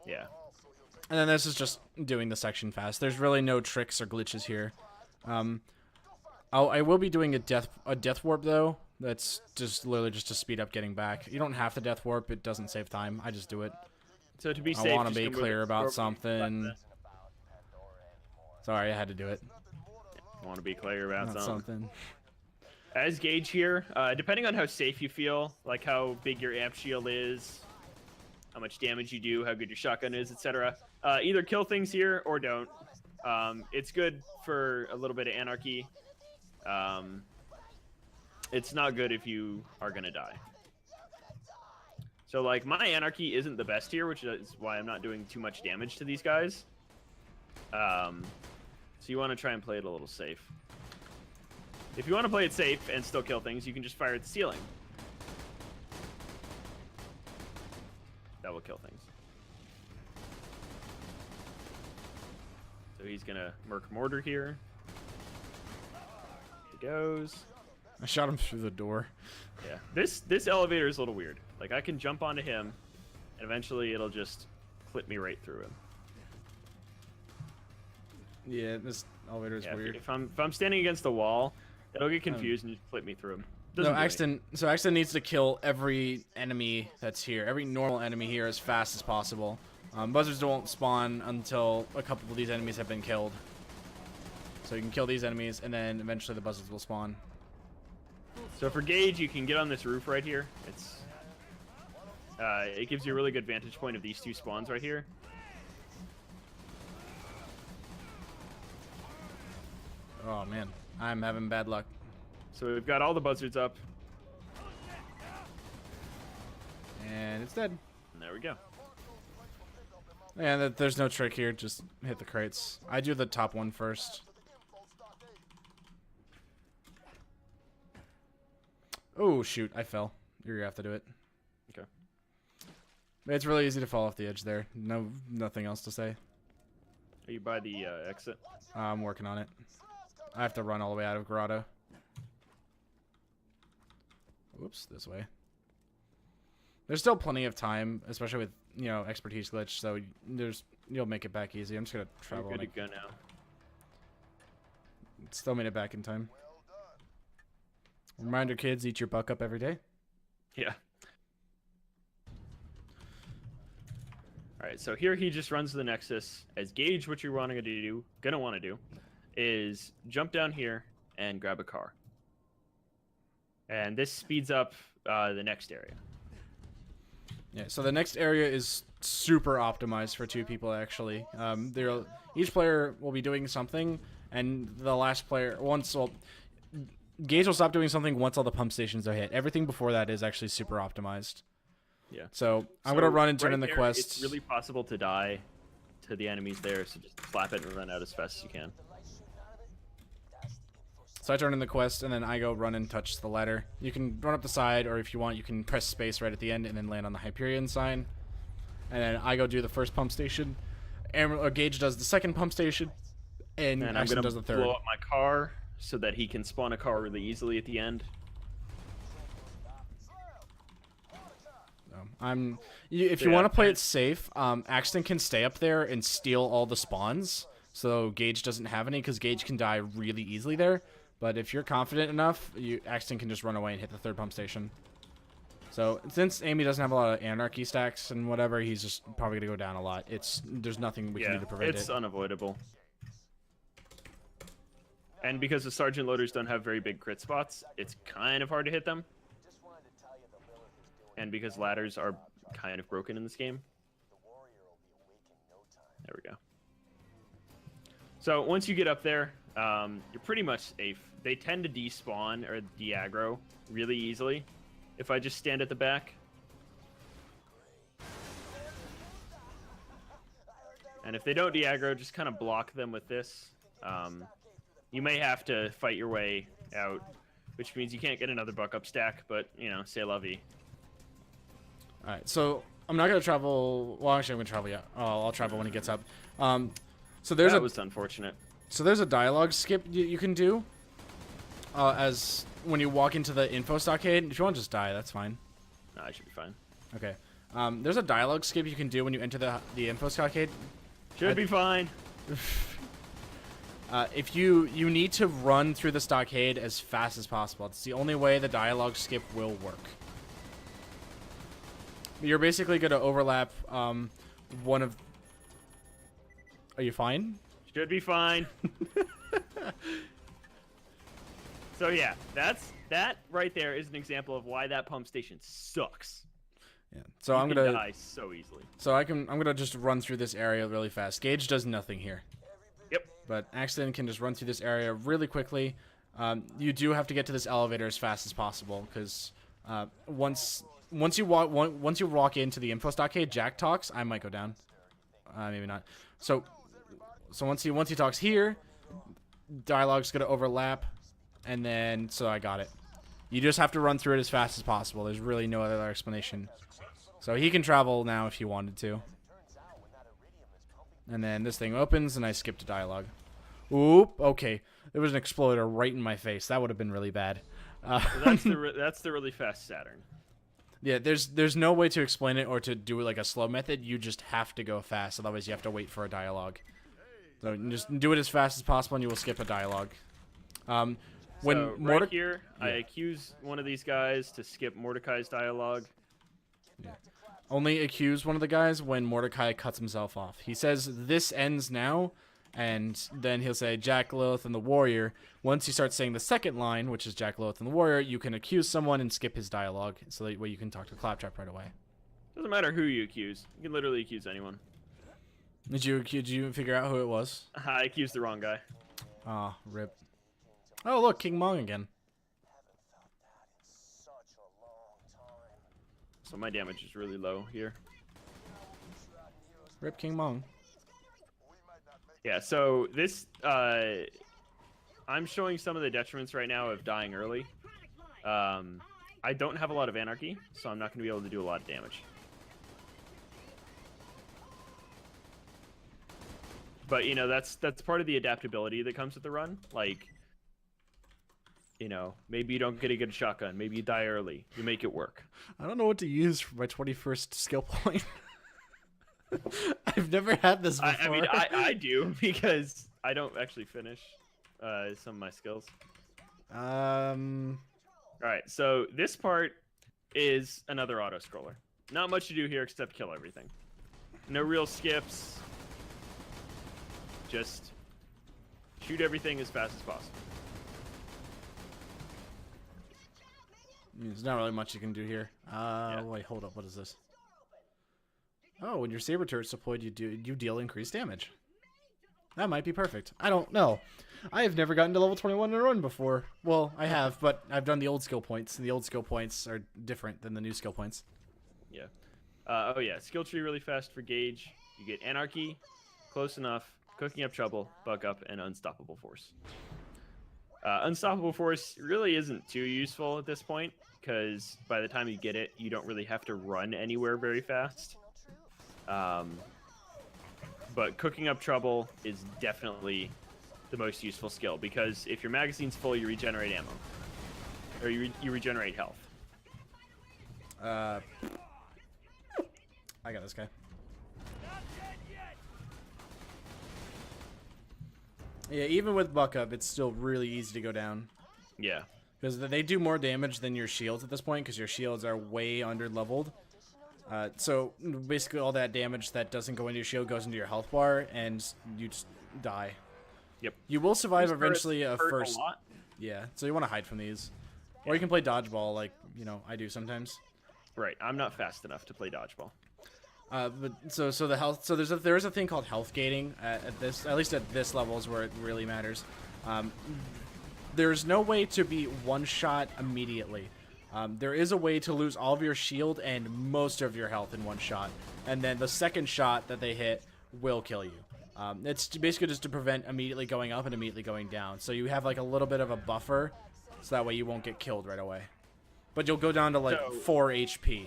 Yeah. And then this is just doing the section fast. There's really no tricks or glitches here. I will be doing a death warp though. That's just literally just to speed up getting back. You don't have to death warp. It doesn't save time. I just do it. So to be I safe, want to just be gonna move clear it about forward. something. Sorry, I had to do it. I want to be clear about Not something. As Gage here, depending on how safe you feel, like how big your amp shield is, how much damage you do, how good your shotgun is, etc. Either kill things here or don't. It's good for a little bit of anarchy. It's not good if you are gonna die. So like my anarchy isn't the best here, which is why I'm not doing too much damage to these guys. So you want to try and play it a little safe. If you want to play it safe and still kill things, you can just fire at the ceiling. That will kill things. So he's gonna Merc Mortar here. He goes. I shot him through the door. Yeah, this elevator is a little weird. Like I can jump onto him, and eventually it'll just clip me right through him. Yeah, this elevator is weird. If I'm standing against the wall, it'll get confused and just clip me through him. No, Axton. So Axton needs to kill every enemy that's here, every normal enemy here, as fast as possible. Buzzards won't spawn until a couple of these enemies have been killed. So you can kill these enemies, and then eventually the buzzards will spawn. So for Gage, you can get on this roof right here. It gives you a really good vantage point of these two spawns right here. Oh man, I'm having bad luck. So we've got all the buzzards up. And it's dead. And there we go. And there's no trick here, just hit the crates. I do the top one first. Oh shoot, I fell. You're gonna have to do it. Okay. It's really easy to fall off the edge there. Nothing else to say. Are you by the exit? I'm working on it. I have to run all the way out of Grotto. Whoops, this way. There's still plenty of time, especially with, you know, expertise glitch, so you'll make it back easy. I'm just gonna travel. You're good to go now. Still made it back in time. Reminder, kids, eat your buck up every day. Yeah. Alright, so here he just runs to the Nexus. As Gage, what you're gonna want to do is jump down here and grab a car. And this speeds up the next area. Yeah, so the next area is super optimized for two people, actually. Each player will be doing something, and the last player, Gage will stop doing something once all the pump stations are hit. Everything before that is actually super optimized. Yeah. So I'm going to run and turn in the there, quest. It's really possible to die to the enemies there, so just slap it and run out as fast as you can. So I turn in the quest, and then I go run and touch the ladder. You can run up the side, or if you want, you can press space right at the end and then land on the Hyperion sign. And then I go do the first pump station. Gage does the second pump station, and I'm Axton going does the to third. blow up my car so that he can spawn a car really easily at the end. If you want to play it safe, Axton can stay up there and steal all the spawns, so Gage doesn't have any, because Gage can die really easily there. But if you're confident enough, Axton can just run away and hit the third pump station. So since Amy doesn't have a lot of anarchy stacks and whatever, he's just probably gonna go down a lot. There's nothing we can do to prevent it. It's unavoidable. And because the sergeant loaders don't have very big crit spots, it's kind of hard to hit them. And because ladders are kind of broken in this game. There we go. So once you get up there, you're pretty much safe. They tend to despawn or de-aggro really easily if I just stand at the back. And if they don't de-aggro, just kind of block them with this. You may have to fight your way out, which means you can't get another buck up stack, but, you know, c'est la vie. Alright, so I'm not going to travel... Well, actually, I'm going to travel, yeah. I'll travel when he gets up. So That was unfortunate. So there's a dialogue skip you can do as when you walk into the info stockade. If you want to just die, that's fine. No, I should be fine. Okay. There's a dialogue skip you can do when you enter the info stockade. Should be fine. If you need to run through the stockade as fast as possible. It's the only way the dialogue skip will work. You're basically going to overlap one of... Are you fine? Should be fine. So yeah, that right there is an example of why that pump station sucks. Yeah. So You I'm can gonna die so easily. So I'm gonna just run through this area really fast. Gage does nothing here. Yep. But Axton can just run through this area really quickly. You do have to get to this elevator as fast as possible because once you walk into the info stockade, Jack talks. I might go down. Maybe not. So once he talks here, dialogue's gonna overlap, and then so I got it. You just have to run through it as fast as possible. There's really no other explanation. So he can travel now if he wanted to. And then this thing opens, and I skipped a dialogue. Oop, okay. There was an exploder right in my face. That would have been really bad. So that's the really fast Saturn. Yeah, there's no way to explain it or to do it like a slow method. You just have to go fast. Otherwise, you have to wait for a dialogue. So just do it as fast as possible, and you will skip a dialogue. When So right here, I accuse one of these guys to skip Mordecai's dialogue. Yeah. Only accuse one of the guys when Mordecai cuts himself off. He says, "This ends now," and then he'll say, "Jack, Lilith, and the Warrior." Once you start saying the second line, which is Jack, Lilith, and the Warrior, you can accuse someone and skip his dialogue, so that way you can talk to Claptrap right away. Doesn't matter who you accuse. You can literally accuse anyone. Did you figure out who it was? I accused the wrong guy. Ah, rip. Oh, look, King Mong again. So my damage is really low here. Rip King Mong. Yeah, so this, I'm showing some of the detriments right now of dying early. I don't have a lot of anarchy, so I'm not going to be able to do a lot of damage. But, you know, that's part of the adaptability that comes with the run. Like, you know, maybe you don't get a good shotgun. Maybe you die early. You make it work. I don't know what to use for my 21st skill point. I've never had this before. I mean, I do, because I don't actually finish some of my skills. All right, so this part is another auto-scroller. Not much to do here except kill everything. No real skips. Just shoot everything as fast as possible. There's not really much you can do here. Wait, hold up. What is this? Oh, when your saber turret's deployed, you deal increased damage. That might be perfect. I don't know. I have never gotten to level 21 in a run before. Well, I have, but I've done the old skill points, and the old skill points are different than the new skill points. Yeah. Oh yeah, skill tree really fast for Gage. You get Anarchy, Close Enough, Cooking Up Trouble, Buck Up, and Unstoppable Force. Unstoppable Force really isn't too useful at this point, because by the time you get it, you don't really have to run anywhere very fast. But Cooking Up Trouble is definitely the most useful skill, because if your magazine's full, you regenerate ammo. Or you regenerate health. I got this guy. Yeah, even with Buck Up, it's still really easy to go down. Yeah. Because they do more damage than your shields at this point, because your shields are way under-leveled. So basically all that damage that doesn't go into your shield goes into your health bar, and you just die. Yep. You will survive These eventually turrets a hurt first... a lot. Yeah, so you want to hide from these. Or you can play dodgeball like, you know, I do sometimes. Right, I'm not fast enough to play dodgeball. So the health, so there's a thing called health gating at least at this level is where it really matters. There's no way to be one shot immediately. There is a way to lose all of your shield and most of your health in one shot, and then the second shot that they hit will kill you. It's basically just to prevent immediately going up and immediately going down. So you have like a little bit of a buffer, so that way you won't get killed right away. But you'll go down to like 4 HP.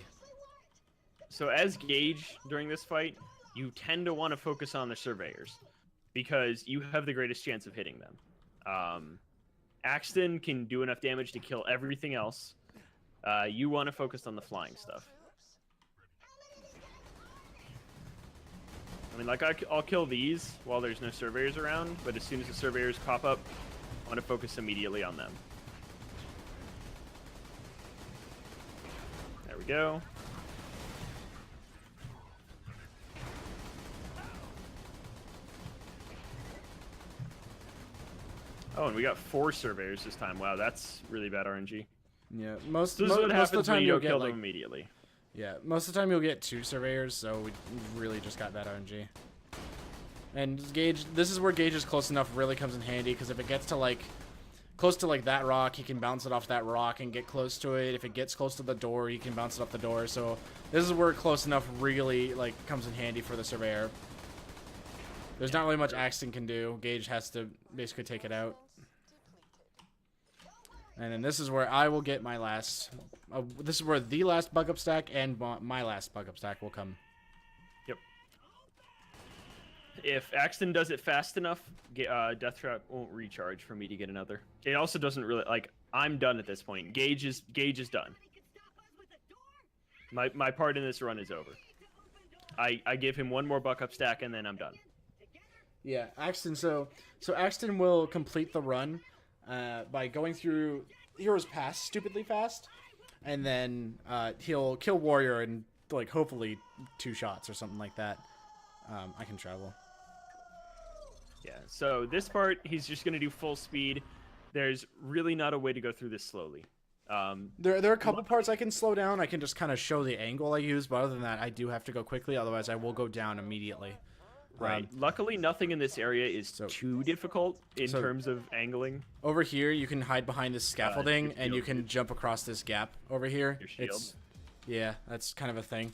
So as Gage during this fight, you tend to want to focus on the surveyors, because you have the greatest chance of hitting them. Axton can do enough damage to kill everything else. You want to focus on the flying stuff. I mean, like, I'll kill these while there's no surveyors around, but as soon as the surveyors pop up, I want to focus immediately on them. There we go. Oh, and we got 4 surveyors this time. Wow, that's really bad RNG. Yeah, most This is what of the happens time when you you'll don't get kill like, them immediately. yeah, most of the time you'll get 2 surveyors, so we really just got that RNG. And Gage, this is where Gage's close enough really comes in handy, because if it gets to like close to like that rock, he can bounce it off that rock and get close to it. If it gets close to the door, he can bounce it off the door. So this is where close enough really like comes in handy for the surveyor. There's not really much Axton can do. Gage has to basically take it out. And then this is where I will get my last. This is where the last bug up stack and my last bug up stack will come. Yep. If Axton does it fast enough, Death Trap won't recharge for me to get another. It also doesn't really like. I'm done at this point. Gage is done. My part in this run is over. I give him one more buck up stack and then I'm done. Yeah, Axton. So Axton will complete the run by going through Hero's Pass stupidly fast, and then he'll kill Warrior in like hopefully 2 shots or something like that. I can travel. Yeah. So this part he's just gonna do full speed. There's really not a way to go through this slowly. There are a couple parts I can slow down. I can just kind of show the angle I use, but other than that, I do have to go quickly. Otherwise, I will go down immediately. Right. Luckily, nothing in this area is too difficult in terms of angling. Over here, you can hide behind this scaffolding, and you can jump across this gap over here. Your shield. Yeah, that's kind of a thing.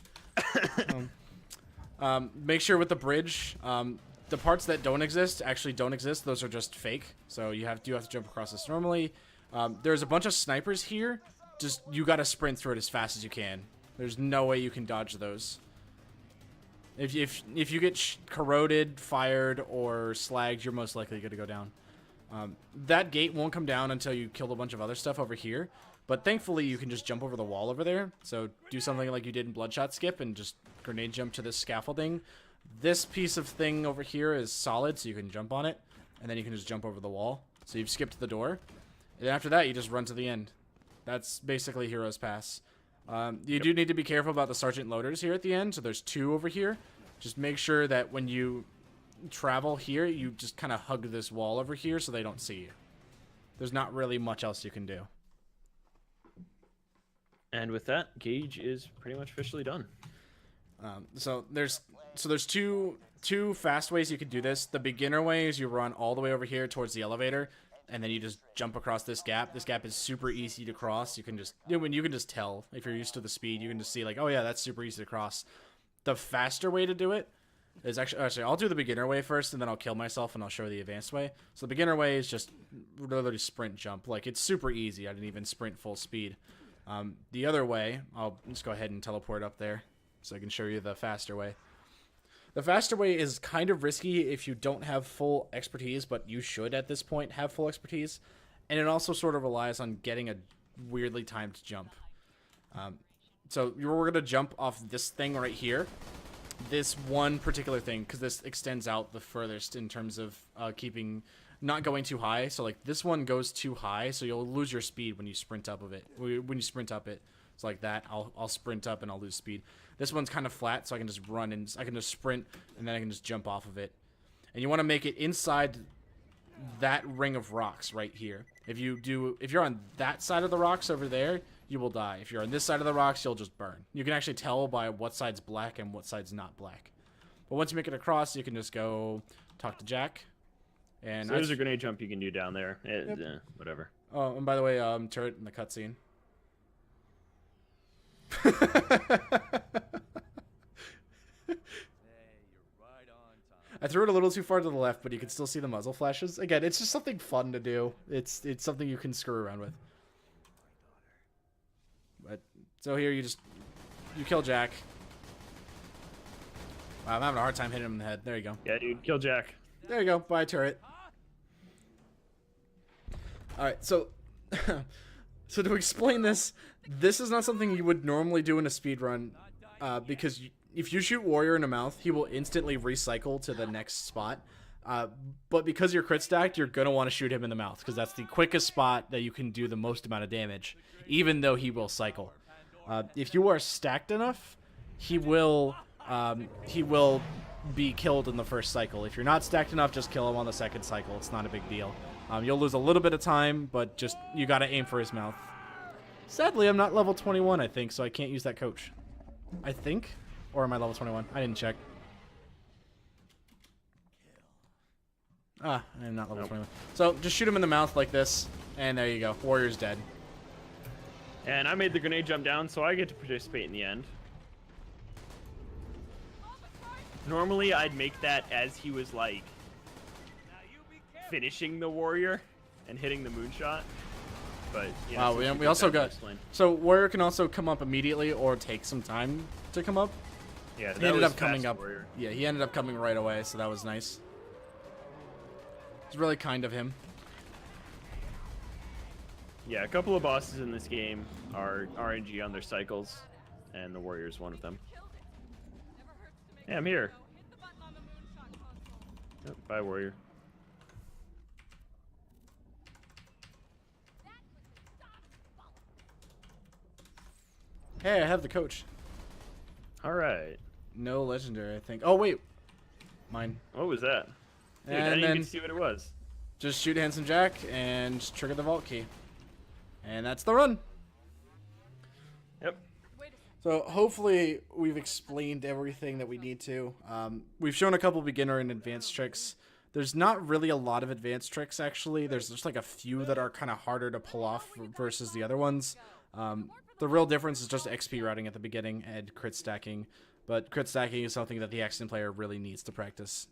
Make sure with the bridge, the parts that don't exist actually don't exist. Those are just fake. So you have to jump across this normally. There's a bunch of snipers here. Just you got to sprint through it as fast as you can. There's no way you can dodge those. If you get corroded, fired, or slagged, you're most likely going to go down. That gate won't come down until you kill a bunch of other stuff over here. But thankfully, you can just jump over the wall over there. So do something like you did in Bloodshot Skip and just grenade jump to this scaffolding. This piece of thing over here is solid, so you can jump on it. And then you can just jump over the wall. So you've skipped the door. And after that, you just run to the end. That's basically Hero's Pass. You do need to be careful about the Sergeant Loaders here at the end. So there's 2 over here. Just make sure that when you travel here, you just kind of hug this wall over here so they don't see you. There's not really much else you can do. And with that, Gage is pretty much officially done. So there's two fast ways you can do this. The beginner way is you run all the way over here towards the elevator, and then you just jump across this gap. This gap is super easy to cross. You can just you can just tell if you're used to the speed. You can just see like, oh yeah, that's super easy to cross. The faster way to do it is actually I'll do the beginner way first, and then I'll kill myself and I'll show the advanced way. So the beginner way is just literally sprint jump. Like it's super easy. I didn't even sprint full speed. The other way, I'll just go ahead and teleport up there so I can show you the faster way. The faster way is kind of risky if you don't have full expertise, but you should at this point have full expertise. And it also sort of relies on getting a weirdly timed jump. So we're going to jump off this thing right here. This one particular thing, because this extends out the furthest in terms of not going too high. So like this one goes too high, so you'll lose your speed when you sprint up of it. When you sprint up it, it's like that. I'll sprint up and I'll lose speed. This one's kind of flat, so I can just run and I can just sprint and then I can just jump off of it. And you want to make it inside that ring of rocks right here. If you're on that side of the rocks over there, you will die. If you're on this side of the rocks, you'll just burn. You can actually tell by what side's black and what side's not black. But once you make it across, you can just go talk to Jack. And so there's a grenade jump you can do down there. Whatever. Oh, and by the way, turret in the cutscene. I threw it a little too far to the left, but you can still see the muzzle flashes. Again, it's just something fun to do. It's something you can screw around with. But so here you kill Jack. Wow, I'm having a hard time hitting him in the head. There you go. Yeah, dude, kill Jack. There you go. Bye, turret. All right, so to explain this, this is not something you would normally do in a speedrun, because if you shoot Warrior in the mouth, he will instantly recycle to the next spot. But because you're crit stacked, you're going to want to shoot him in the mouth because that's the quickest spot that you can do the most amount of damage, even though he will cycle. If you are stacked enough, he will be killed in the first cycle. If you're not stacked enough, just kill him on the second cycle. It's not a big deal. You'll lose a little bit of time, but just you got to aim for his mouth. Sadly, I'm not level 21, I think, so I can't use that coach. I think? Or am I level 21? I didn't check. I am not level 21. So just shoot him in the mouth like this, and there you go. Warrior's dead. And I made the grenade jump down, so I get to participate in the end. Normally, I'd make that as he was, like, finishing the warrior and hitting the moonshot. But, you know, wow, we also got... So, warrior can also come up immediately or take some time to come up. Yeah, he ended up coming up. Warrior. Yeah, he ended up coming right away, so that was nice. It's really kind of him. Yeah, a couple of bosses in this game are RNG on their cycles, and the warrior is one of them. Yeah, I'm here. Oh, bye, warrior. Hey, I have the coach. All right. No legendary, I think. Oh, wait. Mine. What was that? Dude, and I didn't then even see what it was. Just shoot Handsome Jack and trigger the vault key. And that's the run. Yep. So hopefully we've explained everything that we need to. We've shown a couple beginner and advanced tricks. There's not really a lot of advanced tricks, actually. There's just like a few that are kind of harder to pull off versus the other ones. The real difference is just XP routing at the beginning and crit stacking. But crit stacking is something that the Axton player really needs to practice.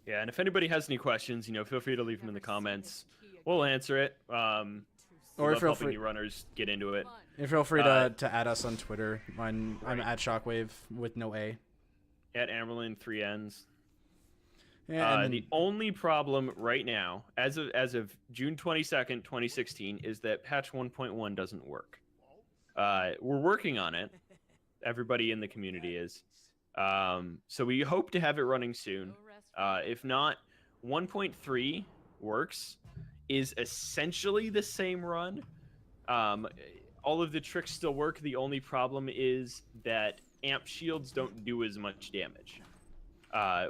Yeah, and if anybody has any questions, you know, feel free to leave them in the comments. We'll answer it. Or feel helping free you runners get into it. And feel free to add us on Twitter. I'm at Shockwave with no A. At Amerlin 3 N's. Yeah, the only problem right now, as of June 22nd, 2016, is that patch 1.1 doesn't work. We're working on it. Everybody in the community is. So we hope to have it running soon. If not, 1.3 works. Is essentially the same run. All of the tricks still work. The only problem is that amp shields don't do as much damage,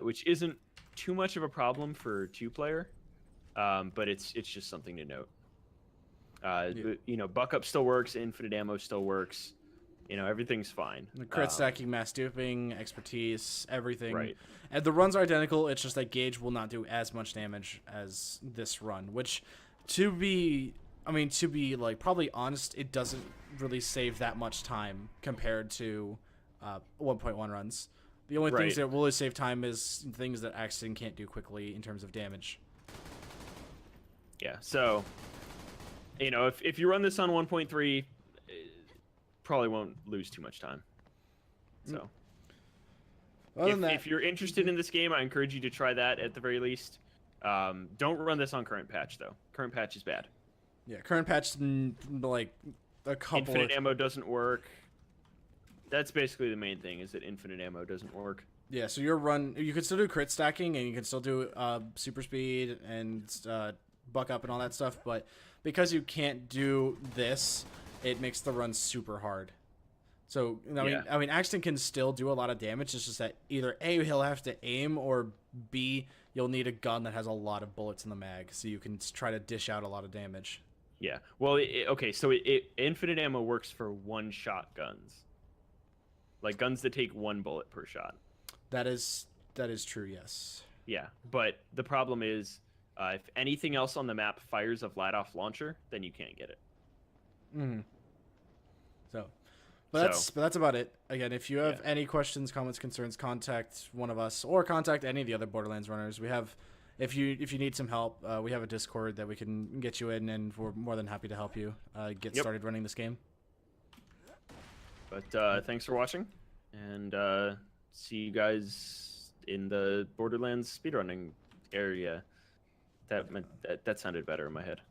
which isn't too much of a problem for 2-player, but it's just something to note. You know, buck up still works, infinite ammo still works. You know, everything's fine. The crit stacking, mass duping, expertise, everything. Right. And the runs are identical. It's just that Gauge will not do as much damage as this run, which, to be like probably honest, it doesn't really save that much time compared to 1.1 runs. The only things that really save time is things that Axton can't do quickly in terms of damage. Yeah. So, you know, if you run this on 1.3. Probably won't lose too much time. So, if you're interested in this game, I encourage you to try that at the very least. Don't run this on current patch though. Current patch is bad. Yeah, current patch, like a couple. Infinite ammo doesn't work. That's basically the main thing, is that infinite ammo doesn't work. Yeah, so you can still do crit stacking and you can still do super speed and buck up and all that stuff, but because you can't do this, it makes the run super hard. So, I mean, Axton can still do a lot of damage. It's just that either A, he'll have to aim, or B, you'll need a gun that has a lot of bullets in the mag, so you can try to dish out a lot of damage. Yeah. Well, okay, so infinite ammo works for one-shot guns. Like guns that take 1 bullet per shot. That is true, yes. Yeah, but the problem is, if anything else on the map fires a Vladoff launcher, then you can't get it. Mm-hmm. But that's about it. Again, if you have any questions, comments, concerns, contact one of us or contact any of the other Borderlands runners. We have, if you need some help, we have a Discord that we can get you in, and we're more than happy to help you get started running this game. But thanks for watching, and see you guys in the Borderlands speedrunning area. That sounded better in my head.